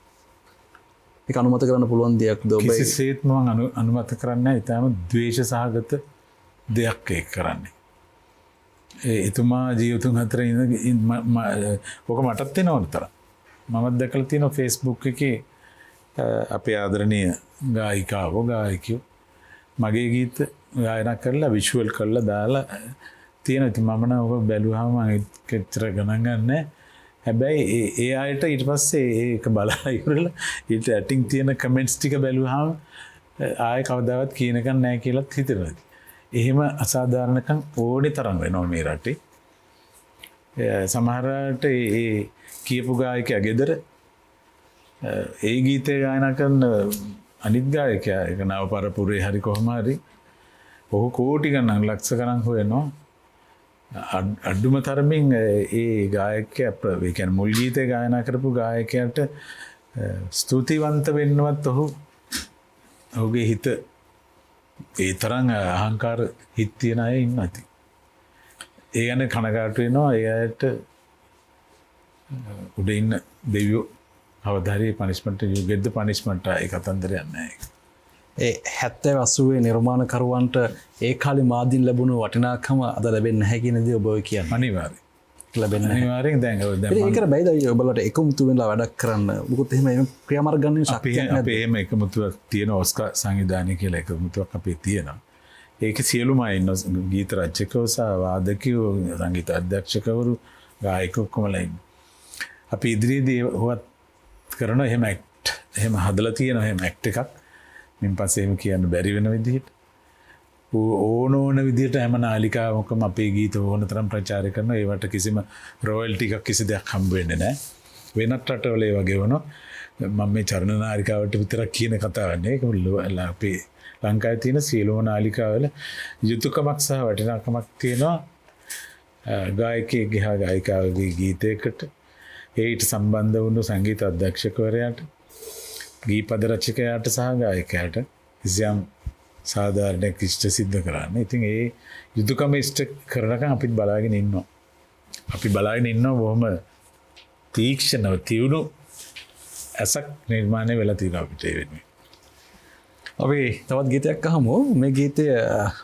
ඒක අනුමත කරන්න පුළුවන් දෙයක්ද ඔබ? කිසිසේත් මම අනුමත කරන්නේ නැහැ. ඊටම ද්වේෂ සහගත දෙයක් ඒක කරන්නේ. එතුමා ජීවිතුන් අතර ඔක මටත් වෙනවන තරම්. මමත් දැකලා තියෙනවා Facebook එකේ අපේ ආදරණීය ගායිකාවෝ ගායකයෝ මගේ ගීත ගායනා කරලා විෂුවල් කරලා දාලා තියෙන. ඉතින් මම නම් ඔක බැලුවාම මම එච්චර ගණන් ගන්නෑ. හැබැයි ඒ අයට ඊට පස්සේ ඒක බලලා ඉවරලා ඊට ඇටින් තියෙන කමෙන්ට්ස් ටික බැලුවාම ආයෙ කවදාවත් කියනකන් නැහැ කියලාත් හිතනවා. එහෙම අසාධාරණකම් ඕනේ තරම් වෙනවා මේ රටේ. සමහරට ඒ කියපු ගායකයා ගෙදර ඒ ගීතය ගායනා කරන අනිත් ගායකයා ඒක නව පරපුරේ හරි කොහොම හරි ඔහු කෝටි ගණන් ලක්ෂ ගණන් හොයනවා. අඩුම තරමින් ඒ ගායකයා ඒ කියන්නේ මුල් ගීතය ගායනා කරපු ගායකයාට ස්තුතිවන්ත වෙන්නවත් ඔහුගේ හිත ඒ තරම් අහංකාර හිත් තියන අය ඉන්නවා ඉතින්. ඒ ගැන කනගාටු වෙනවා. ඒ අයට උඩ ඉන්න දෙවියෝ අවධාරි punishment you get the punishment ඒ කතන්දරයක් නැහැ. ඒ 70 80 නිර්මාණකරුවන්ට ඒ කාලේ මාදින් ලැබුණු වටිනාකම අද ලැබෙන්නේ නැහැ කියන දේ ඔබ ඔය කියන්නේ. අනිවාර්යයෙන්. ලැබෙන්නේ අනිවාර්යෙන් දැන් ඒකට බයිද ඔයගොල්ලෝට එකමුතු වෙලා වැඩක් කරන්න. මොකද එහෙම ක්‍රියාමාර්ග ගන්න ශක්තියක් නැහැ. අපේ එහෙම එකමුතුවක් තියෙන ඔස්කා සංවිධානය කියලා එකමුතුවක් අපේ තියෙනවා. ඒක සියලුම අය ඉන්න ගීත රචකයෝ සහ වාදකයෝ සංගීත අධ්‍යක්ෂකවරු ගායකයෝ කොමලා ඉන්න. අපි ඉදිරියේදී හොවත් කරන එහෙම ඇක්ට් එහෙම හදලා තියෙන එහෙම ඇක්ට් එකක් මින් පස්සේ එහෙම කියන්න බැරි වෙන විදිහට ඕන විදිහට හැම නාලිකාවකම අපේ ගීත ඕන තරම් ප්‍රචාරය කරනවා. ඒවට කිසිම රොයල්ටි එකක් කිසි දෙයක් හම්බ වෙන්නේ නැහැ. වෙනත් රටවල ඒ වගේ වුණා. මම මේ චරණ නාලිකාවට විතරක් කියන කතාවක් නෙවෙයි. ඒක අපේ ලංකාවේ තියෙන සියලුම නාලිකාවල යුතුයකමක් සහ වටිනාකමක් තියෙනවා. ගායකයෙක්ගේ හා ගායිකාවගේ ගීතයකට ඒට සම්බන්ධ වුණු සංගීත අධ්‍යක්ෂකවරයාට ගීපද රචකයාට සහ ගායකයාට කිසියම් සාධාරණයක් ඉෂ්ට සිද්ධ කරන්න. ඉතින් ඒ යුතුයකම ඉෂ්ට කරනකම් අපිත් බලාගෙන ඉන්නවා. අපි බලාගෙන ඉන්නවා බොහොම තීක්ෂණව තියුණු ඇසක් නිර්මාණය වෙලා තියෙනවා අපිට ඒ වෙනුවෙන්. අපි තවත් ගීතයක් අහමු. මේ ගීතය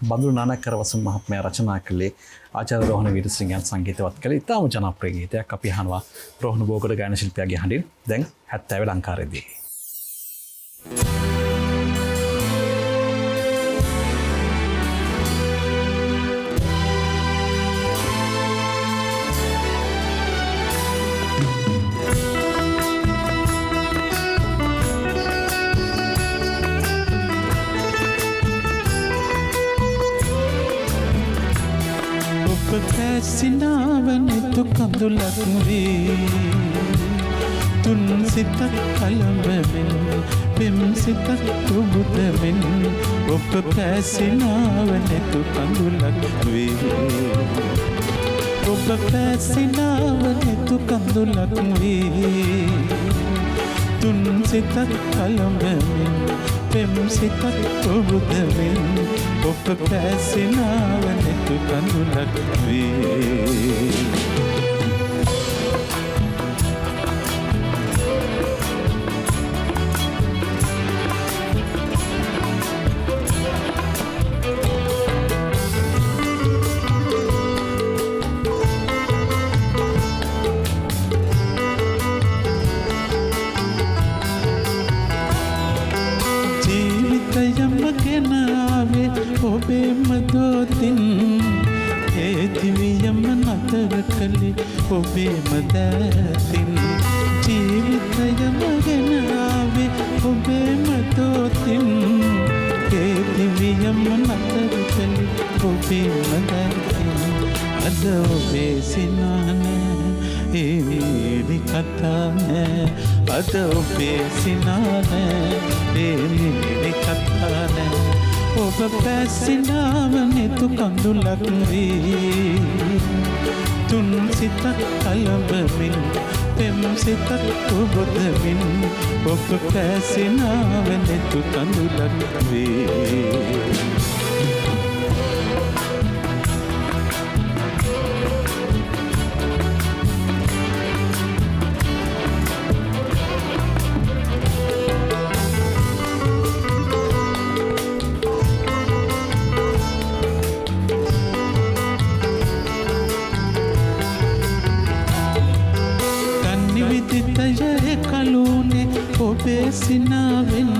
බඳුරු නානක්කර වසම් මහත්මයා රචනා කළේ ආචාර්ය රෝහණ වීරසිංහයන් සංගීතවත් කළේ ඉතාම ජනප්‍රිය ගීතයක්. අපි අහනවා රෝහණ බෝගොඩ ගායන ශිල්පියාගේ හඬින්. දැන් 70 ලංකාරයේදී. පැසිනාවනෙතු කඳුලක් වේ තුන් සිතක් කලඹමින් පෙම් සිතක් පුබුදමින් ඔබ පැසිනාවනෙතු කඳුලක් වේ ඔබ පැසිනාවනෙතු කඳුලක් වේ තුන් සිතක් කලඹමින් පෙම් සිතක් පුබුදමින් ඔබ පැසිනාවනෙතු කඳුලක් වේ ඔබේම දෝතින් ඒ දිවියම නතර කළේ ඔබේම දෑතින් ජීවිතයම ගෙන ආවේ ඔබේම දෝතින් ඒ දිවියම නතර කළේ ඔබේම දෑතින් අද ඔබේ සිනාන ඒ මිලි කතා නෑ අද ඔබේ සිනාන ඒ මිලි කතා නෑ ඔබ පැසිනාවනෙතු කඳුලක් වේ තුන් සිතක් කලඹමින් පෙම් සිතක් පුබුදමින් ඔබ පැසිනාවනෙතු කඳුලක් වේ ඔබේ සිනාවෙන්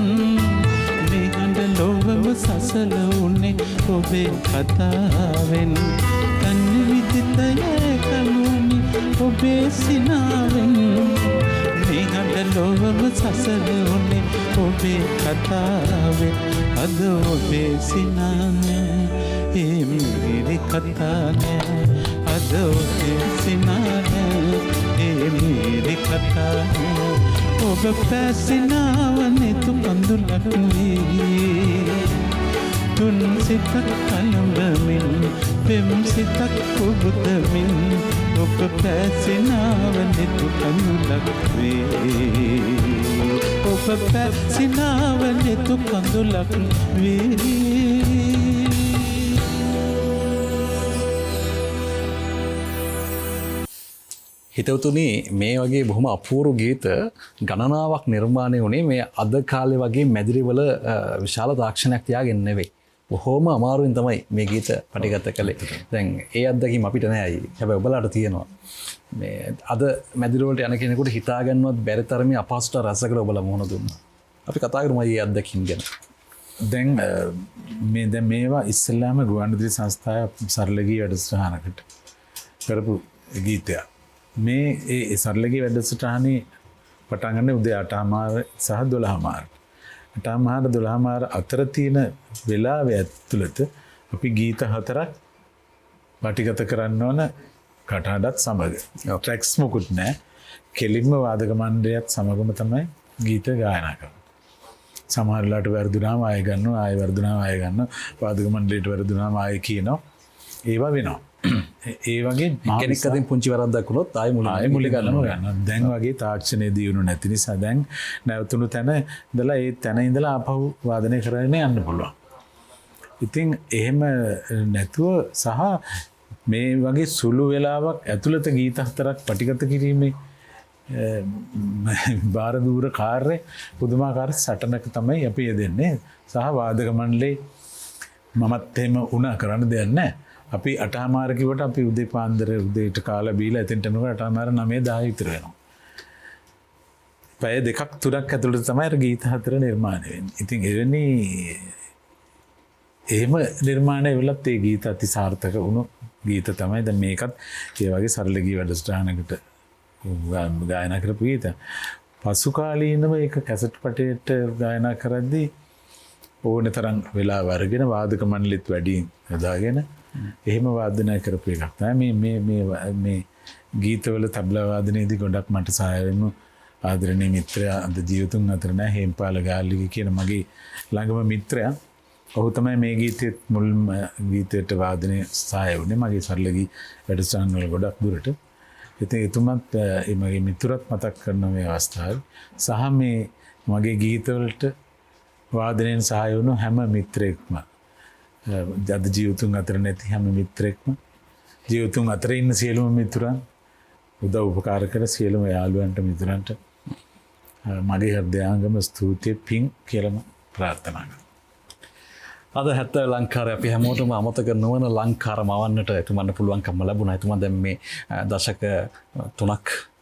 මේ හඬ ලොවම සසල උනේ ඔබේ කතාවෙන් තනි විදිතය කලුනි ඔබේ සිනාවෙන් නිහඬ ලොවම සසල උනේ ඔබේ කතාවේ අද ඔබේ සිනානේ ඒ මිහිරි කතානේ අද ඔබේ සිනානේ ඒ මිහිරි කතානේ ඔබ පැසිනාවනේ තුකඳුලක් වී තුන් සිතක් කලඹමින් පෙම් සිතක් පුබුදමින් ඔබ පැසිනාවනේ තුකඳුලක් වී ඔබ පැසිනාවනේ තුකඳුලක් වී හිතවතුනි මේ වගේ බොහොම අපූර්ව ගීත ගණනාවක් නිර්මාණය වුණේ මේ අද කාලේ වගේ මැදිරිවල විශාල තාක්ෂණයක් තියාගෙන නෙවෙයි. බොහොම අමාරුවෙන් තමයි මේ ගීත පටිගත කළේ. දැන් ඒ අත්දැකීම අපිට නෑයි. හැබැයි ඔබලාට තියෙනවා. මේ අද මැදිරිවලට යන කෙනෙකුට හිතා ගන්නවත් බැරි තරමේ අපහසුතාව රසකට ඔබලා මුහුණ දුන්නා. අපි කතා කරමු මේ අත්දැකීම් ගැන. දැන් මේවා ඉස්සෙල්ලාම ගුවන්විදුලි සංස්ථාවේ සරලගී වැඩසටහනකට කරපු ගීතයක්. මේ ඒ සරලගේ වැඩසටහනේ පටන් ගන්න උදේ 8:00 සහ 12:00. 8:00 12:00 අතර තියෙන වෙලාව ඇතුළත අපි ගීත 4ක් පටිගත කරන්න ඕන කටහඬත් සමග. ට්‍රැක්ස් මොකුත් නැහැ. කෙලින්ම වාදක මණ්ඩලයත් සමගම තමයි ගීත ගායනා කරන්නේ. සමහර වෙලාවට වැරදුනාම ආයෙ ගන්නවා, ආයෙ වැරදුනාම ආයෙ ගන්නවා. වාදක මණ්ඩලයට වැරදුනාම ආයෙ කියනවා. ඒවා වෙනවා. ඒ වගේ කෙනෙක් අතින් පුංචි වැරද්දක් වුණොත් ආයෙ මුල ගන්නවා. දැන් වගේ තාක්ෂණයේ දියුණු නැති නිසා දැන් නැවතුණු තැන ඉඳලා ඒ තැන ඉඳලා ආපහු වාදනය කරගෙන යන්න පුළුවන්. ඉතින් එහෙම නැතුව සහ මේ වගේ සුළු වෙලාවක් ඇතුළත ගීත 4ක් පටිගත කිරීමේ බාර දූර කාර්ය පුදුමාකාර සටනක තමයි අපි යෙදෙන්නේ. සහ වාදක මණ්ඩලේ මමත් එහෙම වුණා කරන්න දෙයක් නැහැ. අපි 8:00 කිව්වට අපි උදේ පාන්දර උදේට කාලා බීලා එතෙන්ට යනකොට 8:00 9 10 විතර වෙනවා. පැය දෙකක් තුනක් ඇතුළත තමයි අර ගීත 4 නිර්මාණය වෙන්නේ. ඉතින් එවැනි එහෙම නිර්මාණය වෙලත් ඒ ගීත අති සාර්ථක වුණු ගීත තමයි දැන් මේකත් ඒ වගේ සරල ගී වැඩසටහනකට ගායනා කරපු ගීත. පසු කාලීනව ඒක කැසට් පටේට ගායනා කරද්දී ඕන තරම් වෙලාව අරගෙන වාදක මණ්ඩලෙත් වැඩි යොදාගෙන එහෙම වාදනය කරපු එකක් තමයි මේ ගීතවල තබ්ලා වාදනයේදී ගොඩක් මට සහාය වෙනු ආදරණීය මිත්‍රයා අද ජීවිතුන් අතර නැහැ හේම්පාල ගාල්ලිගේ කියන මගේ ළඟම මිත්‍රයා. ඔහු තමයි මේ ගීතෙත් මුල්ම ගීතයට වාදනය සහාය වුණේ මගේ සරලගී වැඩසටහන් වල ගොඩක් දුරට. ඉතින් එතුමත් මගේ මිතුරත් මතක් කරන මේ අවස්ථාවේ සහ මේ මගේ ගීතවලට වාදනයෙන් සහාය වුණු හැම මිත්‍රයෙක්ම අද ජීවිතුන් අතර නැති හැම මිත්‍රෙක්ම ජීවිතුන් අතර ඉන්න සියලුම මිතුරන් උදව් උපකාර කර සියලුම යාළුවන්ට මිතුරන්ට මගේ හෘදයාංගම ස්තුතිය පිං කියලාම ප්‍රාර්ථනා කරනවා. අද 70 ලංකාරය අපි හැමෝටම අමතක නොවන ලංකාර මවන්නට එතුමන්ට පුළුවන්කම ලැබුණා. එතුමන් දැන් මේ දශක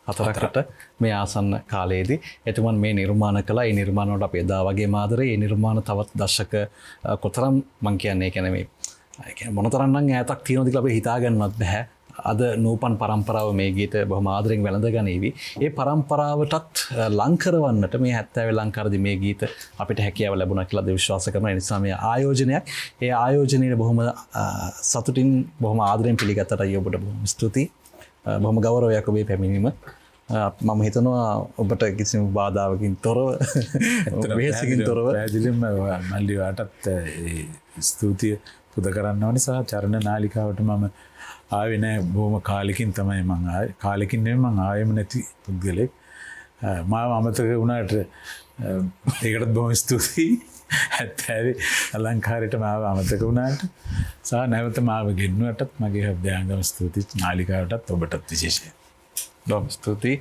3-4කට මේ ආසන්න කාලයේදී එතුමන් මේ නිර්මාණ කළා. ඒ නිර්මාණ වලට අපි එදා වගේ මාදරේ ඒ නිර්මාණ තවත් දශක කොතරම් මං කියන්නේ කියන්නේ මේ මොනතරම් නම් ඈතක් තියෙනවද කියලා අපි හිතා ගන්නවත් බෑ. අද නූපන් පරම්පරාව මේ ගීත බොහොම ආදරෙන් වැළඳ ගනීවි. ඒ පරම්පරාවටත් ලං කරවන්නට මේ 70 ලංකාරදී මේ ගීත අපිට හැකියාව ලැබුණා කියලා විශ්වාස කරනවා. ඒ නිසා මේ ආයෝජනයක් ඒ ආයෝජනයේ බොහොම සතුටින් බොහොම ආදරෙන් පිළිගත්තට අයියෝ ඔබට බොහොම ස්තුතියි. බොහොම ගෞරවයක් ඔබේ පැමිණීම. මම හිතනවා ඔබට කිසිම බාධාවකින් තොරව වෙහෙසකින් තොරව පැහැදිලිවම මල්ලි වාටත් ස්තුතිය පුද කරන්න ඕනේ සහ චරණ නාලිකාවට මම ආවේ නෑ බොහොම කාලෙකින් තමයි මම ආවේ. කාලෙකින් නෙමෙයි මම ආවෙම නැති පුද්ගලෙක්. මාව අමතක වුණාට ඒකටත් බොහොම ස්තුතියි. 70 අලංකාරයට මාව අමතක වුණාට සහ නැවත මාව ගෙන්නුවටත් මගේ හෘදයාංගම ස්තුතියි. නාලිකාවටත් ඔබටත් විශේෂයෙන්. බොහොම ස්තුතියි.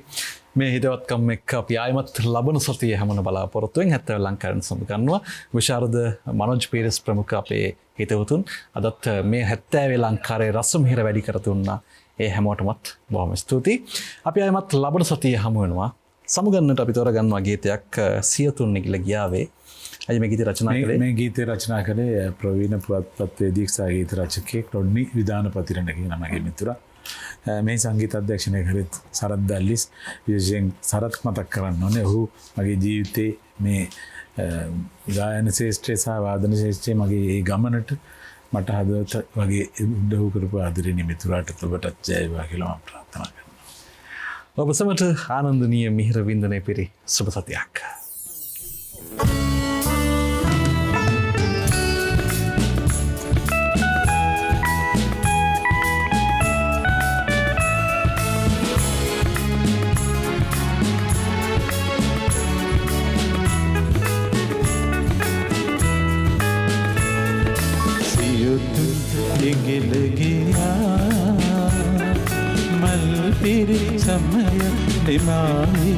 මේ හිතවත්කම් එක්ක අපි ආයමත් ලබන සතියේ හැමන බලාපොරොත්තුවෙන් 70 ලංකාරයන් සම්බන්ධ විශාරද මනෝජ් පීරස් ප්‍රමුඛ අපේ හිතවතුන් අදත් මේ 70 ලංකාරයේ රසමිහිර වැඩි කර දුන්නා. ඒ හැමෝටමත් බොහොම ස්තුතියි. අපි ආයමත් ලබන සතියේ හමු වෙනවා. සමුගන්නට අපි තෝරගන්නවා ගීතයක් සියතුන් නිගිල ගියාවේ. අද මේ ගීත රචනා කළේ මේ ගීතය රචනා කළේ ප්‍රවීණ පුවත්පත් වේදික සහ ගීත රචකයෙක් රොඩ්නි විදානපතිරණ කියන මගේ මිතුරා. මේ සංගීත අධ්‍යක්ෂණය කරත් සරත් දල්ලිස් විශේෂයෙන් සරත් මතක් කරන්න ඕනේ. ඔහු මගේ ජීවිතේ මේ ගායන ශේෂ්ත්‍රය සහ වාදන ශේෂ්ත්‍රය මගේ ඒ ගමනට මට හදවත වගේ උදව් කරපු ආදරණීය මිතුරාට ඔබටත් ජය වේවා කියලා මම ප්‍රාර්ථනා කරනවා. ඔබ සමට ආනන්දනීය මිහිර වින්දනය පිරි සුබ සතියක්. समय निभावी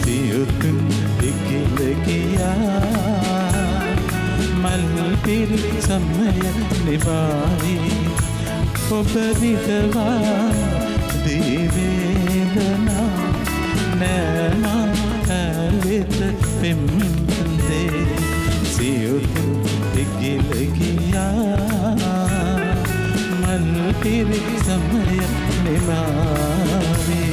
सियुतुन इगिल गया मल फिर समय निभावी उपरितवा दिवेदना नैना हलित पिंपे सियुतुन इगिल गया मल फिर समय निभावी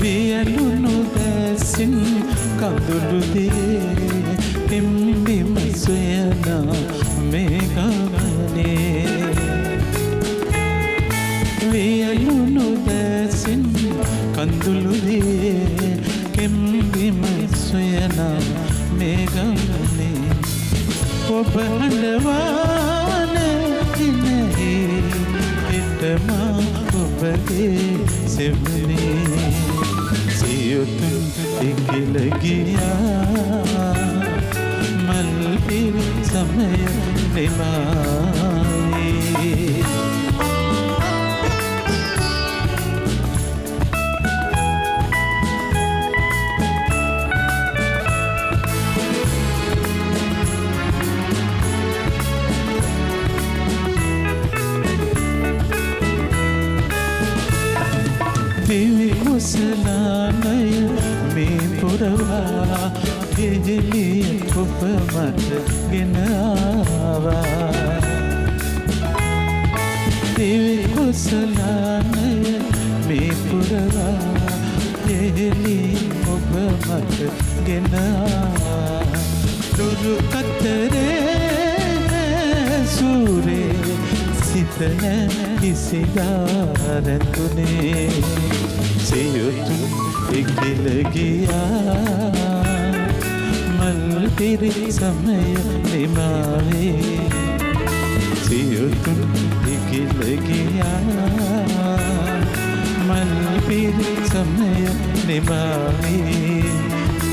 වියලුණු දැසින් කඳුළු දේ පිම්බිම සොයනා මේ ගමනේ වියලුණු දැසින් කඳුළු දේ පිම්බිම සොයනා මේ ගමනේ ඔබ හඬවාන ඉන්නේ හිටමා ඔබගේ සෙවනේ සියුතුන් ඉගිල ගියා මල් පිර සමය නිමාවේ දිවි කුසලානය මේ පුරවා ගෙහෙලිය ඔබ මට ගෙන ආවා දිවි කුසලානය මේ පුරවා ගෙහෙලිය ඔබ මට ගෙන ආවා දුරු කතරේ සූරේ සිතන කිසිදාරතුනේ සියුතුන් ඉගිල ගියා මල් පිරි සමය නිමාවේ සියුතුන් ඉගිල ගියා මල් පිරි සමය නිමාවේ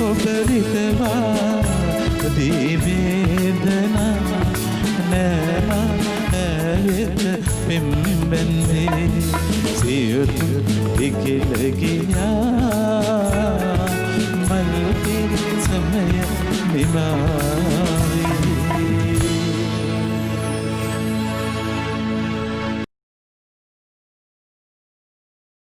ඔබ විතවා දිවේදනා නෑනා ඇවිත් පිම්බෙන්නේ සියුතුන් ඉගිල ගියා මල් පිරි සමය නිමාවේ